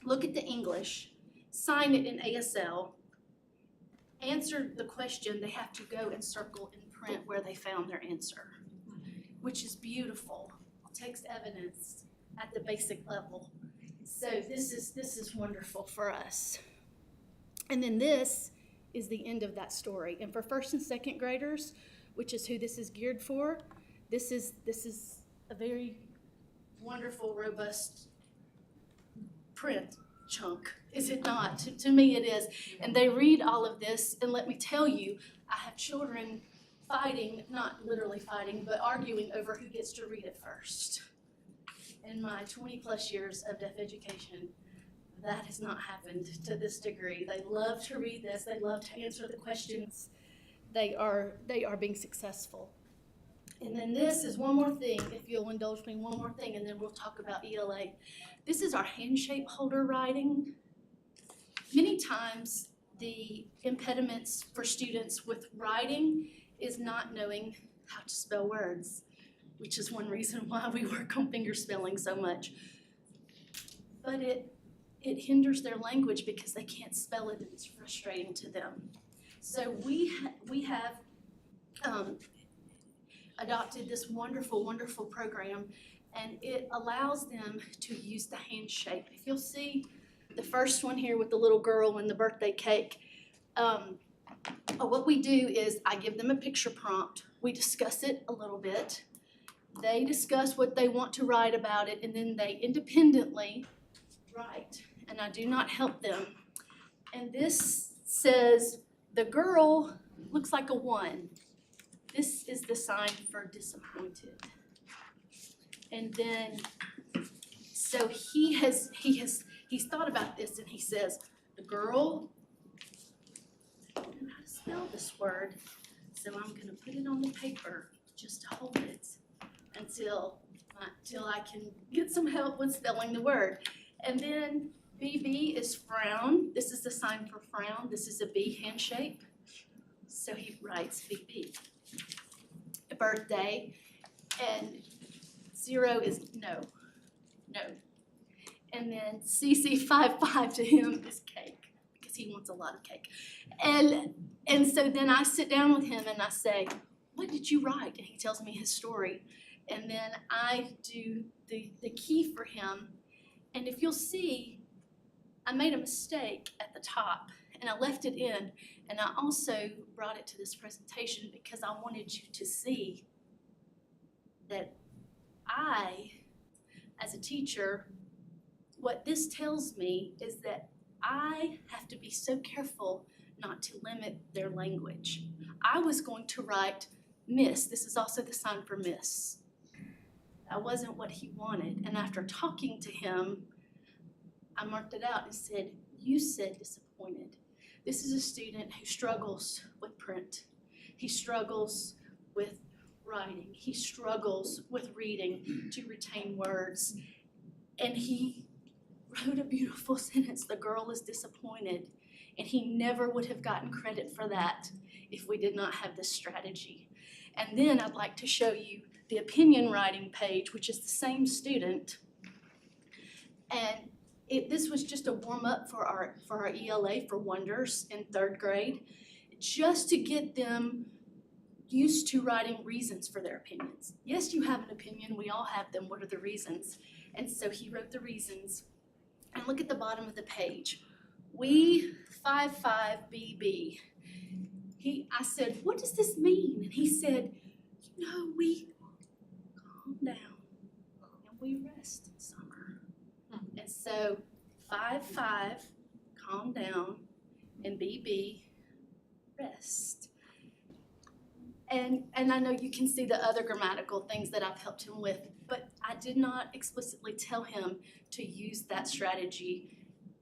Speaker 19: look at the English, sign it in ASL, answer the question, they have to go and circle and print where they found their answer, which is beautiful. It takes evidence at the basic level. So this is wonderful for us. And then this is the end of that story. And for first and second graders, which is who this is geared for, this is a very wonderful, robust print chunk, is it not? To me it is. And they read all of this, and let me tell you, I have children fighting, not literally fighting, but arguing over who gets to read it first. In my 20 plus years of deaf education, that has not happened to this degree. They love to read this, they love to answer the questions. They are being successful. And then this is one more thing, if you'll indulge me, one more thing, and then we'll talk about ELA. This is our handshake holder writing. Many times the impediments for students with writing is not knowing how to spell words, which is one reason why we work on finger spelling so much. But it hinders their language because they can't spell it, and it's frustrating to them. So we have adopted this wonderful, wonderful program, and it allows them to use the handshake. If you'll see the first one here with the little girl and the birthday cake, what we do is I give them a picture prompt. We discuss it a little bit. They discuss what they want to write about it, and then they independently write, and I do not help them. And this says, the girl looks like a 1. This is the sign for disappointed. And then, so he's thought about this, and he says, the girl, I don't know how to spell this word, so I'm gonna put it on the paper just to hold it until I can get some help with spelling the word. And then BB is frown. This is the sign for frown. This is a B handshake. So he writes BP. A birthday, and 0 is no. And then CC55 to him is cake, because he wants a lot of cake. And so then I sit down with him and I say, what did you write? And he tells me his story. And then I do the key for him. And if you'll see, I made a mistake at the top, and I left it in. And I also brought it to this presentation because I wanted you to see that I, as a teacher, what this tells me is that I have to be so careful not to limit their language. I was going to write miss. This is also the sign for miss. That wasn't what he wanted. And after talking to him, I marked it out and said, you said disappointed. This is a student who struggles with print. He struggles with writing. He struggles with reading to retain words. And he wrote a beautiful sentence, the girl is disappointed. And he never would have gotten credit for that if we did not have this strategy. And then I'd like to show you the opinion writing page, which is the same student. And this was just a warm-up for our ELA for Wonders in 3rd grade, just to get them used to writing reasons for their opinions. Yes, you have an opinion, we all have them, what are the reasons? And so he wrote the reasons. And look at the bottom of the page. We 55BB. I said, what does this mean? And he said, we calm down and we rest in summer. And so 55, calm down, and BB, rest. And I know you can see the other grammatical things that I've helped him with, but I did not explicitly tell him to use that strategy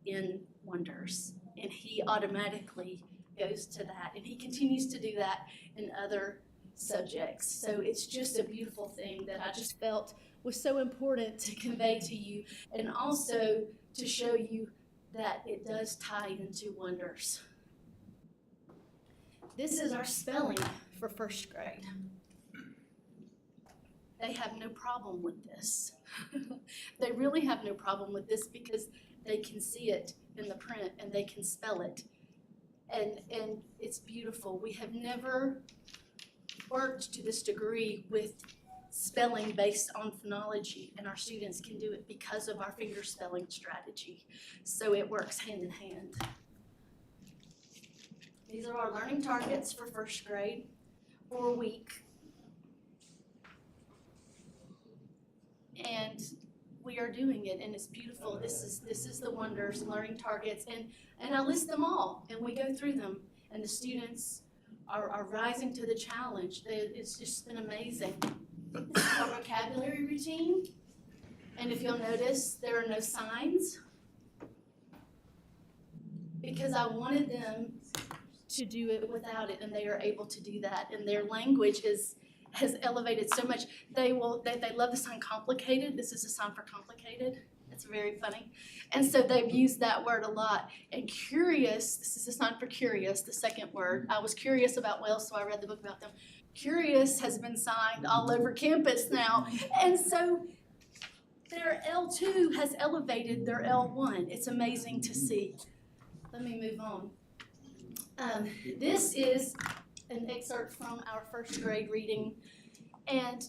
Speaker 19: in Wonders. And he automatically goes to that. And he continues to do that in other subjects. So it's just a beautiful thing that I just felt was so important to convey to you, and also to show you that it does tie into Wonders. This is our spelling for 1st grade. They have no problem with this. They really have no problem with this because they can see it in the print and they can spell it. And it's beautiful. We have never worked to this degree with spelling based on phonology, and our students can do it because of our finger spelling strategy. So it works hand in hand. These are our learning targets for 1st grade for a week. And we are doing it, and it's beautiful. This is the Wonders learning targets, and I list them all, and we go through them, and the students are rising to the challenge. It's just been amazing. This is our vocabulary routine, and if you'll notice, there are no signs because I wanted them to do it without it, and they are able to do that, and their language has elevated so much. They love the sign complicated. This is a sign for complicated. It's very funny. And so they've used that word a lot. And curious, this is a sign for curious, the 2nd word. I was curious about Wales, so I read the book about them. Curious has been signed all over campus now. And so their L2 has elevated their L1. It's amazing to see. Let me move on. This is an excerpt from our 1st grade reading. And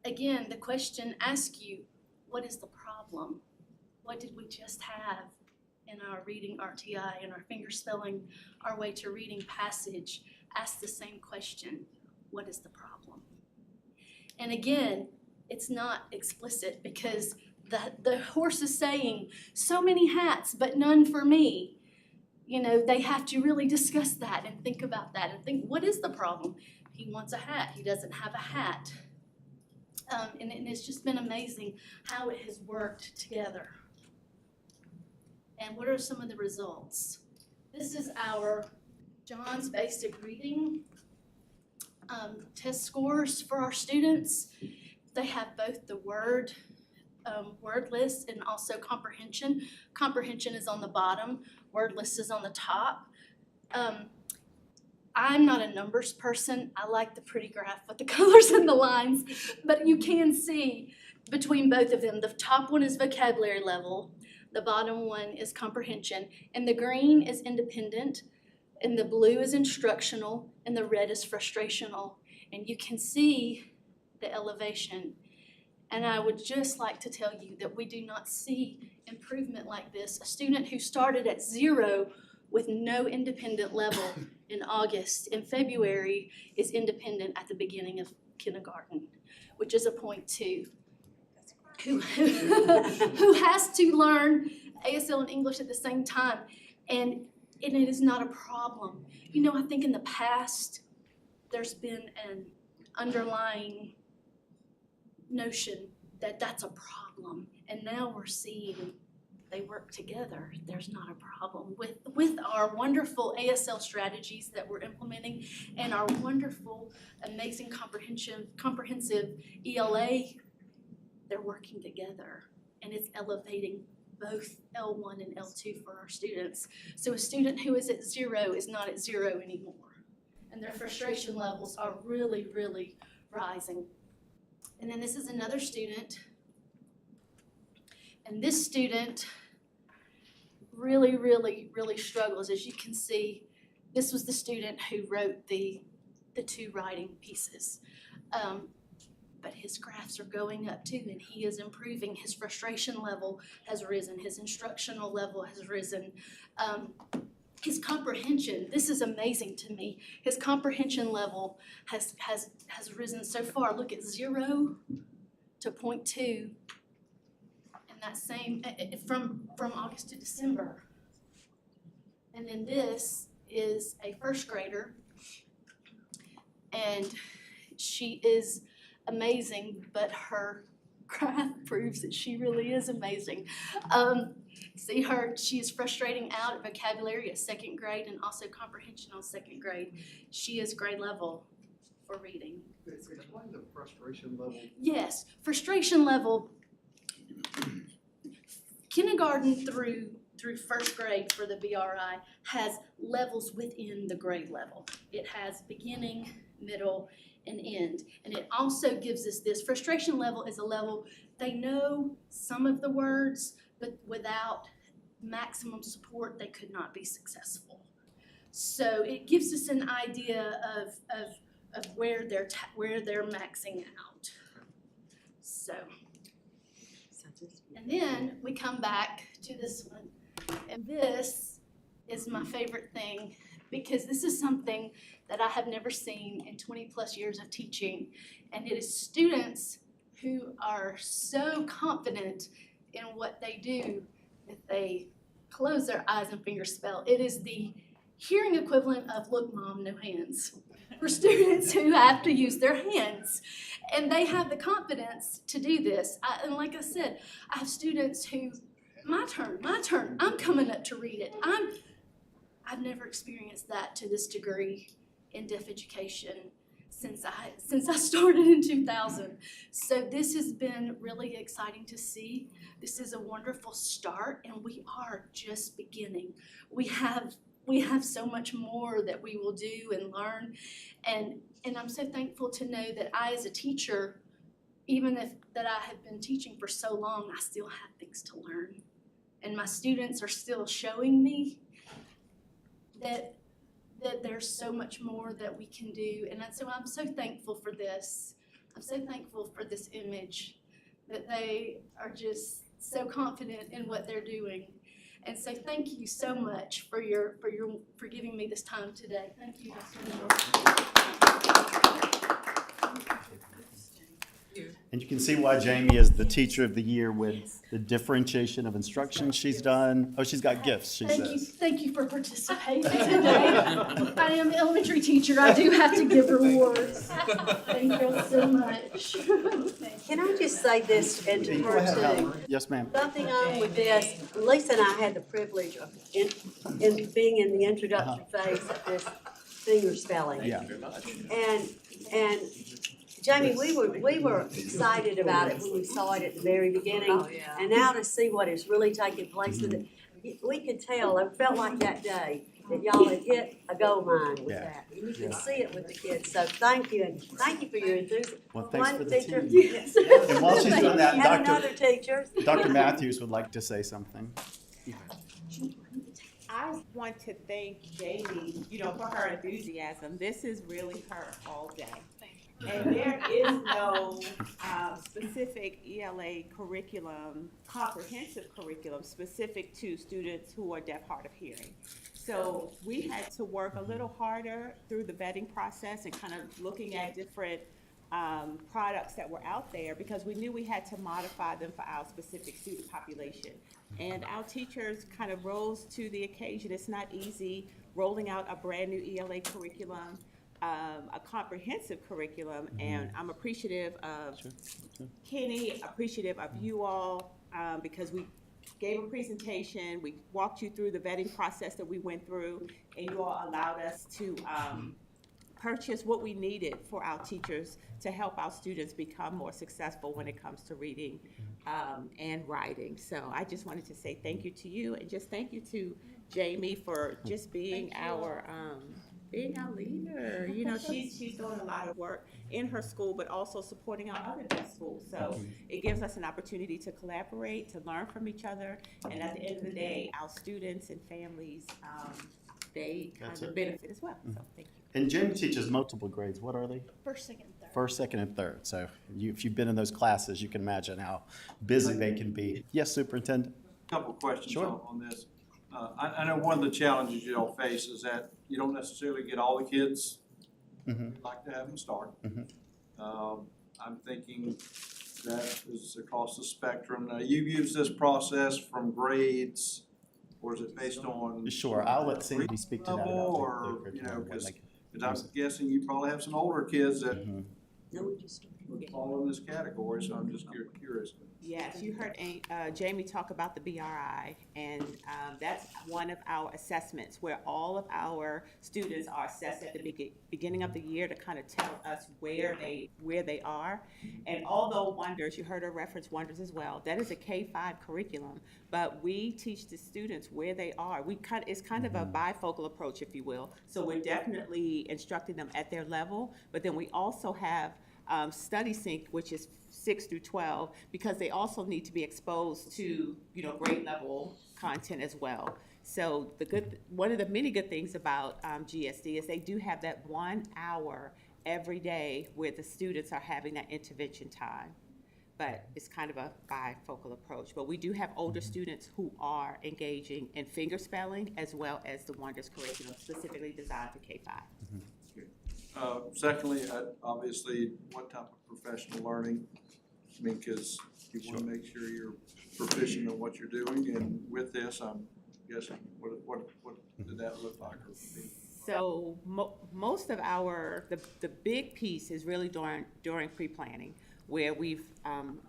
Speaker 19: again, the question asks you, what is the problem? What did we just have in our reading RTI and our finger spelling our way to reading passage? Ask the same question, what is the problem? And again, it's not explicit because the horse is saying, so many hats, but none for me. They have to really discuss that and think about that and think, what is the problem? He wants a hat, he doesn't have a hat. And it's just been amazing how it has worked together. And what are some of the results? This is our John's Basic Reading test scores for our students. They have both the word list and also comprehension. Comprehension is on the bottom, word list is on the top. I'm not a numbers person. I like the pretty graph with the colors and the lines, but you can see between both of them. The top one is vocabulary level, the bottom one is comprehension, and the green is independent, and the blue is instructional, and the red is frustrational. And you can see the elevation. And I would just like to tell you that we do not see improvement like this. A student who started at 0 with no independent level in August, in February, is independent at the beginning of kindergarten, which is a 0.2. Who has to learn ASL and English at the same time, and it is not a problem. I think in the past, there's been an underlying notion that that's a problem, and now we're seeing they work together. There's not a problem with our wonderful ASL strategies that we're implementing and our wonderful, amazing comprehensive ELA. They're working together, and it's elevating both L1 and L2 for our students. So a student who is at 0 is not at 0 anymore, and their frustration levels are really, really rising. And then this is another student And this student really, really, really struggles. As you can see, this was the student who wrote the two writing pieces. But his graphs are going up too, and he is improving. His frustration level has risen. His instructional level has risen. His comprehension, this is amazing to me. His comprehension level has risen so far. Look at 0 to 0.2. And that same, from August to December. And then this is a first grader. And she is amazing, but her graph proves that she really is amazing. See her, she is frustrating out at vocabulary at 2nd grade and also comprehension on 2nd grade. She is grade level for reading.
Speaker 9: Explain the frustration level.
Speaker 19: Yes, frustration level, kindergarten through 1st grade for the BRI has levels within the grade level. It has beginning, middle, and end. And it also gives us this frustration level is a level they know some of the words, but without maximum support, they could not be successful. So it gives us an idea of where they're maxing out. So, and then we come back to this one, and this is my favorite thing because this is something that I have never seen in 20 plus years of teaching, and it is students who are so confident in what they do that they close their eyes and finger spell. It is the hearing equivalent of "Look, Mom, no hands" for students who have to use their hands, and they have the confidence to do this. And like I said, I have students who, my turn, I'm coming up to read it. I've never experienced that to this degree in deaf education since I started in 2000. So this has been really exciting to see. This is a wonderful start, and we are just beginning. We have so much more that we will do and learn, and I'm so thankful to know that I, as a teacher, even that I have been teaching for so long, I still have things to learn, and my students are still showing me that there's so much more that we can do. And so I'm so thankful for this. I'm so thankful for this image, that they are just so confident in what they're doing. And so thank you so much for giving me this time today. Thank you,
Speaker 18: And you can see why Jamie is the Teacher of the Year with the differentiation of instruction she's done. Oh, she's got gifts, she says.
Speaker 19: Thank you for participating today. I am an elementary teacher. I do have to give rewards. Thank you so much.
Speaker 8: Can I just say this and to her too?
Speaker 18: Yes, ma'am.
Speaker 8: Something on with this, Lisa and I had the privilege of in being in the introductory phase of this finger spelling.
Speaker 18: Yeah.
Speaker 8: And Jamie, we were excited about it when we saw it at the very beginning.
Speaker 4: Oh, yeah.
Speaker 8: And now to see what is really taking place with it, we could tell, it felt like that day that y'all had hit a gold mine with that. And you can see it with the kids. So thank you, and thank you for your enthusiasm.
Speaker 18: Well, thanks
Speaker 8: One
Speaker 18: for the
Speaker 8: teacher.
Speaker 18: team.
Speaker 8: Yes.
Speaker 18: And while she's doing that,
Speaker 8: And another teacher.
Speaker 18: Dr. Matthews would like to say something.
Speaker 20: I want to thank Jamie, for her enthusiasm. This is really her all day. And there is no specific ELA curriculum, comprehensive curriculum, specific to students who are deaf, hard of hearing. So we had to work a little harder through the vetting process and kind of looking at different products that were out there, because we knew we had to modify them for our specific student population. And our teachers kind of rose to the occasion. It's not easy rolling out a brand new ELA curriculum, a comprehensive curriculum, and I'm appreciative of Kenny, appreciative of you all, because we gave a presentation, we walked you through the vetting process that we went through, and you all allowed us to purchase what we needed for our teachers to help our students become more successful when it comes to reading and writing. So I just wanted to say thank you to you, and just thank you to Jamie for just being our being our leader. You know, she's doing a lot of work in her school, but also supporting our other deaf schools. So it gives us an opportunity to collaborate, to learn from each other, and at the end of the day, our students and families, they kind of benefit as well. So thank you.
Speaker 18: And Jamie teaches multiple grades. What are they?
Speaker 19: First, second, third.
Speaker 18: First, second, and third. So if you've been in those classes, you can imagine how busy they can be. Yes, Superintendent?
Speaker 9: Couple questions
Speaker 18: Sure.
Speaker 9: on this. I know one of the challenges you all face is that you don't necessarily get all the kids
Speaker 18: Mhm.
Speaker 9: you'd like to have them start.
Speaker 18: Mhm.
Speaker 9: I'm thinking that is across the spectrum. Now, you've used this process from grades, or is it based on?
Speaker 18: Sure, I'll let Cindy speak to that.
Speaker 9: Level,
Speaker 18: about
Speaker 9: or,
Speaker 18: the
Speaker 9: you know,
Speaker 18: curriculum,
Speaker 9: because
Speaker 18: like-
Speaker 9: I'm guessing you probably have some older kids that
Speaker 8: No, we just.
Speaker 9: would fall in this category, so I'm just curious.
Speaker 20: Yes, you heard Jamie talk about the BRI, and that's one of our assessments where all of our students are assessed at the beginning of the year to kind of tell us where they are. And although Wonders, you heard her reference Wonders as well, that is a K-5 curriculum, but we teach the students where they are. It's kind of a bifocal approach, if you will. So we're definitely instructing them at their level, but then we also have Study Sync, which is 6 through 12, because they also need to be exposed to, grade level content as well. So one of the many good things about GSD is they do have that 1 hour every day where the students are having that intervention time. But it's kind of a bifocal approach. But we do have older students who are engaging in fingerspelling as well as the Wonders curriculum specifically designed for K-5.
Speaker 9: Secondly, obviously, what type of professional learning? I mean, because you want to make sure you're proficient in what you're doing, and with this, I'm guessing, what did that look like?
Speaker 20: So most of the big piece is really during pre-planning, where we've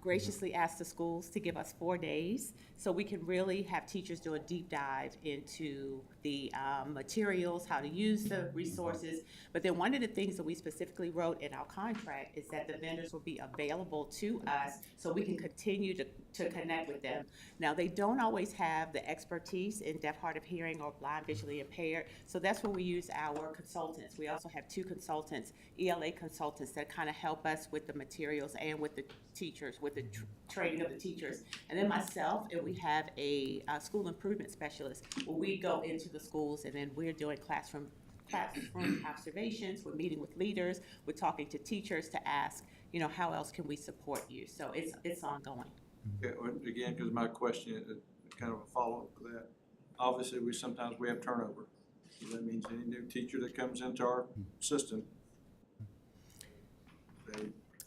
Speaker 20: graciously asked the schools to give us 4 days so we can really have teachers do a deep dive into the materials, how to use the resources. But then one of the things that we specifically wrote in our contract is that the vendors will be available to us so we can continue to connect with them. Now, they don't always have the expertise in deaf, hard of hearing, or blind, visually impaired, so that's where we use our consultants. We also have 2 consultants, ELA consultants, that kind of help us with the materials and with the teachers, with the training of the teachers. And then myself, and we have a school improvement specialist, where we go into the schools and then we're doing classroom observations, we're meeting with leaders, we're talking to teachers to ask, how else can we support you? So it's ongoing.
Speaker 9: Okay, again, because my question is kind of a follow-up to that. Obviously, we sometimes have turnover. So that means any new teacher that comes into our system,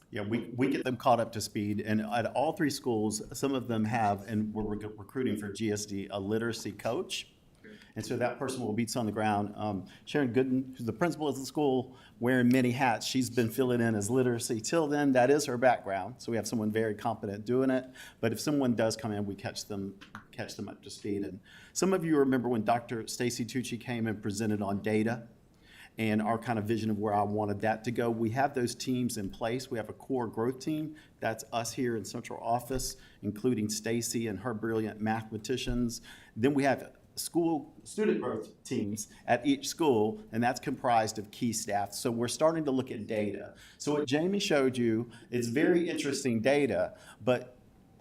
Speaker 18: Yeah, we get them caught up to speed, and at all 3 schools, some of them have, and we're recruiting for GSD, a literacy coach. And so that person will be boots on the ground. Sharon Gooden, who's the principal of the school, wearing many hats. She's been filling in as literacy till then. That is her background. So we have someone very competent doing it. But if someone does come in, we catch them up to speed. And some of you remember when Dr. Stacy Tucci came and presented on data and our kind of vision of where I wanted that to go. We have those teams in place. We have a core growth team. That's us here in central office, including Stacy and her brilliant mathematicians. Then we have student growth teams at each school, and that's comprised of key staff. So we're starting to look at data. So what Jamie showed you is very interesting data,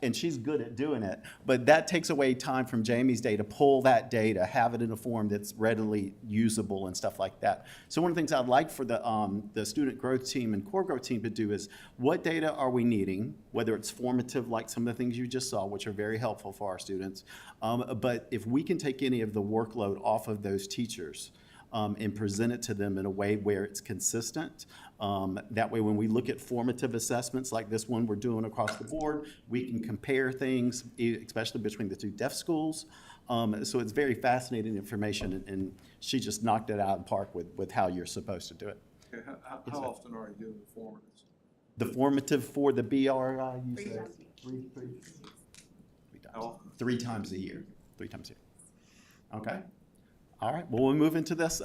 Speaker 18: and she's good at doing it, but that takes away time from Jamie's day to pull that data, have it in a form that's readily usable and stuff like that. So one of the things I'd like for the student growth team and core growth team to do is, what data are we needing, whether it's formative like some of the things you just saw, which are very helpful for our students, but if we can take any of the workload off of those teachers and present it to them in a way where it's consistent. That way, when we look at formative assessments like this one we're doing across the board, we can compare things, especially between the 2 deaf schools. So it's very fascinating information, and she just knocked it out of the park with how you're supposed to do it.
Speaker 9: Okay, how often are you doing the formatives?
Speaker 18: The formative for the BRI, you said? 3 times a year. 3 times a year. Okay. All right, well, we'll move into this.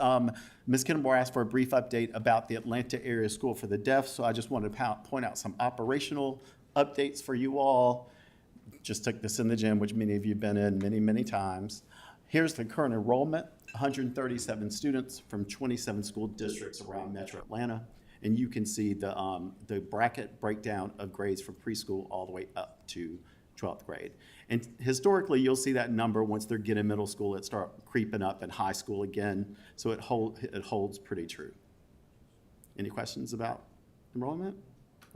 Speaker 18: Ms. Kinnamore asked for a brief update about the Atlanta Area School for the Deaf, so I just wanted to point out some operational updates for you all. Just took this in the gym, which many of you have been in many, many times. Here's the current enrollment. 137 students from 27 school districts around Metro Atlanta. And you can see the bracket breakdown of grades from preschool all the way up to 12th grade. And historically, you'll see that number once they get in middle school, it start creeping up in high school again. So it holds pretty true. Any questions about enrollment?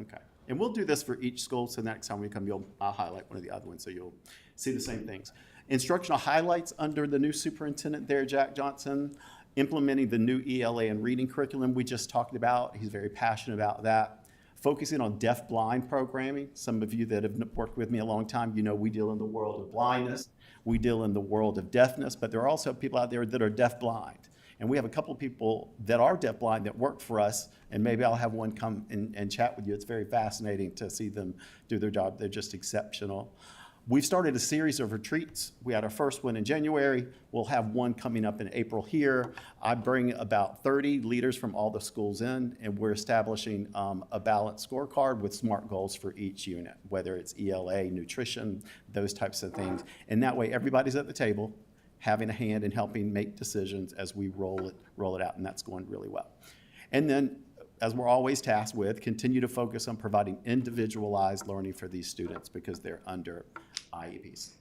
Speaker 18: Okay. And we'll do this for each school, so next time we come, I'll highlight one of the other ones, so you'll see the same things. Instructional highlights under the new superintendent there, Jack Johnson, implementing the new ELA and reading curriculum we just talked about. He's very passionate about that. Focusing on deaf-blind programming. Some of you that have worked with me a long time, you know we deal in the world of blindness. We deal in the world of deafness, but there are also people out there that are deaf-blind. And we have a couple of people that are deaf-blind that work for us, and maybe I'll have one come and chat with you. It's very fascinating to see them do their job. They're just exceptional. We've started a series of retreats. We had our first one in January. We'll have one coming up in April here. I bring about 30 leaders from all the schools in, and we're establishing a balanced scorecard with SMART goals for each unit, whether it's ELA, nutrition, those types of things. And that way, everybody's at the table, having a hand in helping make decisions as we roll it out, and that's going really well. And then, as we're always tasked with, continue to focus on providing individualized learning for these students because they're under IEPs.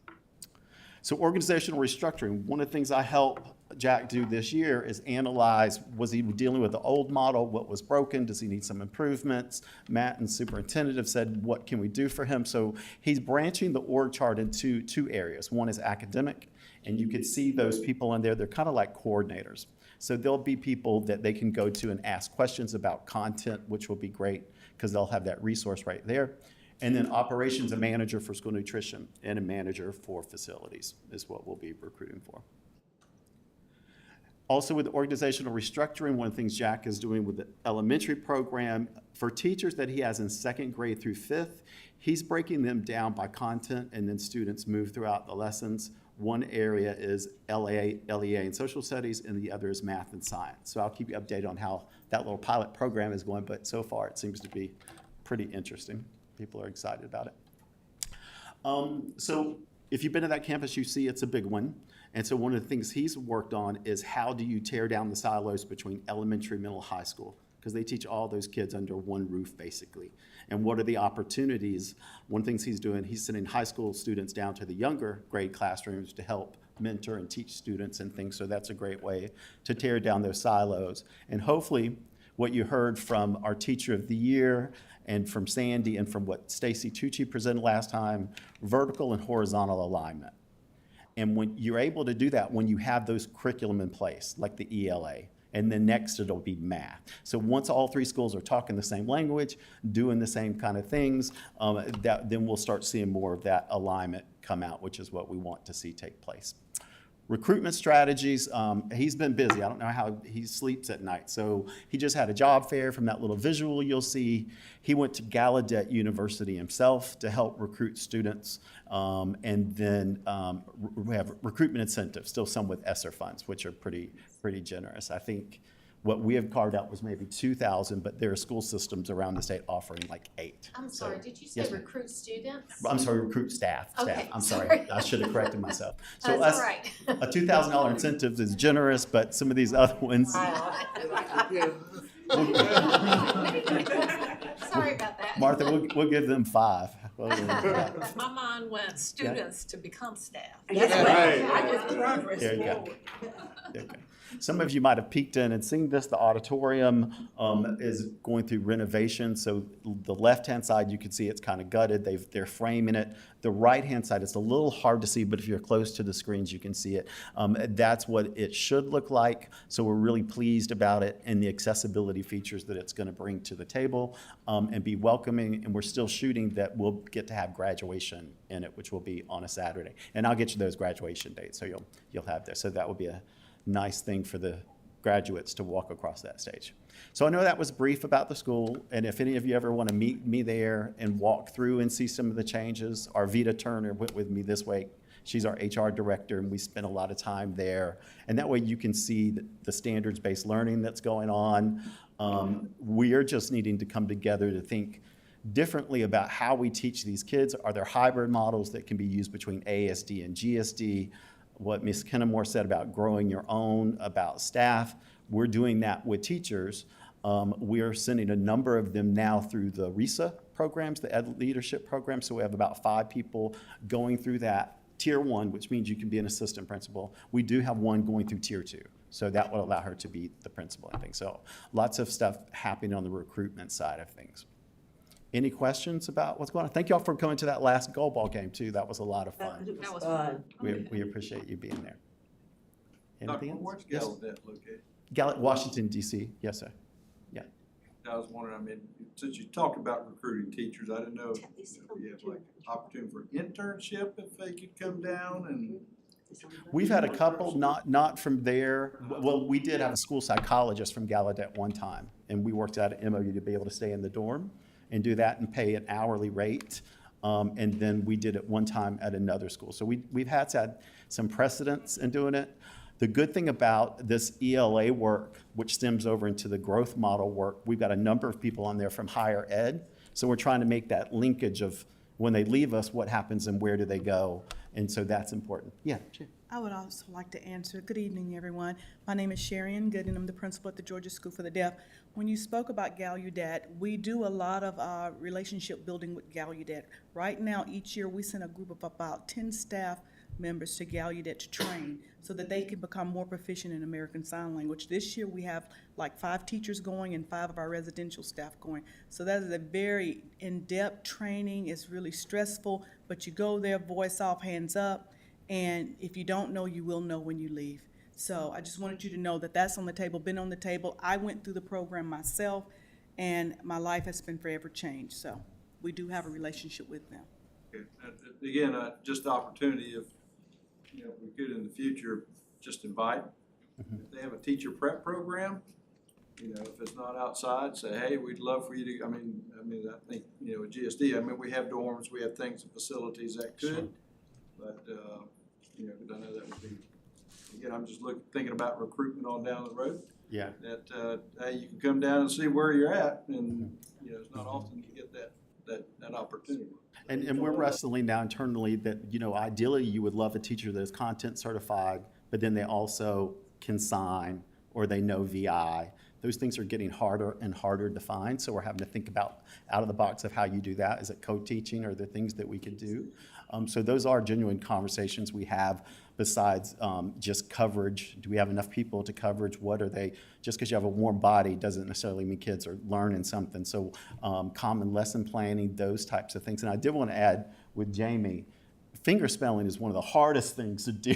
Speaker 18: So organizational restructuring, one of the things I help Jack do this year is analyze, was he dealing with the old model, what was broken, does he need some improvements? Matt and superintendent have said, what can we do for him? So he's branching the org chart into two areas. One is academic, and you can see those people in there, they're kind of like coordinators. So there'll be people that they can go to and ask questions about content, which will be great because they'll have that resource right there. And then operations, a manager for school nutrition and a manager for facilities is what we'll be recruiting for. Also with organizational restructuring, one of the things Jack is doing with the elementary program, for teachers that he has in 2nd grade through 5th, he's breaking them down by content and then students move throughout the lessons. One area is LEA and social studies, and the other is math and science. So I'll keep you updated on how that little pilot program is going, but so far it seems to be pretty interesting. People are excited about it. So if you've been to that campus, you see it's a big one. And so one of the things he's worked on is how do you tear down the silos between elementary, middle, high school? Because they teach all those kids under one roof, basically. And what are the opportunities? One of the things he's doing, he's sending high school students down to the younger grade classrooms to help mentor and teach students and things. So that's a great way to tear down those silos. And hopefully, what you heard from our Teacher of the Year and from Sandy and from what Stacy Tucci presented last time, vertical and horizontal alignment. And when you're able to do that, when you have those curriculum in place, like the ELA, and then next it'll be math. So once all 3 schools are talking the same language, doing the same kind of things, then we'll start seeing more of that alignment come out, which is what we want to see take place. Recruitment strategies, he's been busy. I don't know how he sleeps at night. So he just had a job fair. From that little visual you'll see, he went to Gallaudet University himself to help recruit students. And then we have recruitment incentives, still some with ESSER funds, which are pretty generous. I think what we have carved out was maybe 2,000, but there are school systems around the state offering like 8.
Speaker 21: I'm sorry, did you say
Speaker 18: yes,
Speaker 21: recruit students?
Speaker 18: I'm sorry, recruit staff.
Speaker 21: Okay,
Speaker 18: I'm sorry.
Speaker 21: sorry.
Speaker 18: I should have corrected myself. So
Speaker 21: That's all right.
Speaker 18: a $2,000 incentive is generous, but some of these other ones.
Speaker 21: Sorry about that.
Speaker 18: Martha, we'll give them 5. We'll give them 5.
Speaker 4: My mind went students to become staff.
Speaker 2: That's
Speaker 3: right.
Speaker 4: I just progress
Speaker 18: There you go.
Speaker 4: forward.
Speaker 18: Okay. Some of you might have peeked in and seen this. The auditorium is going through renovation. So the left-hand side, you can see it's kind of gutted. They're framing it. The right-hand side, it's a little hard to see, but if you're close to the screens, you can see it. That's what it should look like. So we're really pleased about it and the accessibility features that it's going to bring to the table and be welcoming. And we're still shooting that we'll get to have graduation in it, which will be on a Saturday. And I'll get you those graduation dates, so you'll have that. So that will be a nice thing for the graduates to walk across that stage. So I know that was brief about the school, and if any of you ever want to meet me there and walk through and see some of the changes, Arvita Turner went with me this week. She's our HR director, and we spent a lot of time there. And that way you can see the standards-based learning that's going on. We are just needing to come together to think differently about how we teach these kids. Are there hybrid models that can be used between ASD and GSD? what Ms. Kennemore said about growing your own, about staff. We're doing that with teachers. We are sending a number of them now through the RESA programs, the Ed Leadership program. So we have about 5 people going through that Tier 1, which means you can be an assistant principal. We do have one going through Tier 2. So that will allow her to be the principal, I think. So lots of stuff happening on the recruitment side of things. Any questions about what's going on? Thank you all for coming to that last goal ball game too. That was a lot of fun.
Speaker 8: That was fun.
Speaker 18: We appreciate you being there.
Speaker 9: Dr.
Speaker 18: Anything else?
Speaker 9: Where's
Speaker 18: Yes.
Speaker 9: Gallaudet located?
Speaker 18: Washington, DC. Yes, sir. Yeah.
Speaker 9: I was wondering, I mean, since you talked about recruiting teachers, I didn't know if you have like opportunity for internship if they could come down and.
Speaker 18: We've had a couple, not from there. Well, we did have a school psychologist from Gallaudet one time, and we worked out an MOU to be able to stay in the dorm and do that and pay an hourly rate. And then we did it one time at another school. So we've had some precedence in doing it. The good thing about this ELA work, which stems over into the growth model work, we've got a number of people on there from higher ed. So we're trying to make that linkage of when they leave us, what happens and where do they go? And so that's important. Yeah, Jim.
Speaker 5: I would also like to answer. Good evening, everyone. My name is Sharian Good, and I'm the principal at the Georgia School for the Deaf. When you spoke about Gallaudet, we do a lot of relationship building with Gallaudet. Right now, each year, we send a group of about 10 staff members to Gallaudet to train so that they can become more proficient in American Sign Language. This year, we have like 5 teachers going and 5 of our residential staff going. So that is a very in-depth training. It's really stressful, but you go there, voice off, hands up, and if you don't know, you will know when you leave. So I just wanted you to know that that's on the table, been on the table. I went through the program myself, and my life has been forever changed. So we do have a relationship with them.
Speaker 9: Okay. Again, just the opportunity if we could in the future, just invite. If they have a teacher prep program, if it's not outside, say, hey, we'd love for you to, I think, with GSD, we have dorms, we have things and facilities that could, sure. But, I know that would be, again, I'm just thinking about recruitment on down the road.
Speaker 18: Yeah.
Speaker 9: That, hey, you can come down and see where you're at, and, it's not often you get that opportunity.
Speaker 18: And we're wrestling now internally that, ideally you would love a teacher that is content certified, but then they also can sign or they know VI. Those things are getting harder and harder to find, so we're having to think about out of the box of how you do that. Is it co-teaching? Are there things that we can do? So those are genuine conversations we have besides just coverage. Do we have enough people to coverage? What are they? Just because you have a warm body doesn't necessarily mean kids are learning something. So common lesson planning, those types of things. And I did want to add with Jamie, finger spelling is one of the hardest things to do.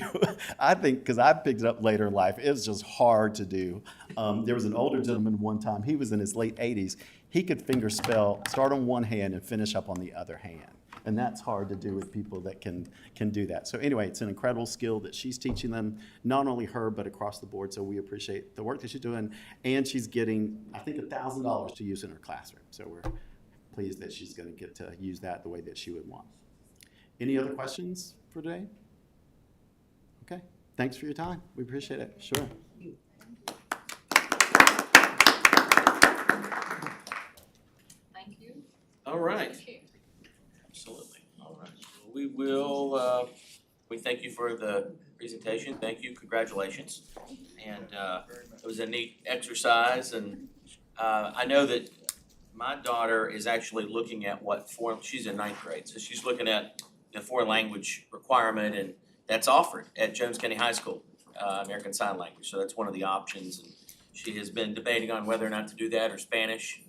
Speaker 18: I think, because I picked it up later in life, it's just hard to do. There was an older gentleman one time, he was in his late 80s. He could finger spell, start on one hand and finish up on the other hand. And that's hard to do with people that can do that. So anyway, it's an incredible skill that she's teaching them, not only her, but across the board. So we appreciate the work that she's doing. And she's getting, I think, $1,000 to use in her classroom. So we're pleased that she's going to get to use that the way that she would want. Any other questions for today? Okay, thanks for your time. We appreciate it. Sure.
Speaker 4: Thank you.
Speaker 1: All right. Absolutely. All right. We will, we thank you for the presentation. Thank you. Congratulations. And it was a neat exercise. And I know that my daughter is actually looking at she's in 9th grade, so she's looking at the foreign language requirement, and that's offered at Jones County High School, American Sign Language. So that's one of the options. And she has been debating on whether or not to do that or Spanish.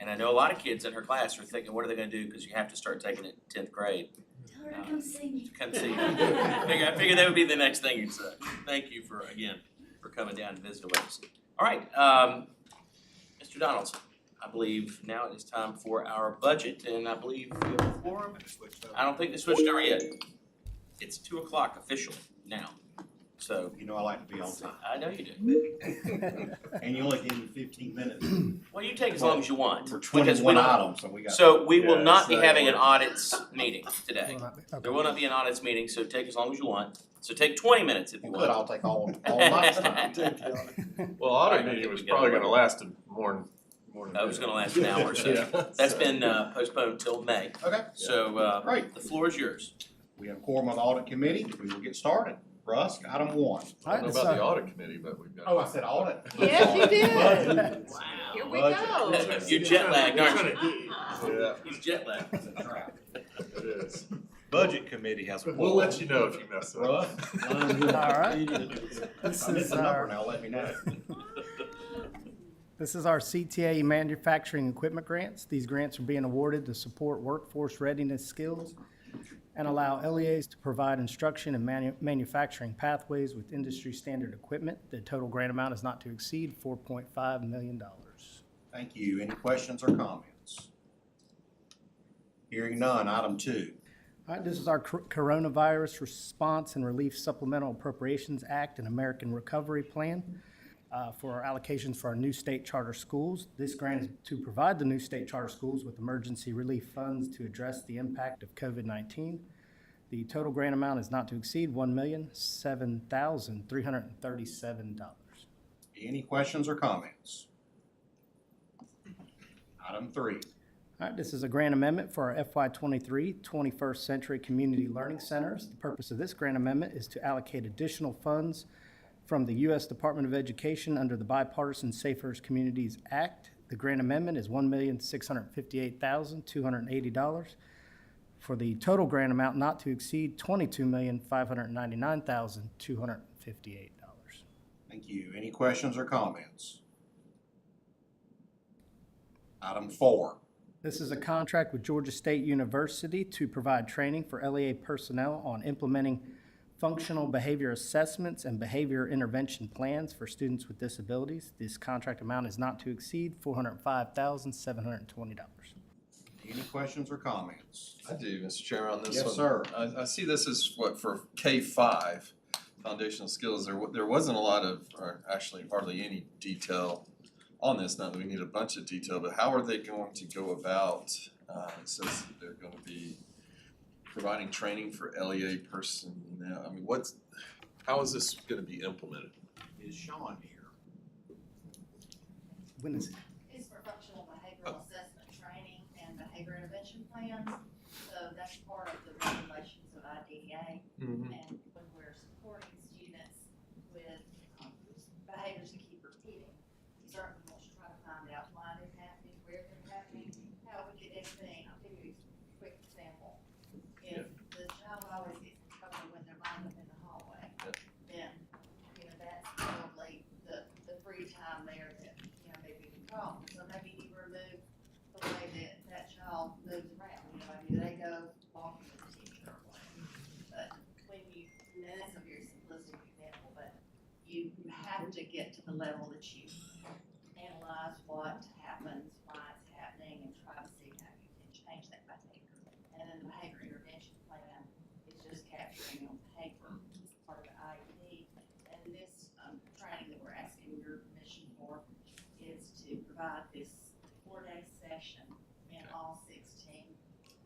Speaker 1: And I know a lot of kids in her class are thinking, what are they going to do? Because you have to start taking it in 10th grade.
Speaker 21: Tell her to come see me.
Speaker 1: Come see you. I figured that would be the next thing you'd say. Thank you for coming down and visiting with us. All right, Mr. Donaldson, I believe now it is time for our budget, and I believe we have a forum. I don't think they switched over yet. It's 2 o'clock officially now. So
Speaker 22: I like to be on time.
Speaker 1: I know you do.
Speaker 22: And you only give me 15 minutes.
Speaker 1: Well, you take as long as you want.
Speaker 22: For
Speaker 1: Because
Speaker 22: 21 items,
Speaker 1: so we will not be having an audits meeting today. There will not be an audits meeting, so take as long as you want. So take 20 minutes if you want.
Speaker 22: Good, I'll take all my time.
Speaker 12: Well, audit meeting was probably gonna last more than.
Speaker 1: It was gonna last an hour, so
Speaker 12: Yeah.
Speaker 1: that's been postponed till May.
Speaker 22: Okay.
Speaker 1: So,
Speaker 22: Great.
Speaker 1: the floor is yours.
Speaker 22: We have a quorum of the audit committee. We will get started. Rusk, item one.
Speaker 12: I don't know about the audit committee, but we've got.
Speaker 22: Oh, I said audit.
Speaker 4: Yes, you did.
Speaker 22: Budget.
Speaker 4: Here we
Speaker 22: Budget.
Speaker 4: go.
Speaker 1: You're jet lagged, aren't you?
Speaker 12: Yeah,
Speaker 1: He's jet lagged.
Speaker 22: That's a trap.
Speaker 12: it is.
Speaker 22: Budget committee has.
Speaker 12: We'll let you know if you mess up.
Speaker 22: Rusk, line one.
Speaker 7: All right.
Speaker 22: If I
Speaker 7: This
Speaker 22: miss
Speaker 7: is
Speaker 22: a number
Speaker 7: our-
Speaker 22: now, let me know.
Speaker 7: This is our CTA manufacturing equipment grants. These grants are being awarded to support workforce readiness skills and allow LEAs to provide instruction and manufacturing pathways with industry standard equipment. The total grant amount is not to exceed $4.5 million.
Speaker 22: Thank you. Any questions or comments? Hearing none, item two.
Speaker 7: All right, this is our Coronavirus Response and Relief Supplemental Appropriations Act and American Recovery Plan for our allocations for our new state charter schools. This grant is to provide the new state charter schools with emergency relief funds to address the impact of COVID-19. The total grant amount is not to exceed $1,007,337.
Speaker 22: Any questions or comments? Item three.
Speaker 7: All right, this is a grant amendment for our FY23 21st Century Community Learning Centers. The purpose of this grant amendment is to allocate additional funds from the U.S. Department of Education under the Bipartisan Safer Communities Act. The grant amendment is $1,658,280 for the total grant amount not to exceed $22,599,258.
Speaker 22: Thank you. Any questions or comments? Item four.
Speaker 7: This is a contract with Georgia State University to provide training for LEA personnel on implementing functional behavior assessments and behavior intervention plans for students with disabilities. This contract amount is not to exceed $405,720.
Speaker 22: Any questions or comments?
Speaker 10: I do, Mr. Chairman, on this
Speaker 22: Yes,
Speaker 10: one.
Speaker 22: sir.
Speaker 10: I see this is what, for K-5, foundational skills, there wasn't a lot of, or actually hardly any detail on this, not that we need a bunch of detail, but how are they going to go about, it says that they're gonna be providing training for LEA personnel. I mean, how is this gonna be implemented?
Speaker 22: Is Sean here?
Speaker 7: When is it?
Speaker 11: It's for functional behavioral assessment training and behavior intervention plans. So that's part of the regulations of IDEA.
Speaker 10: Mhm.
Speaker 11: And when we're supporting students with behaviors that keep repeating, we certainly want to try to find out why they're happening, where they're happening, how we get anything. I'll give you a quick example. If the child always gets in trouble when they're lined up in the hallway, then, that's probably the free time there that, maybe we can talk. So maybe you remove the way that child moves around, maybe they go walking with the teacher or whatever. But when and that's a very simplistic example, but you have to get to the level that you analyze what happens, why it's happening, and try to see how you can change that behavior. And then the behavior intervention plan is just capturing on paper as part of the IEP. And this training that we're asking your permission for is to provide this 4-day session in all 16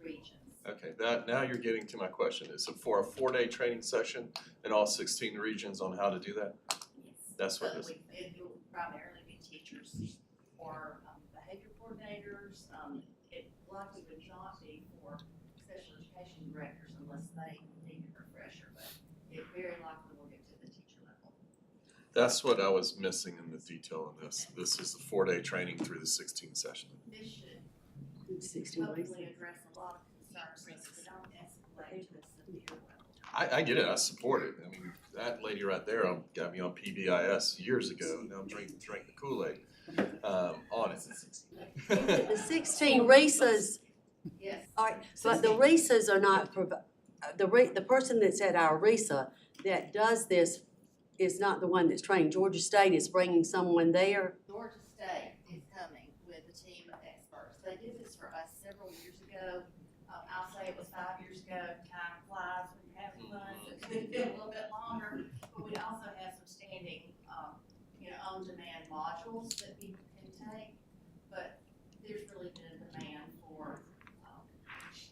Speaker 11: regions.
Speaker 10: Okay, now you're getting to my question. Is it for a 4-day training session in all 16 regions on how to do that?
Speaker 11: Yes.
Speaker 10: That's what
Speaker 11: So
Speaker 10: this,
Speaker 11: it will primarily be teachers or behavior coordinators. It likely would not be for special education directors unless they need a refresher, but it very likely will get to the teacher level.
Speaker 10: that's what I was missing in the detail in this. This is the 4-day training through the 16 session.
Speaker 11: This should
Speaker 8: 16 weeks.
Speaker 11: hopefully address a lot of concerns so that we don't escalate to a severe level.
Speaker 10: I get it, I support it. I mean, that lady right there got me on PBIS years ago, now I'm drinking the Kool-Aid on it.
Speaker 8: The 16 RESAs,
Speaker 11: Yes.
Speaker 8: all right, but the RESAs are not, the person that's at our RESA that does this is not the one that's trained. Georgia State is bringing someone there.
Speaker 11: Georgia State is coming with a team of experts. They did this for us several years ago. I'll say it was 5 years ago. Time flies when you're having fun, so it could be a little bit longer. But we also have some standing, on-demand modules that people can take. But there's really been a demand for,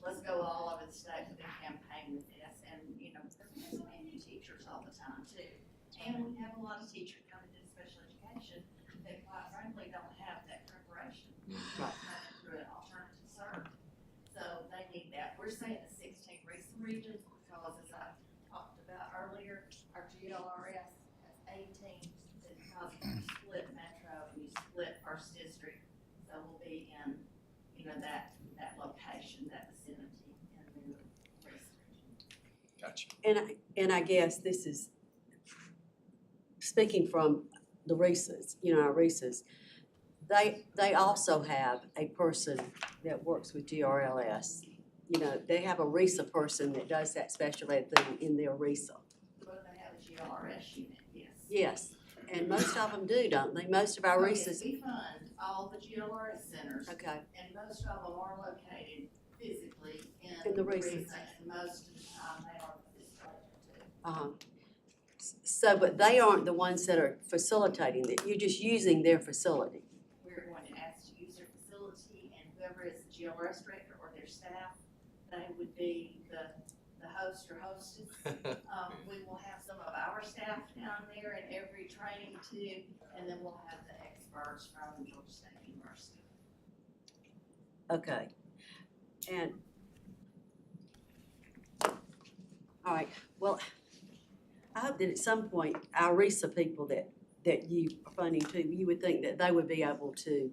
Speaker 11: let's go all over the state with a campaign with this. And, because we have so many new teachers all the time too. And we have a lot of teachers coming into special education that quite frankly don't have that preparation. Coming through an alternative cert. So they need that. We're saying the 16 recent regions because as I talked about earlier, our GLRS has 18, because you split Metro and you split First District, so we'll be in, that location, that vicinity in the research.
Speaker 10: Gotcha.
Speaker 8: And I guess this is, speaking from the Reese's, our Reese's, they also have a person that works with GRLS. They have a RESA person that does that special ed thing in their RESA.
Speaker 11: Well, they have a GLRS unit, yes.
Speaker 8: Yes, and most of them do, don't they? Most of our
Speaker 11: Oh, yes,
Speaker 8: RESA's.
Speaker 11: we fund all the GLRS centers.
Speaker 8: Okay.
Speaker 11: And most of them are located physically in
Speaker 8: In the
Speaker 11: the
Speaker 8: RESA.
Speaker 11: RESA, and most of the time they are facilitated too.
Speaker 8: Uh-huh. So, but they aren't the ones that are facilitating it. You're just using their facility.
Speaker 11: We're going to ask to use their facility, and whoever is the GLRS director or their staff, they would be the host or hostess. We will have some of our staff down there in every training too, and then we'll have the experts from Georgia State University.
Speaker 8: Okay. And, all right, well, I hope that at some point, our RESA people that you are funding too, you would think that they would be able to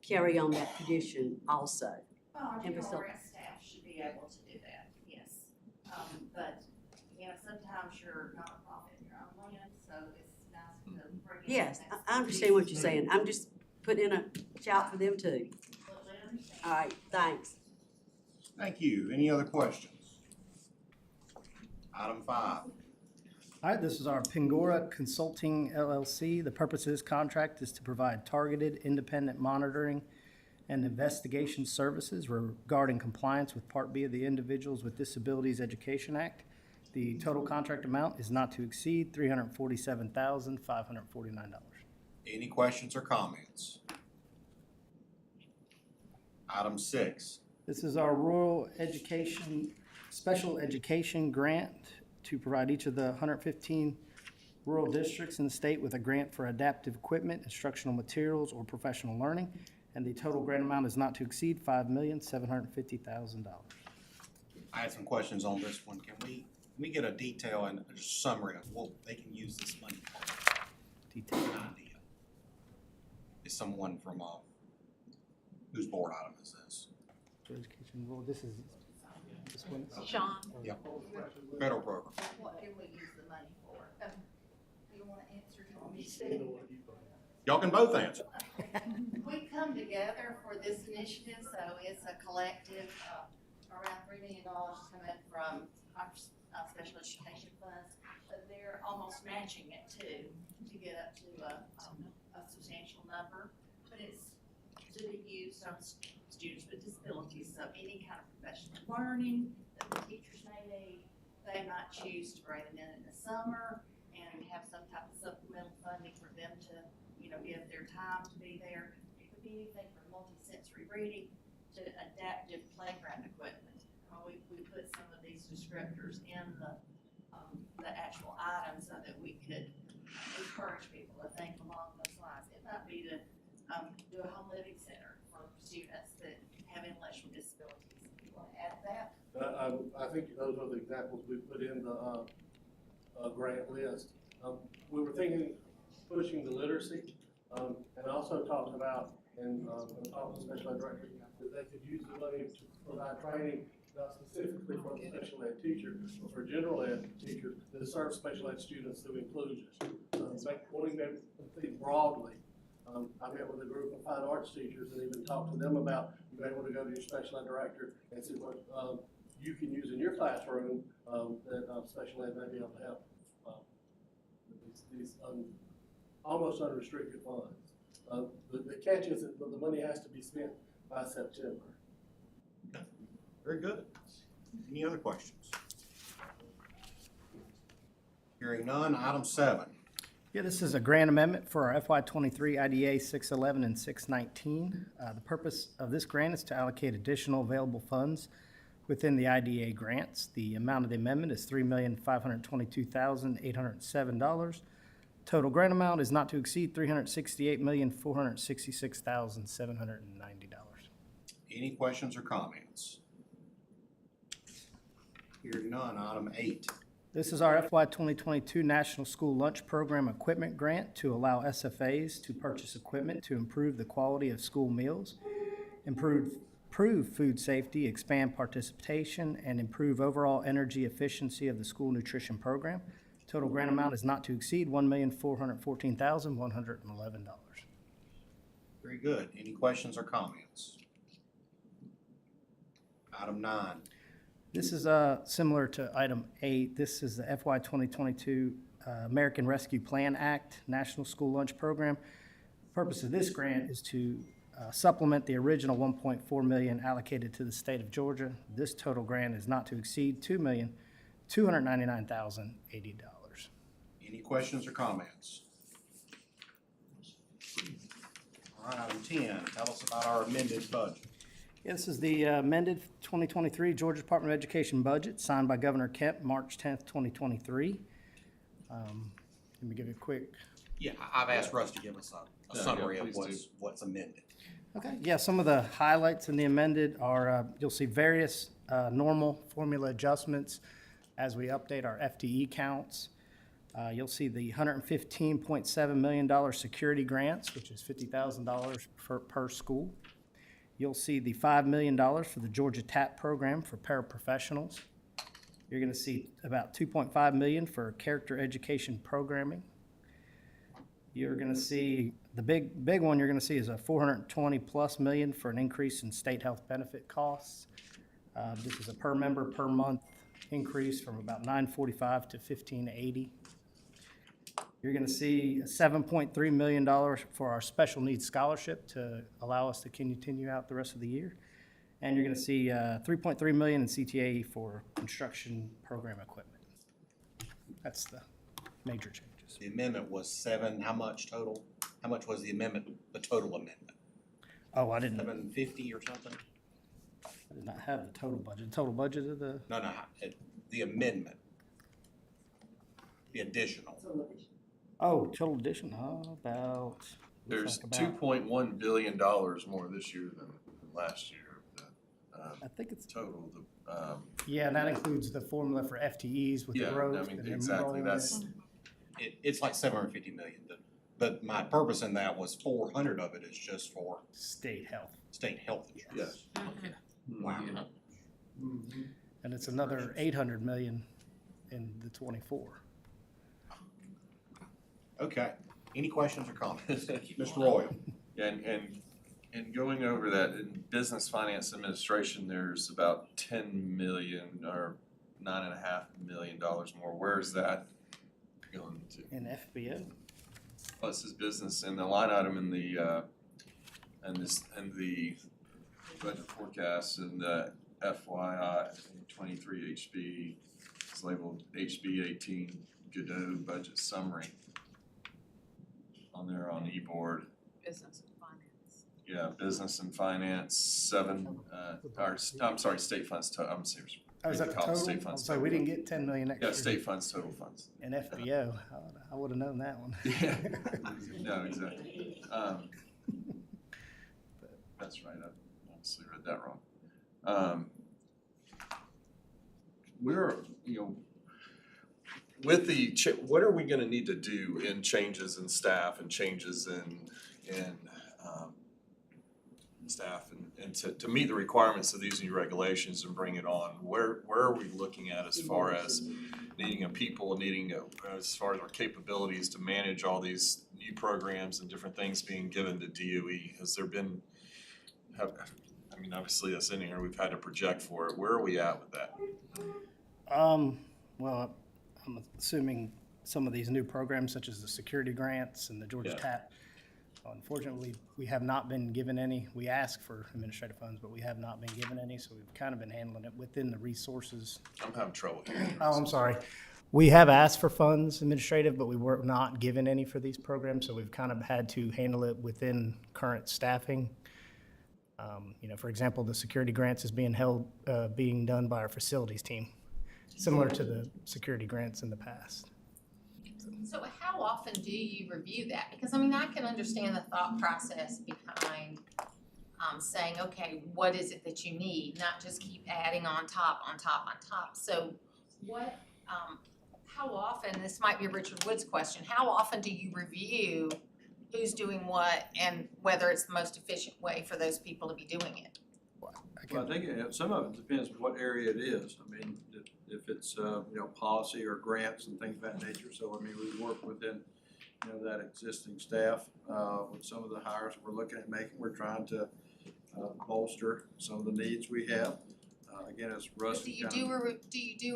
Speaker 8: carry on that tradition also.
Speaker 11: Well, our
Speaker 8: And
Speaker 11: GLRS
Speaker 8: facilitate.
Speaker 11: staff should be able to do that, yes. But, sometimes you're not a profit in your own land, so it's nice to bring in.
Speaker 8: Yes,
Speaker 11: that
Speaker 8: I understand what you're saying. I'm just putting in a shout for them too.
Speaker 11: completely understand.
Speaker 8: All right, thanks.
Speaker 22: Thank you. Any other questions? Item 5.
Speaker 7: All right, this is our Pingora Consulting LLC. The purpose of this contract is to provide targeted, independent monitoring and investigation services regarding compliance with Part B of the Individuals with Disabilities Education Act. The total contract amount is not to exceed $347,549.
Speaker 22: Any questions or comments? Item 6.
Speaker 7: This is our rural education, special education grant to provide each of the 115 rural districts in the state with a grant for adaptive equipment, instructional materials, or professional learning. And the total grant amount is not to exceed $5,750,000.
Speaker 22: I had some questions on this one. Can we get a detail and a summary of what they can use this money for?
Speaker 7: Detail.
Speaker 22: An idea. Is someone from, whose board item is this?
Speaker 7: Education, well, this is, this one.
Speaker 4: Sean?
Speaker 22: Yep. Federal program.
Speaker 11: What can we use the money for? Do you want to answer, do you want me to?
Speaker 22: Y'all can both answer.
Speaker 11: We come together for this initiative, so it's a collective, around $3 million coming from our special education funds, but they're almost matching it too, to get up to a substantial number. But it's to be used on students with disabilities, so any kind of professional learning that the teachers may need, they might choose to bring them in the summer and have some type of supplemental funding for them to give their time to be there. It could be anything from multi-sensory reading to adaptive playground equipment. We put some of these descriptors in the actual items so that we could encourage people to think along those lines. It might be to do a home living center for students that have intellectual disabilities. You want to add that?
Speaker 13: I think those are the examples we put in the grant list. We were thinking pushing the literacy, and also talked about, and talked to the special ed director, that they could use the money to provide training, not specifically for the special ed teacher, but for general ed teachers that serve special ed students through inclusion. Wanting them to think broadly. I met with a group of fine arts teachers and even talked to them about being able to go to your special ed director and see what you can use in your classroom that special ed may be able to help. These almost unrestricted funds. The catch is that the money has to be spent by September.
Speaker 22: Very good. Any other questions? Hearing none, item 7.
Speaker 7: Yeah, this is a grant amendment for our FY23 IDA 611 and 619. The purpose of this grant is to allocate additional available funds within the IDA grants. The amount of the amendment is $3,522,807. Total grant amount is not to exceed $368,466,790.
Speaker 22: Any questions or comments? Hearing none, item 8.
Speaker 7: This is our FY 2022 National School Lunch Program Equipment Grant to allow SFAs to purchase equipment to improve the quality of school meals, improve food safety, expand participation, and improve overall energy efficiency of the school nutrition program. Total grant amount is not to exceed $1,414,111.
Speaker 22: Very good. Any questions or comments? Item 9.
Speaker 7: This is similar to item 8. This is the FY 2022 American Rescue Plan Act National School Lunch Program. Purpose of this grant is to supplement the original $1.4 million allocated to the state of Georgia. This total grant is not to exceed $2,299,080.
Speaker 22: Any questions or comments? All right, item 10, tell us about our amended budget.
Speaker 7: This is the amended 2023 Georgia Department of Education budget signed by Governor Kemp March 10th, 2023. Let me give you a quick.
Speaker 22: Yeah, I've asked Russ to give us a summary of
Speaker 10: please do.
Speaker 22: what's amended.
Speaker 7: Okay, yeah, some of the highlights in the amended are, you'll see various normal formula adjustments as we update our FTE counts. You'll see the $115.7 million security grants, which is $50,000 per school. You'll see the $5 million for the Georgia TAP program for paraprofessionals. You're going to see about $2.5 million for character education programming. You're going to see the big one you're going to see is a $420+ million for an increase in state health benefit costs. This is a per member per month increase from about $945 to $1,580. You're going to see $7.3 million for our special needs scholarship to allow us to continue out the rest of the year. And you're going to see $3.3 million in CTA for construction program equipment. That's the major changes.
Speaker 22: The amendment was 7, how much total? How much was the amendment, the total amendment?
Speaker 7: Oh, I didn't.
Speaker 22: 750 or something?
Speaker 7: I did not have the total budget. Total budget of the.
Speaker 22: No, the amendment. The additional.
Speaker 7: Oh, total addition, about.
Speaker 10: There's $2.1 billion more this year than last year.
Speaker 7: I think it's
Speaker 10: total.
Speaker 7: Yeah, and that includes the formula for FTEs with the growth.
Speaker 10: I mean,
Speaker 7: and
Speaker 10: exactly, that's.
Speaker 22: It's like 750 million, but my purpose in that was 400 of it is just for
Speaker 7: state health.
Speaker 22: State health insurance.
Speaker 10: Yes.
Speaker 22: Okay. Wow.
Speaker 7: And it's another 800 million in the 24.
Speaker 22: Okay. Any questions or comments? Mr. Royal.
Speaker 10: And going over that, in Business Finance Administration, there's about 10 million or $9.5 million more. Where is that going to?
Speaker 7: In FBO.
Speaker 10: Plus his business and the line item in the and the budget forecast and the FYI 23 HB is labeled HB 18 Godot budget summary on there on eBoard.
Speaker 4: Business and finance.
Speaker 10: Yeah, business and finance, 7, I'm sorry, state funds, I'm serious.
Speaker 7: Oh, is that the total?
Speaker 10: State funds
Speaker 7: So
Speaker 10: total.
Speaker 7: we didn't get 10 million extra.
Speaker 10: Yeah, state funds, total funds.
Speaker 7: In FBO, I would have known that one.
Speaker 10: Yeah, no, exactly. That's right, I obviously read that wrong. We're, with the, what are we gonna need to do in changes in staff and changes in staff and to meet the requirements of these new regulations and bring it on? Where are we looking at as far as needing as far as our capabilities to manage all these new programs and different things being given to DOE? Has there been, obviously that's in here, we've had to project for it. Where are we at with that?
Speaker 7: Well, I'm assuming some of these new programs such as the security grants and the Georgia TAP, unfortunately, we have not been given any. We ask for administrative funds, but we have not been given any, so we've kind of been handling it within the resources.
Speaker 10: I'm having trouble hearing.
Speaker 7: Oh, I'm sorry. We have asked for funds administrative, but we were not given any for these programs, so we've kind of had to handle it within current staffing. For example, the security grants is being done by our facilities team, similar to the security grants in the past.
Speaker 21: So how often do you review that? Because I can understand the thought process behind saying, okay, what is it that you need? Not just keep adding on top, on top, on top. So what how often, this might be a Richard Woods question, how often do you review who's doing what and whether it's the most efficient way for those people to be doing it?
Speaker 9: Well, I think some of it depends what area it is. I mean, if it's, policy or grants and things of that nature. So, I mean, we work within, that existing staff. With some of the hires we're looking at making, we're trying to bolster some of the needs we have. Again, as Russ.
Speaker 21: Do you do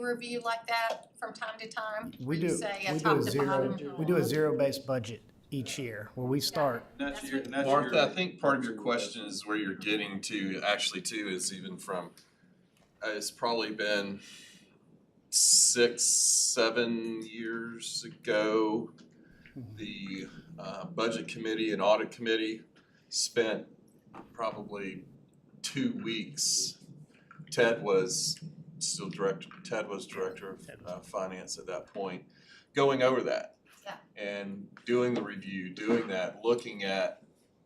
Speaker 21: a review like that from time to time?
Speaker 7: We
Speaker 21: Where you
Speaker 7: do,
Speaker 21: say a
Speaker 7: we do
Speaker 21: top
Speaker 7: a
Speaker 21: to
Speaker 7: zero,
Speaker 21: bottom?
Speaker 7: we do a zero-based budget each year, where we start.
Speaker 10: Martha, I think part of your question is where you're getting to, actually too, is even from, it's probably been 6, 7 years ago. The budget committee and audit committee spent probably 2 weeks. Ted was director of finance at that point, going over that.
Speaker 21: Yeah.
Speaker 10: And doing the review, doing that, looking at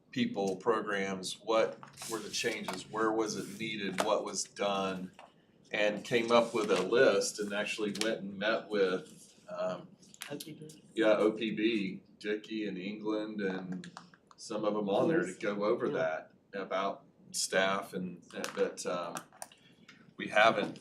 Speaker 10: people, programs, what were the changes, where was it needed, what was done, and came up with a list and actually went and met with OPB, Dickey and England and some of them on there to go over that about staff and that we haven't,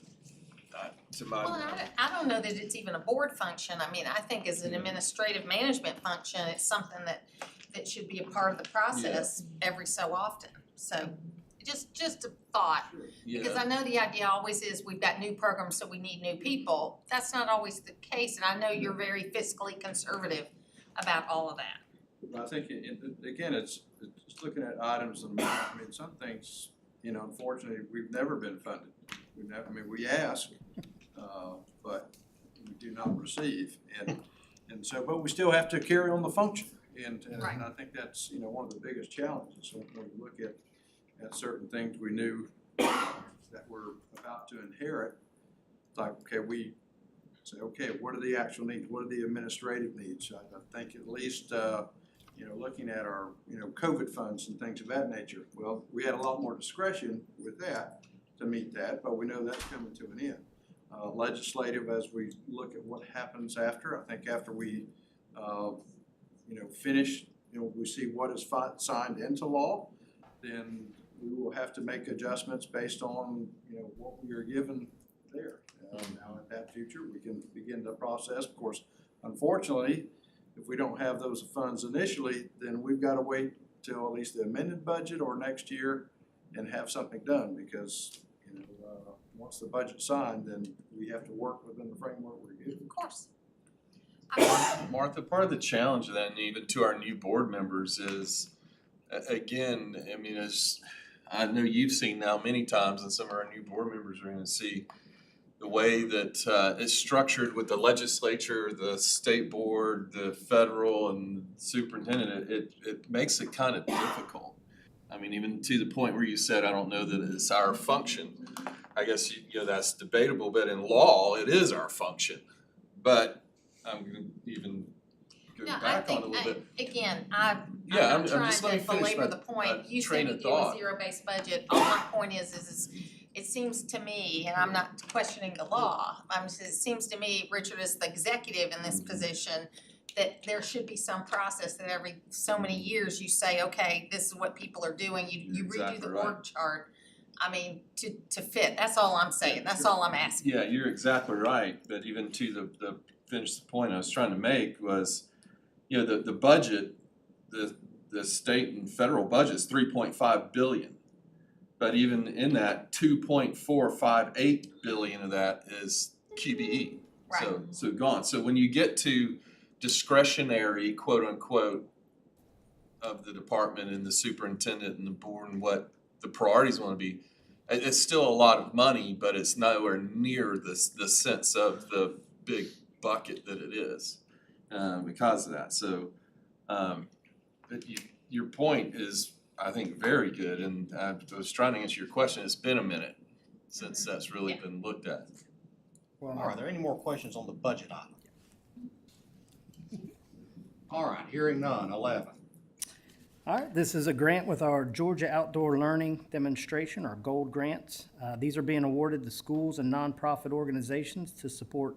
Speaker 10: to my.
Speaker 21: Well, I don't know that it's even a board function. I mean, I think as an administrative management function, it's something that should be a part of the process every so often. So just a thought. Because I know the idea always is we've got new programs, so we need new people. That's not always the case, and I know you're very fiscally conservative about all of that.
Speaker 9: I think, again, it's looking at items, and I mean, some things, unfortunately, we've never been funded. We ask, but we do not receive, and so, but we still have to carry on the function, and I think that's, one of the biggest challenges. So when we look at certain things we knew that we're about to inherit, like, okay, we say, okay, what are the actual needs? What are the administrative needs? I think at least, looking at our, COVID funds and things of that nature, well, we had a lot more discretion with that to meet that, but we know that's coming to an end. Legislative, as we look at what happens after, I think after we, finish, we see what is signed into law, then we will have to make adjustments based on, what we are given there. Now in that future, we can begin the process. Of course, unfortunately, if we don't have those funds initially, then we've got to wait till at least the amended budget or next year and have something done, because, once the budget's signed, then we have to work within the framework we're given.
Speaker 21: Of course.
Speaker 10: Martha, part of the challenge then, even to our new board members, is, again, I mean, as I know you've seen now many times, and some of our new board members are gonna see, the way that it's structured with the legislature, the state board, the federal and superintendent, it makes it kind of difficult. I mean, even to the point where you said, I don't know that it's our function. I guess, that's debatable, but in law, it is our function. But I'm gonna even go back on it a little bit.
Speaker 21: Again, I'm
Speaker 10: Yeah,
Speaker 21: not trying
Speaker 10: just let me
Speaker 21: to
Speaker 10: finish
Speaker 21: belabor
Speaker 10: my-
Speaker 21: the point. You
Speaker 10: train
Speaker 21: said
Speaker 10: of
Speaker 21: you do a
Speaker 10: thought.
Speaker 21: zero-based budget. All my point is it seems to me, and I'm not questioning the law, it seems to me, Richard, as the executive in this position, that there should be some process that every so many years you say, okay, this is what people are doing, you redo
Speaker 10: Exactly
Speaker 21: the
Speaker 10: right.
Speaker 21: org chart. I mean, to fit, that's all I'm saying, that's all I'm asking.
Speaker 10: Yeah, you're exactly right, but even to the finish the point I was trying to make was, the budget, the state and federal budget's $3.5 billion. But even in that, $2.458 billion of that is QBE. So gone. So when you get to discretionary, quote unquote, of the department and the superintendent and the board and what the priorities want to be, it's still a lot of money, but it's nowhere near the sense of the big bucket that it is because of that. So your point is, I think, very good, and I was trying to answer your question. It's been a minute since that's really been looked at.
Speaker 22: Are there any more questions on the budget item? All right, hearing none, 11.
Speaker 7: All right, this is a grant with our Georgia Outdoor Learning Demonstration, our GOLD grants. These are being awarded to schools and nonprofit organizations to support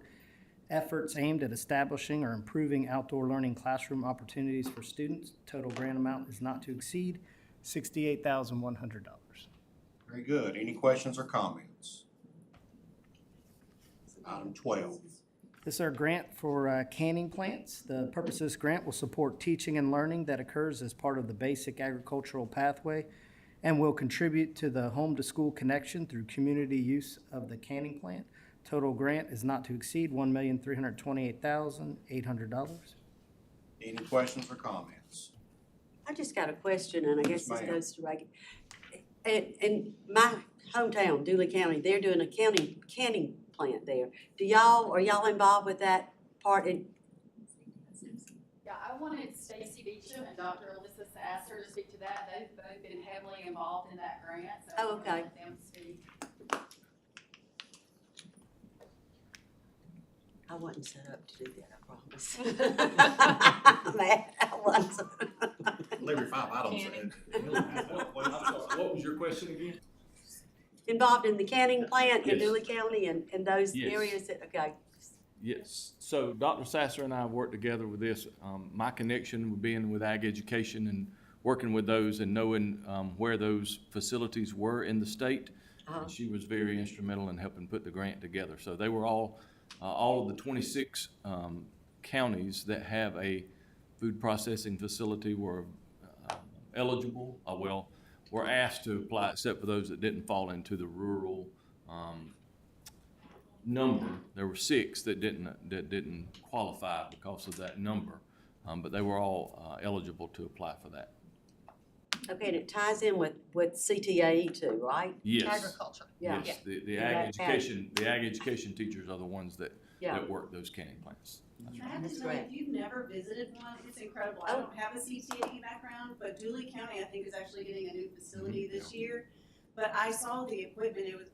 Speaker 7: efforts aimed at establishing or improving outdoor learning classroom opportunities for students. Total grant amount is not to exceed $68,100.
Speaker 22: Very good. Any questions or comments? Item 12.
Speaker 7: This is our grant for canning plants. The purpose of this grant will support teaching and learning that occurs as part of the basic agricultural pathway and will contribute to the home-to-school connection through community use of the canning plant. Total grant is not to exceed $1,328,800.
Speaker 22: Any questions or comments?
Speaker 8: I just got a question, and I guess
Speaker 22: Yes,
Speaker 8: this
Speaker 22: ma'am.
Speaker 8: goes to Reagan. In my hometown, Dooley County, they're doing a canning plant there. Are y'all involved with that part in?
Speaker 14: Yeah, I wanted Stacy Beecham and Dr. Alyssa Sasser to speak to that. They've both been heavily involved in that grant, so I
Speaker 8: Oh,
Speaker 14: wanted to
Speaker 8: okay.
Speaker 14: let them speak.
Speaker 8: I wasn't set up to do that, I promise. Man, I wasn't.
Speaker 22: Every 5 items.
Speaker 15: What was your question again?
Speaker 8: Involved in the canning plant in
Speaker 15: Yes.
Speaker 8: Dooley County and those
Speaker 15: Yes.
Speaker 8: areas that, okay.
Speaker 15: Yes, so Dr. Sasser and I have worked together with this. My connection with being with ag education and working with those and knowing where those facilities were in the state. And she was very instrumental in helping put the grant together. So they were all of the 26 counties that have a food processing facility were eligible, were asked to apply, except for those that didn't fall into the rural number. There were 6 that didn't qualify because of that number, but they were all eligible to apply for that.
Speaker 8: Okay, and it ties in with CTAE too, right?
Speaker 15: Yes.
Speaker 21: Agriculture.
Speaker 8: Yeah.
Speaker 15: Yes, the
Speaker 8: And
Speaker 15: ag
Speaker 8: that-
Speaker 15: education teachers are the ones that
Speaker 8: Yeah.
Speaker 15: work those canning plants.
Speaker 14: I have to
Speaker 8: That's
Speaker 14: tell you,
Speaker 8: great.
Speaker 14: if you've never visited one, it's incredible. I don't have a CTE background, but Dooley County, I think, is actually getting a new facility this year. But I saw the equipment, it was,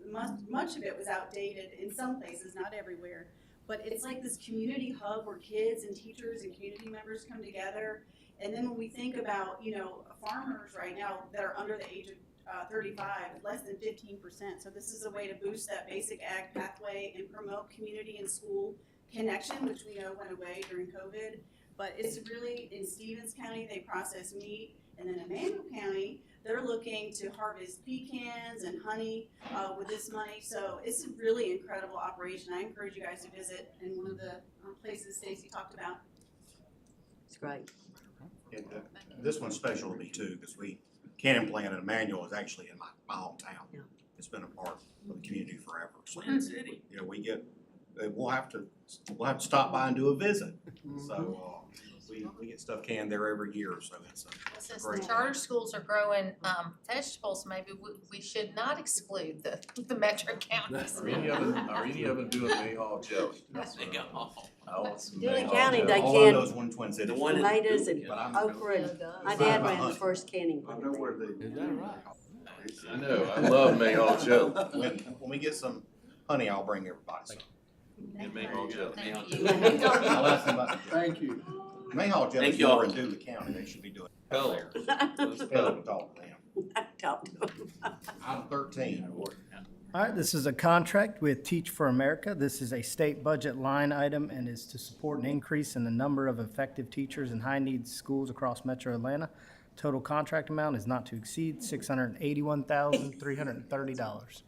Speaker 14: much of it was outdated in some places, not everywhere. But it's like this community hub where kids and teachers and community members come together. And then when we think about, farmers right now that are under the age of 35, less than 15%. So this is a way to boost that basic ag pathway and promote community and school connection, which we know went away during COVID. But it's really, in Stevens County, they process meat. And then in Emmanuel County, they're looking to harvest pecans and honey with this money. So it's a really incredible operation. I encourage you guys to visit in one of the places Stacy talked about.
Speaker 8: It's great.
Speaker 22: And, this one's special to me too, because canning plant in Emmanuel is actually in my hometown.
Speaker 8: Yeah.
Speaker 22: It's been a part of the community forever. So,
Speaker 1: Twin City.
Speaker 22: we'll have to stop by and do a visit. So, we get stuff canned there every year, so it's
Speaker 21: Since
Speaker 22: great.
Speaker 21: the charter schools are growing vegetables, maybe we should not exclude the metro counties.
Speaker 15: Are any of them doing Mayhaw jelly?
Speaker 8: Dooley County, they
Speaker 22: All I know is
Speaker 8: can
Speaker 22: one Twin City.
Speaker 8: tomatoes and
Speaker 22: But I'm-
Speaker 8: okra, and my dad ran the first canning
Speaker 9: I
Speaker 8: plant
Speaker 9: know
Speaker 8: there.
Speaker 9: where they.
Speaker 15: Is that right?
Speaker 10: I know, I love Mayhaw jelly.
Speaker 22: When we get some honey, I'll bring everybody some.
Speaker 15: Get Mayhaw jelly.
Speaker 21: Thank you.
Speaker 22: I'll ask them about the jelly.
Speaker 9: Thank you.
Speaker 22: Mayhaw
Speaker 1: Thank
Speaker 22: jelly's
Speaker 1: y'all.
Speaker 22: over in Dooley County, they should be doing it
Speaker 10: Hell.
Speaker 22: there. Let's go and talk to them.
Speaker 8: Talk to them.
Speaker 22: I'm 13.
Speaker 7: All right, this is a contract with Teach for America. This is a state budget line item and is to support an increase in the number of effective teachers in high-needs schools across Metro Atlanta. Total contract amount is not to exceed $681,330.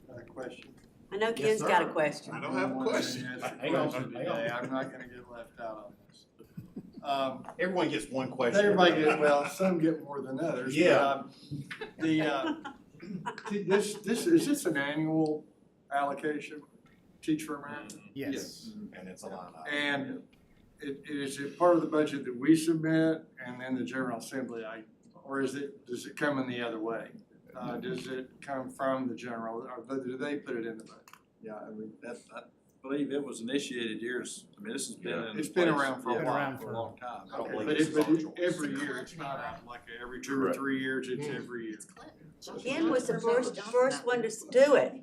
Speaker 9: Got a question?
Speaker 8: I know Ken's got a question.
Speaker 9: I don't have a question.
Speaker 22: Hang on.
Speaker 9: I'm not gonna get left out on this.
Speaker 22: Everyone gets one question.
Speaker 9: Everybody gets, well, some get more than others.
Speaker 22: Yeah.
Speaker 9: Is this an annual allocation, Teach for America?
Speaker 7: Yes.
Speaker 22: And it's a line item.
Speaker 9: And is it part of the budget that we submit and then the General Assembly, or does it come in the other way? Does it come from the general, or do they put it in the budget?
Speaker 23: Yeah, I mean, I believe it was initiated years, this has been in
Speaker 9: It's been
Speaker 23: place,
Speaker 9: around for a
Speaker 23: yeah,
Speaker 9: while.
Speaker 23: for a long time.
Speaker 22: I don't
Speaker 9: Okay,
Speaker 22: believe
Speaker 9: but
Speaker 22: it's
Speaker 9: it's
Speaker 22: social.
Speaker 9: every year, it's not like every 2 or 3 years, it's every year.
Speaker 8: Ken was the first one to do it.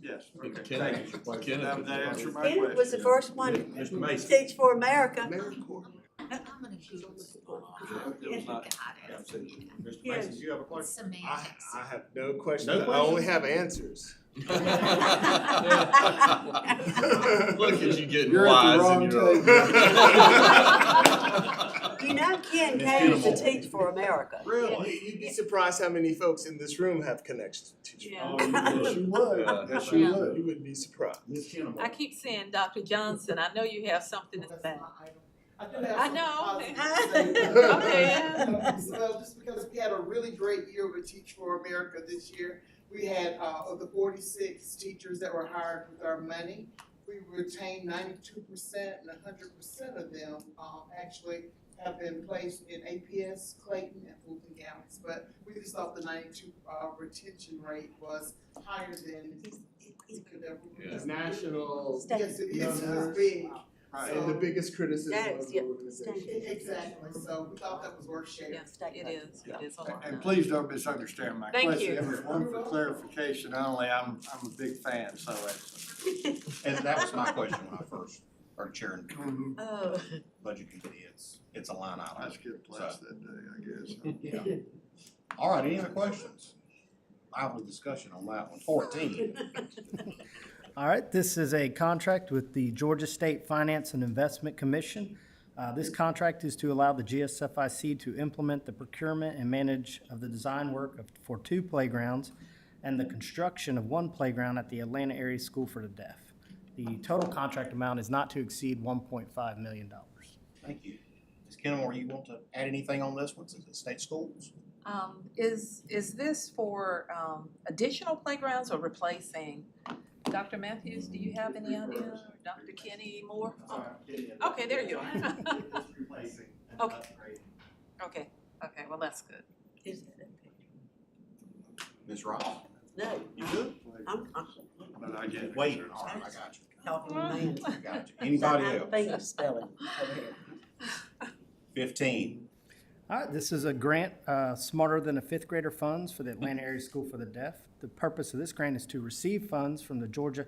Speaker 9: Yes, okay,
Speaker 10: Ken-
Speaker 9: thank you.
Speaker 10: Ken-
Speaker 9: That answered my
Speaker 8: Ken
Speaker 9: question.
Speaker 8: was the first one to
Speaker 22: Mr. Mason.
Speaker 8: Teach for America.
Speaker 22: It was not. Mr. Mason, do you have a question?
Speaker 3: I have no questions,
Speaker 22: No
Speaker 3: I only
Speaker 22: questions?
Speaker 3: have answers.
Speaker 10: Look at you getting
Speaker 9: You're at the
Speaker 10: wise
Speaker 9: wrong
Speaker 10: in your own.
Speaker 8: You know Ken came to teach for America.
Speaker 3: Really? You'd be surprised how many folks in this room have connections to teachers.
Speaker 4: Yeah.
Speaker 9: Yes, you would. Yes, you would.
Speaker 3: You would be surprised.
Speaker 9: Ms. Kinnable.
Speaker 4: I keep saying, Dr. Johnson, I know you have something to say.
Speaker 6: I do have
Speaker 4: I
Speaker 6: some
Speaker 4: know.
Speaker 6: positive to say.
Speaker 4: Okay, yeah.
Speaker 6: Well, just because we had a really great year with Teach for America this year. We had, of the 46 teachers that were hired with our money, we retained 92% and 100% of them, actually have been placed in APS, Clayton, and Fulton counties. But we just thought the 92, retention rate was higher than we could ever.
Speaker 3: It's national.
Speaker 6: Yes, it is, it's
Speaker 3: numbers,
Speaker 6: big.
Speaker 3: And the biggest criticism of the
Speaker 8: Yeah.
Speaker 3: organization.
Speaker 6: Exactly, so we thought that was worth sharing.
Speaker 4: Yes, it is a lot.
Speaker 9: And please don't misunderstand my
Speaker 4: Thank
Speaker 9: question.
Speaker 4: you.
Speaker 9: It was one for clarification only. I'm a big fan, so it's.
Speaker 22: And that was my question when I first started chairing the
Speaker 8: Oh.
Speaker 22: budget committee, it's a line item.
Speaker 9: I skipped class that day, I guess.
Speaker 22: Yeah. All right, any other questions? Lively discussion on that one. 14.
Speaker 7: All right, this is a contract with the Georgia State Finance and Investment Commission. This contract is to allow the GSFIC to implement the procurement and manage of the design work for 2 playgrounds and the construction of 1 playground at the Atlanta Area School for the Deaf. The total contract amount is not to exceed $1.5 million.
Speaker 22: Thank you. Ms. Kenmore, you want to add anything on this one, since it's state schools?
Speaker 4: Is this for, additional playgrounds or replacing? Dr. Matthews, do you have any idea? Or Dr. Kenny Moore? Okay, there you are. Okay. Okay, well, that's good.
Speaker 22: Ms. Ross?
Speaker 8: No.
Speaker 22: You good?
Speaker 8: I'm
Speaker 9: But I get it.
Speaker 22: Wait, all right, I got you.
Speaker 8: talking to man.
Speaker 22: I got you. Anybody
Speaker 8: I'm
Speaker 22: else?
Speaker 8: finger spelling over here.
Speaker 22: 15.
Speaker 7: All right, this is a grant, Smarter Than a Fifth Grader funds for the Atlanta Area School for the Deaf. The purpose of this grant is to receive funds from the Georgia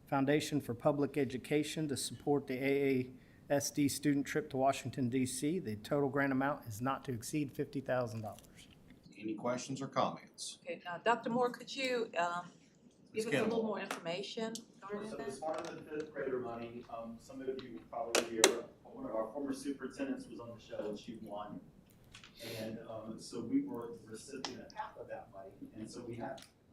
Speaker 7: Foundation for Public Education to support the AASD student trip to Washington, D.C. The total grant amount is not to exceed $50,000.
Speaker 22: Any questions or comments?
Speaker 4: Okay, Dr. Moore, could you,
Speaker 22: Ms.
Speaker 4: give us a
Speaker 22: Kenmore.
Speaker 4: little more information regarding
Speaker 16: So
Speaker 4: that?
Speaker 16: the Smarter Than Fifth Grader money, some of you probably hear, one of our former superintendents was on the show and she won. And, so we were the recipient of half of that money. And so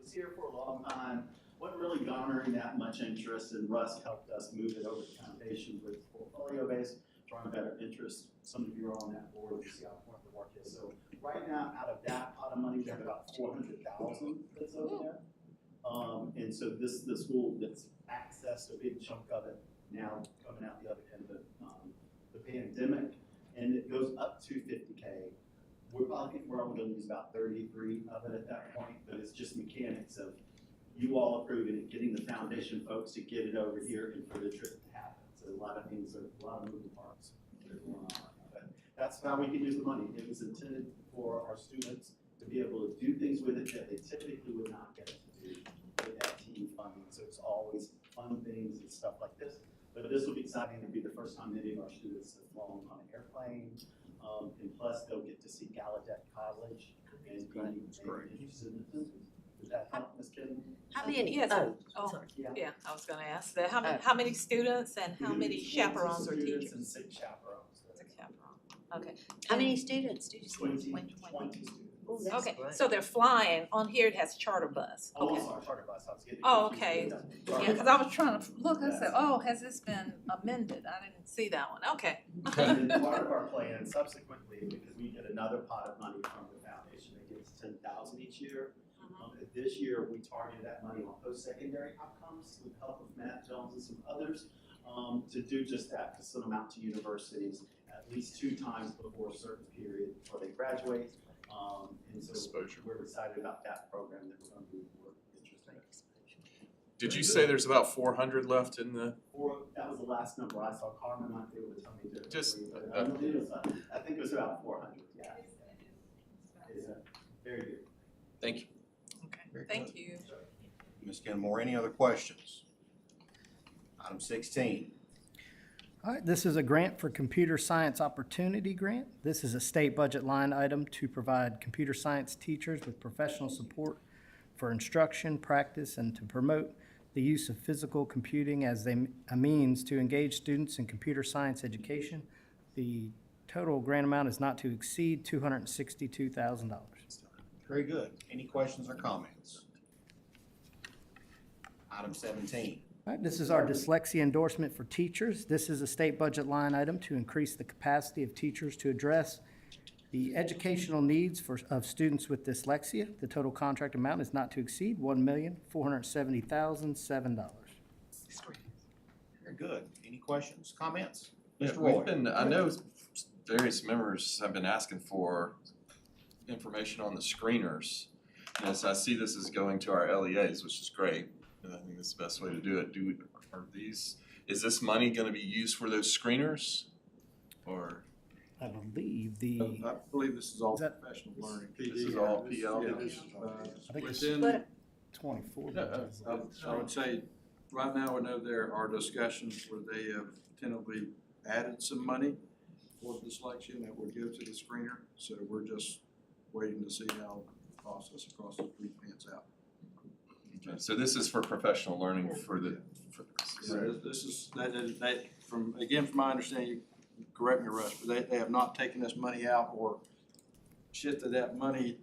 Speaker 16: was here for a long time, wasn't really garnering that much interest, and Russ helped us move it over to foundation with portfolio based, trying to better interest. Some of you are on that board, you see how important the work is. So right now, out of that pot of money, we have about 400,000 that's over there. And so the school gets accessed a big chunk of it now coming out the other end of the pandemic, and it goes up to 50K. We're only gonna use about 33 of it at that point, but it's just mechanics of you all approving it, getting the foundation folks to get it over here and for the trip to happen. So a lot of things, a lot of moving parts that are going on. But that's how we can use the money. It was intended for our students to be able to do things with it that they typically would not get to do with that team funding. So it's always fun things and stuff like this. But this will be exciting. It'll be the first time any of our students have flown on an airplane. And plus, they'll get to see Gallaudet College and be interested in the Does that help, Ms. Kim?
Speaker 8: How many?
Speaker 4: Yes.
Speaker 8: Oh, sorry.
Speaker 4: Yeah, I was gonna ask that. How many students and how many chaperones or
Speaker 16: Students
Speaker 4: teachers?
Speaker 16: and 6 chaperones.
Speaker 4: 6 chaperones, okay.
Speaker 8: How many students did you say?
Speaker 16: 20 students.
Speaker 8: Oh, that's
Speaker 4: Okay,
Speaker 8: great.
Speaker 4: so they're flying, on here it has charter bus,
Speaker 16: Oh,
Speaker 4: okay.
Speaker 16: I'm sorry, charter bus, I was getting.
Speaker 4: Oh,
Speaker 16: confused
Speaker 4: okay,
Speaker 16: with that.
Speaker 4: yeah, cause I was trying to look, I said, oh, has this been amended? I didn't see that one, okay.
Speaker 16: And then part of our plan subsequently, because we get another pot of money from the foundation that gives 10,000 each year. This year, we targeted that money on post-secondary outcomes with the help of Matt Jones and some others to do just that, to send them out to universities at least 2 times before a certain period before they graduate. And so we're excited about that program that we're going to do more interesting.
Speaker 10: Did you say there's about 400 left in the?
Speaker 16: That was the last number I saw. Carmen might be able to tell me differently.
Speaker 10: Just,
Speaker 16: But I think it was about 400, yeah. It's very good.
Speaker 10: Thank you.
Speaker 4: Okay, thank you.
Speaker 22: Ms. Kenmore, any other questions? Item 16.
Speaker 7: All right, this is a grant for Computer Science Opportunity Grant. This is a state budget line item to provide computer science teachers with professional support for instruction, practice, and to promote the use of physical computing as a means to engage students in computer science education. The total grant amount is not to exceed $262,000.
Speaker 22: Very good. Any questions or comments? Item 17.
Speaker 7: All right, this is our dyslexia endorsement for teachers. This is a state budget line item to increase the capacity of teachers to address the educational needs of students with dyslexia. The total contract amount is not to exceed $1,470,007.
Speaker 22: Very good. Any questions, comments?
Speaker 10: Yeah,
Speaker 22: Mr. Roy?
Speaker 10: we've been, I know various members have been asking for information on the screeners. And as I see this is going to our LEAs, which is great, and I think that's the best way to do it. Is this money gonna be used for those screeners? Or?
Speaker 7: I believe
Speaker 9: I believe this is all
Speaker 7: Is that-
Speaker 9: professional learning.
Speaker 10: This is all
Speaker 9: This-
Speaker 10: PL?
Speaker 9: yeah, this,
Speaker 7: I think it's
Speaker 9: within,
Speaker 7: 24.
Speaker 9: I would say, right now, I know there are discussions where they have tentatively added some money for dyslexia that would go to the screener. So we're just waiting to see how the process across the street pans out.
Speaker 10: Okay, so this is for professional learning for
Speaker 9: Yeah, this is, from my understanding, correct me, Russ, but they have not taken this money out or shifted that money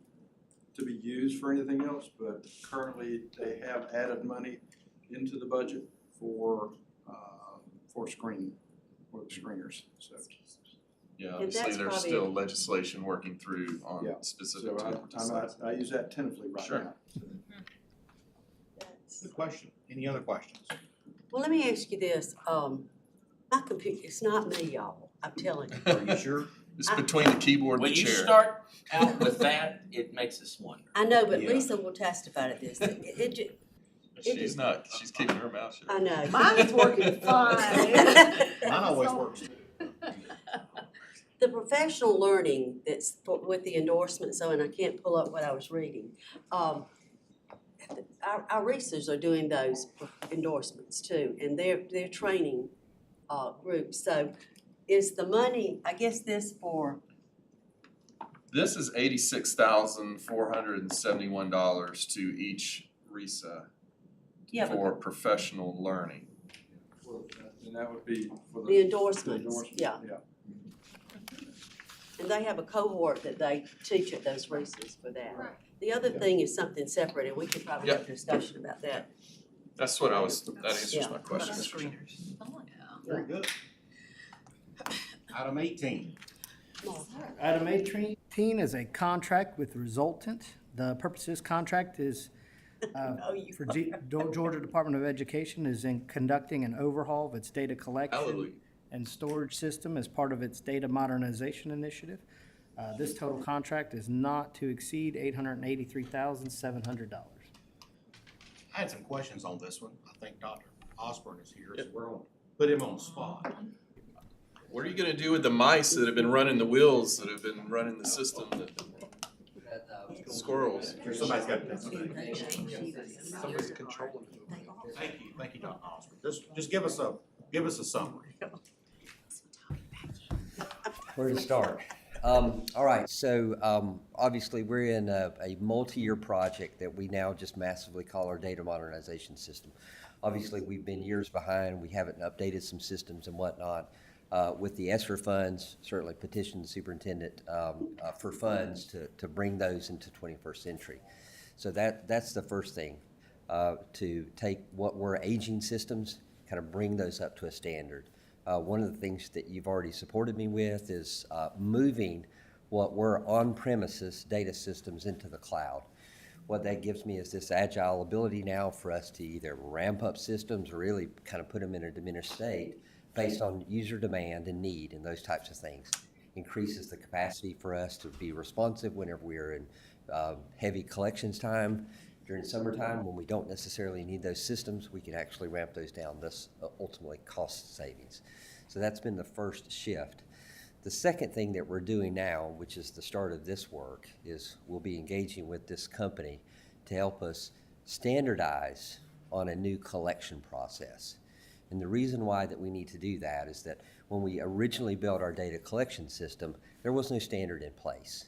Speaker 9: to be used for anything else, but currently they have added money into the budget for screening, for the screeners, so.
Speaker 10: Yeah,
Speaker 8: And
Speaker 10: obviously
Speaker 8: that's
Speaker 10: there's
Speaker 8: probably-
Speaker 10: still legislation working through
Speaker 9: Yeah.
Speaker 10: on specific
Speaker 9: So
Speaker 10: to dyslexia.
Speaker 9: I use that tentatively right
Speaker 10: Sure.
Speaker 9: now.
Speaker 22: Good question. Any other questions?
Speaker 8: Well, let me ask you this, my computer, it's not me, y'all, I'm telling you.
Speaker 22: Are you sure?
Speaker 10: It's between the keyboard and
Speaker 1: When
Speaker 10: the
Speaker 1: you
Speaker 10: chair.
Speaker 1: start out with that, it makes us wonder.
Speaker 8: I know, but
Speaker 22: Yeah.
Speaker 8: Lisa will testify to this. It
Speaker 10: She's not, she's keeping her mouth shut.
Speaker 8: I know.
Speaker 4: Mine's working fine.
Speaker 22: Mine always works.
Speaker 8: The professional learning that's with the endorsement, so, and I can't pull up what I was reading. Our RESAs are doing those endorsements too, and they're training groups. So is the money, I guess this for,
Speaker 10: This is $86,471 to each RESA
Speaker 8: yeah, but
Speaker 10: for professional learning.
Speaker 9: And that would be for
Speaker 8: the endorsements,
Speaker 9: endorsements,
Speaker 8: yeah. And they have a cohort that they teach at those RESAs for that.
Speaker 21: Right.
Speaker 8: The other thing is something separate, and we could probably have a discussion about that.
Speaker 10: That's what that answers
Speaker 8: Yeah.
Speaker 10: my question, Mr. Chairman.
Speaker 21: Oh, yeah.
Speaker 22: Very good. Item 18.
Speaker 7: Item 18 is a contract with Resultant. The purpose of this contract is for Georgia Department of Education is in conducting an overhaul of its data collection
Speaker 10: Hallelujah.
Speaker 7: and storage system as part of its data modernization initiative. This total contract is not to exceed $883,700.
Speaker 22: I had some questions on this one. I think Dr. Osborne is here, so we're gonna put him on the spot.
Speaker 10: What are you gonna do with the mice that have been running the wheels, that have been running the system, squirrels?
Speaker 22: Somebody's got to. Somebody's controlling it. Thank you, Dr. Osborne. Just give us a summary.
Speaker 17: Where to start? All right, so obviously we're in a multi-year project that we now just massively call our data modernization system. Obviously, we've been years behind. We haven't updated some systems and whatnot. With the ESSER funds, certainly petitioned the superintendent for funds to bring those into 21st century. So that's the first thing, to take what were aging systems, kind of bring those up to a standard. One of the things that you've already supported me with is moving what were on-premises data systems into the cloud. What that gives me is this agile ability now for us to either ramp up systems or really kind of put them in a diminished state based on user demand and need and those types of things. Increases the capacity for us to be responsive whenever we're in heavy collections time. During summertime, when we don't necessarily need those systems, we can actually ramp those down, thus ultimately cost savings. So that's been the first shift. The second thing that we're doing now, which is the start of this work, is we'll be engaging with this company to help us standardize on a new collection process. And the reason why that we need to do that is that when we originally built our data collection system, there was no standard in place.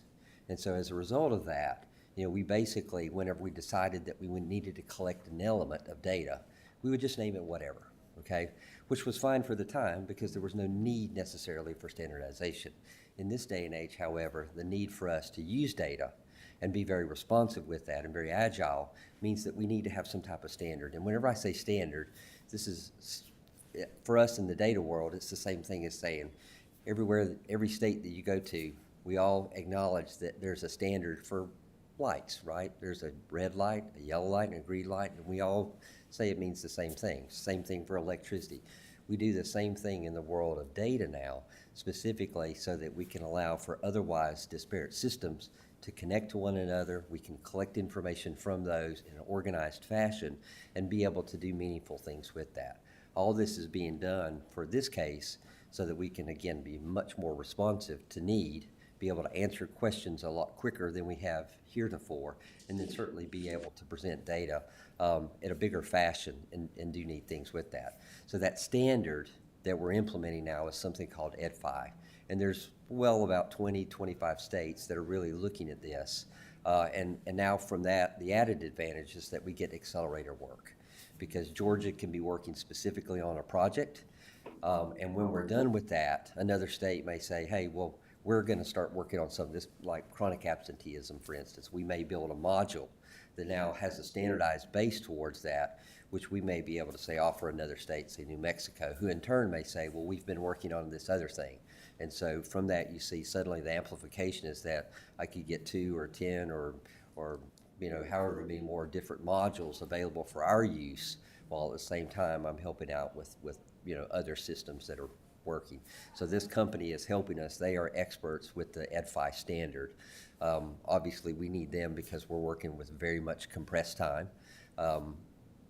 Speaker 17: And so as a result of that, You know, we basically, whenever we decided that we needed to collect an element of data, we would just name it whatever, okay? Which was fine for the time because there was no need necessarily for standardization. In this day and age, however, the need for us to use data and be very responsive with that and very agile means that we need to have some type of standard. And whenever I say standard, this is, for us in the data world, it's the same thing as saying everywhere, every state that you go to, we all acknowledge that there's a standard for lights, right? There's a red light, a yellow light, and a green light, and we all say it means the same thing. Same thing for electricity. We do the same thing in the world of data now, specifically so that we can allow for otherwise disparate systems to connect to one another. We can collect information from those in an organized fashion and be able to do meaningful things with that. All this is being done for this case so that we can, again, be much more responsive to need, be able to answer questions a lot quicker than we have heretofore, and then certainly be able to present data in a bigger fashion and do neat things with that. So that standard that we're implementing now is something called EdFi, and there's well about 20, 25 states that are really looking at this. And now from that, the added advantage is that we get accelerator work, because Georgia can be working specifically on a project, and when we're done with that, another state may say, hey, well, we're going to start working on some of this, like chronic absenteeism, for instance. We may build a module that now has a standardized base towards that, which we may be able to say offer another state, say New Mexico, who in turn may say, well, we've been working on this other thing. And so from that, you see suddenly the amplification is that I could get 2 or 10 or you know, however many more different modules available for our use, while at the same time I'm helping out with you know, other systems that are working. So this company is helping us. They are experts with the EdFi standard. Obviously, we need them because we're working with very much compressed time.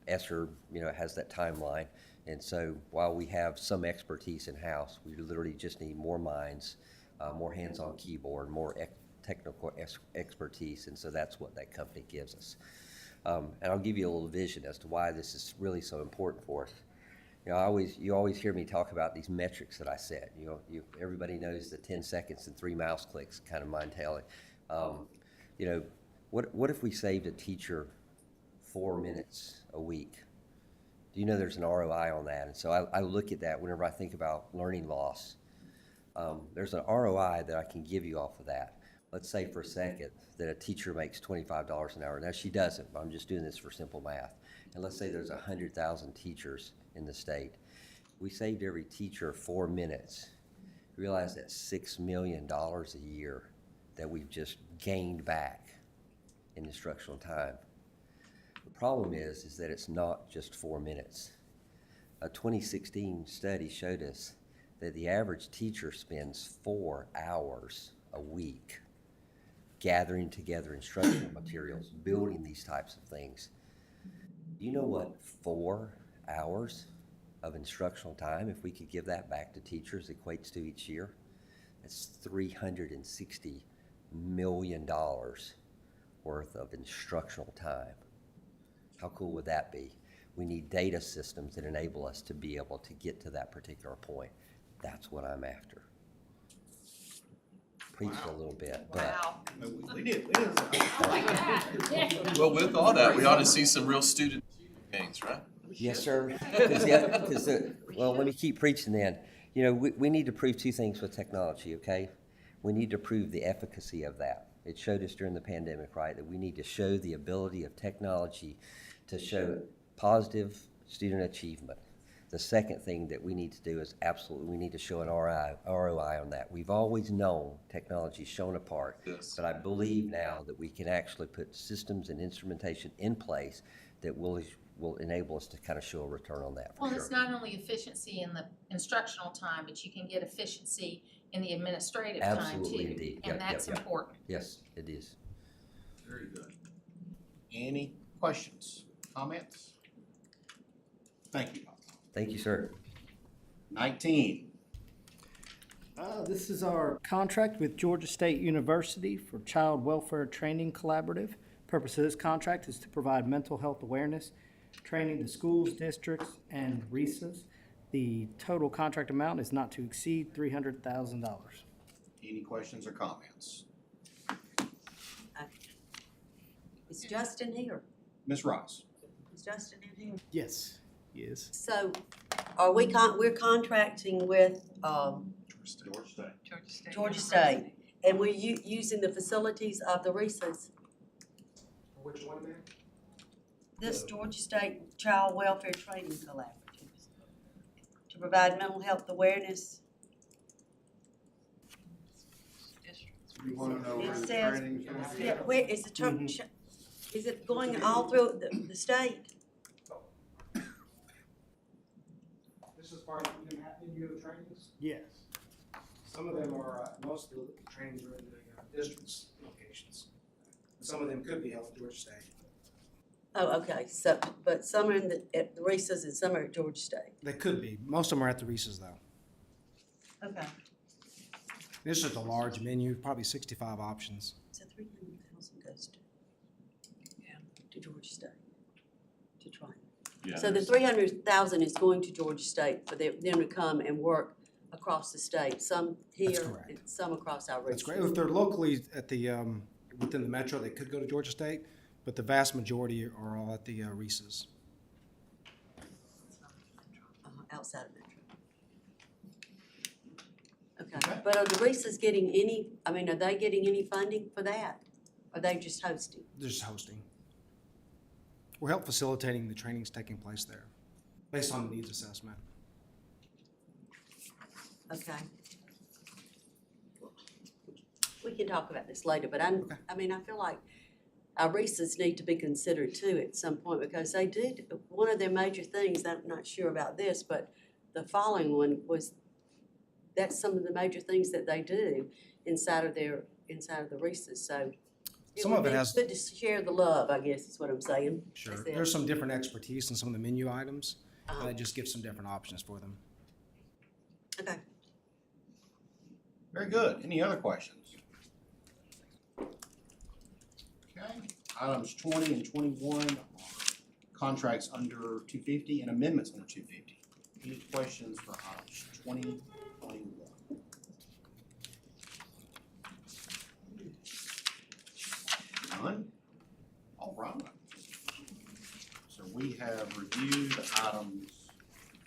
Speaker 17: ESSER, you know, has that timeline. And so while we have some expertise in-house, we literally just need more minds, more hands-on keyboard, more technical expertise. And so that's what that company gives us. And I'll give you a little vision as to why this is really so important for us. You know, you always hear me talk about these metrics that I set. You know, everybody knows the 10 seconds and 3 mouse clicks kind of mind telling. You know, what if we saved a teacher 4 minutes a week? Do you know there's an ROI on that? And so I look at that whenever I think about learning loss. There's an ROI that I can give you off of that. Let's say for a second that a teacher makes $25 an hour. Now she doesn't, but I'm just doing this for simple math. And let's say there's 100,000 teachers in the state. We saved every teacher 4 minutes. Realize that's $6 million a year that we've just gained back in instructional time. The problem is that it's not just 4 minutes. A 2016 study showed us that the average teacher spends 4 hours a week gathering together instructional materials, building these types of things. You know what 4 hours of instructional time, if we could give that back to teachers, equates to each year? That's $360 million worth of instructional time. How cool would that be? We need data systems that enable us to be able to get to that particular point. That's what I'm after. Preached a little bit, but.
Speaker 21: Wow.
Speaker 22: We did.
Speaker 10: Well, with all that, we ought to see some real student gains, right?
Speaker 17: Yes, sir. Well, let me keep preaching then. You know, we need to prove 2 things with technology, okay? We need to prove the efficacy of that. It showed us during the pandemic, right, that we need to show the ability of technology to show positive student achievement. The second thing that we need to do is absolutely, we need to show an ROI on that. We've always known technology's shown apart,
Speaker 10: Yes.
Speaker 17: but I believe now that we can actually put systems and instrumentation in place that will enable us to kind of show a return on that.
Speaker 21: Well, it's not only efficiency in the instructional time, but you can get efficiency in the administrative time too.
Speaker 17: Absolutely, indeed.
Speaker 21: And
Speaker 17: Yep,
Speaker 21: that's
Speaker 17: yep.
Speaker 21: important.
Speaker 17: Yes, it is.
Speaker 22: Very good. Any questions, comments? Thank you.
Speaker 17: Thank you, sir.
Speaker 22: 19.
Speaker 7: This is our contract with Georgia State University for Child Welfare Training Collaborative. Purpose of this contract is to provide mental health awareness training to schools, districts, and RESAs. The total contract amount is not to exceed $300,000.
Speaker 22: Any questions or comments?
Speaker 8: Is Justin here?
Speaker 22: Ms. Ross?
Speaker 8: Is Justin in here?
Speaker 7: Yes, he is.
Speaker 8: So are we're contracting with,
Speaker 22: Georgia State.
Speaker 8: Georgia State, and we're using the facilities of the Reese's.
Speaker 2: Which one, ma'am?
Speaker 8: This Georgia State Child Welfare Training Collaborative to provide mental health awareness.
Speaker 9: You wanna know where
Speaker 8: It
Speaker 9: the
Speaker 8: says,
Speaker 9: training's gonna be?
Speaker 8: yeah, where is the is it going all through the state?
Speaker 2: This is part of the trainings.
Speaker 7: Yes.
Speaker 2: Some of them are, most of the trainings are in the district's locations. Some of them could be held at Georgia State.
Speaker 8: Oh, okay, so, but some are at the Reese's and some are at Georgia State.
Speaker 2: They could be. Most of them are at the Reese's though.
Speaker 8: Okay.
Speaker 2: This is a large menu, probably 65 options.
Speaker 8: So 300,000 goes to Georgia State, to train.
Speaker 15: Yeah,
Speaker 8: So the 300,000 is going to Georgia State for them to come and work across the state, some here
Speaker 2: correct.
Speaker 8: and some across our
Speaker 2: That's
Speaker 8: region.
Speaker 2: great. If they're locally at the, within the metro, they could go to Georgia State, but the vast majority are all at the Reese's.
Speaker 8: Outside of metro. Okay, but are the Reese's getting any, I mean, are they getting any funding for that? Are they just hosting?
Speaker 2: They're just hosting. We're help facilitating the trainings taking place there, based on the needs assessment.
Speaker 8: Okay. We can talk about this later, but I mean, I feel like our Reese's need to be considered too at some point, because they do, one of their major things, I'm not sure about this, but the following one was, that's some of the major things that they do inside of the Reese's, so.
Speaker 2: Some of
Speaker 8: would
Speaker 2: it
Speaker 8: be
Speaker 2: has-
Speaker 8: good to share the love, I guess is what I'm saying.
Speaker 2: Sure.
Speaker 8: That's it.
Speaker 2: There's some different expertise in some of the menu items, and
Speaker 8: Uh-huh.
Speaker 2: it just gives some different options for them.
Speaker 8: Okay.
Speaker 22: Very good. Any other questions? Okay, items 20 and 21 are contracts under 250 and amendments under 250. Any questions for items 20, 21? None? All right. So we have reviewed items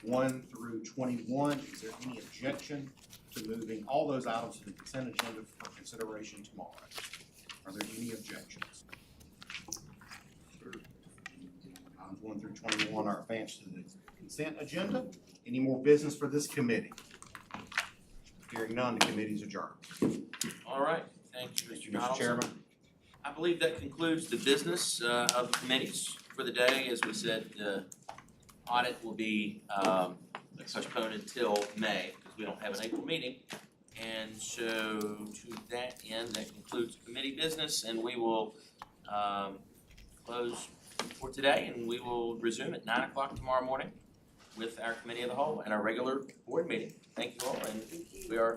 Speaker 22: 1 through 21. Is there any objection to moving all those items to the consent agenda for consideration tomorrow? Are there any objections? Items 1 through 21 are advanced to the consent agenda. Any more business for this committee? Hearing none, the committee is adjourned.
Speaker 1: All right, thank you, Mr. Donaldson.
Speaker 22: Chairman.
Speaker 1: I believe that concludes the business of the committees for the day. As we said, the audit will be postponed until May because we don't have an April meeting. And so to that end, that concludes committee business, and we will close for today, and we will resume at 9 o'clock tomorrow morning with our committee of the whole and our regular board meeting. Thank you all, and we are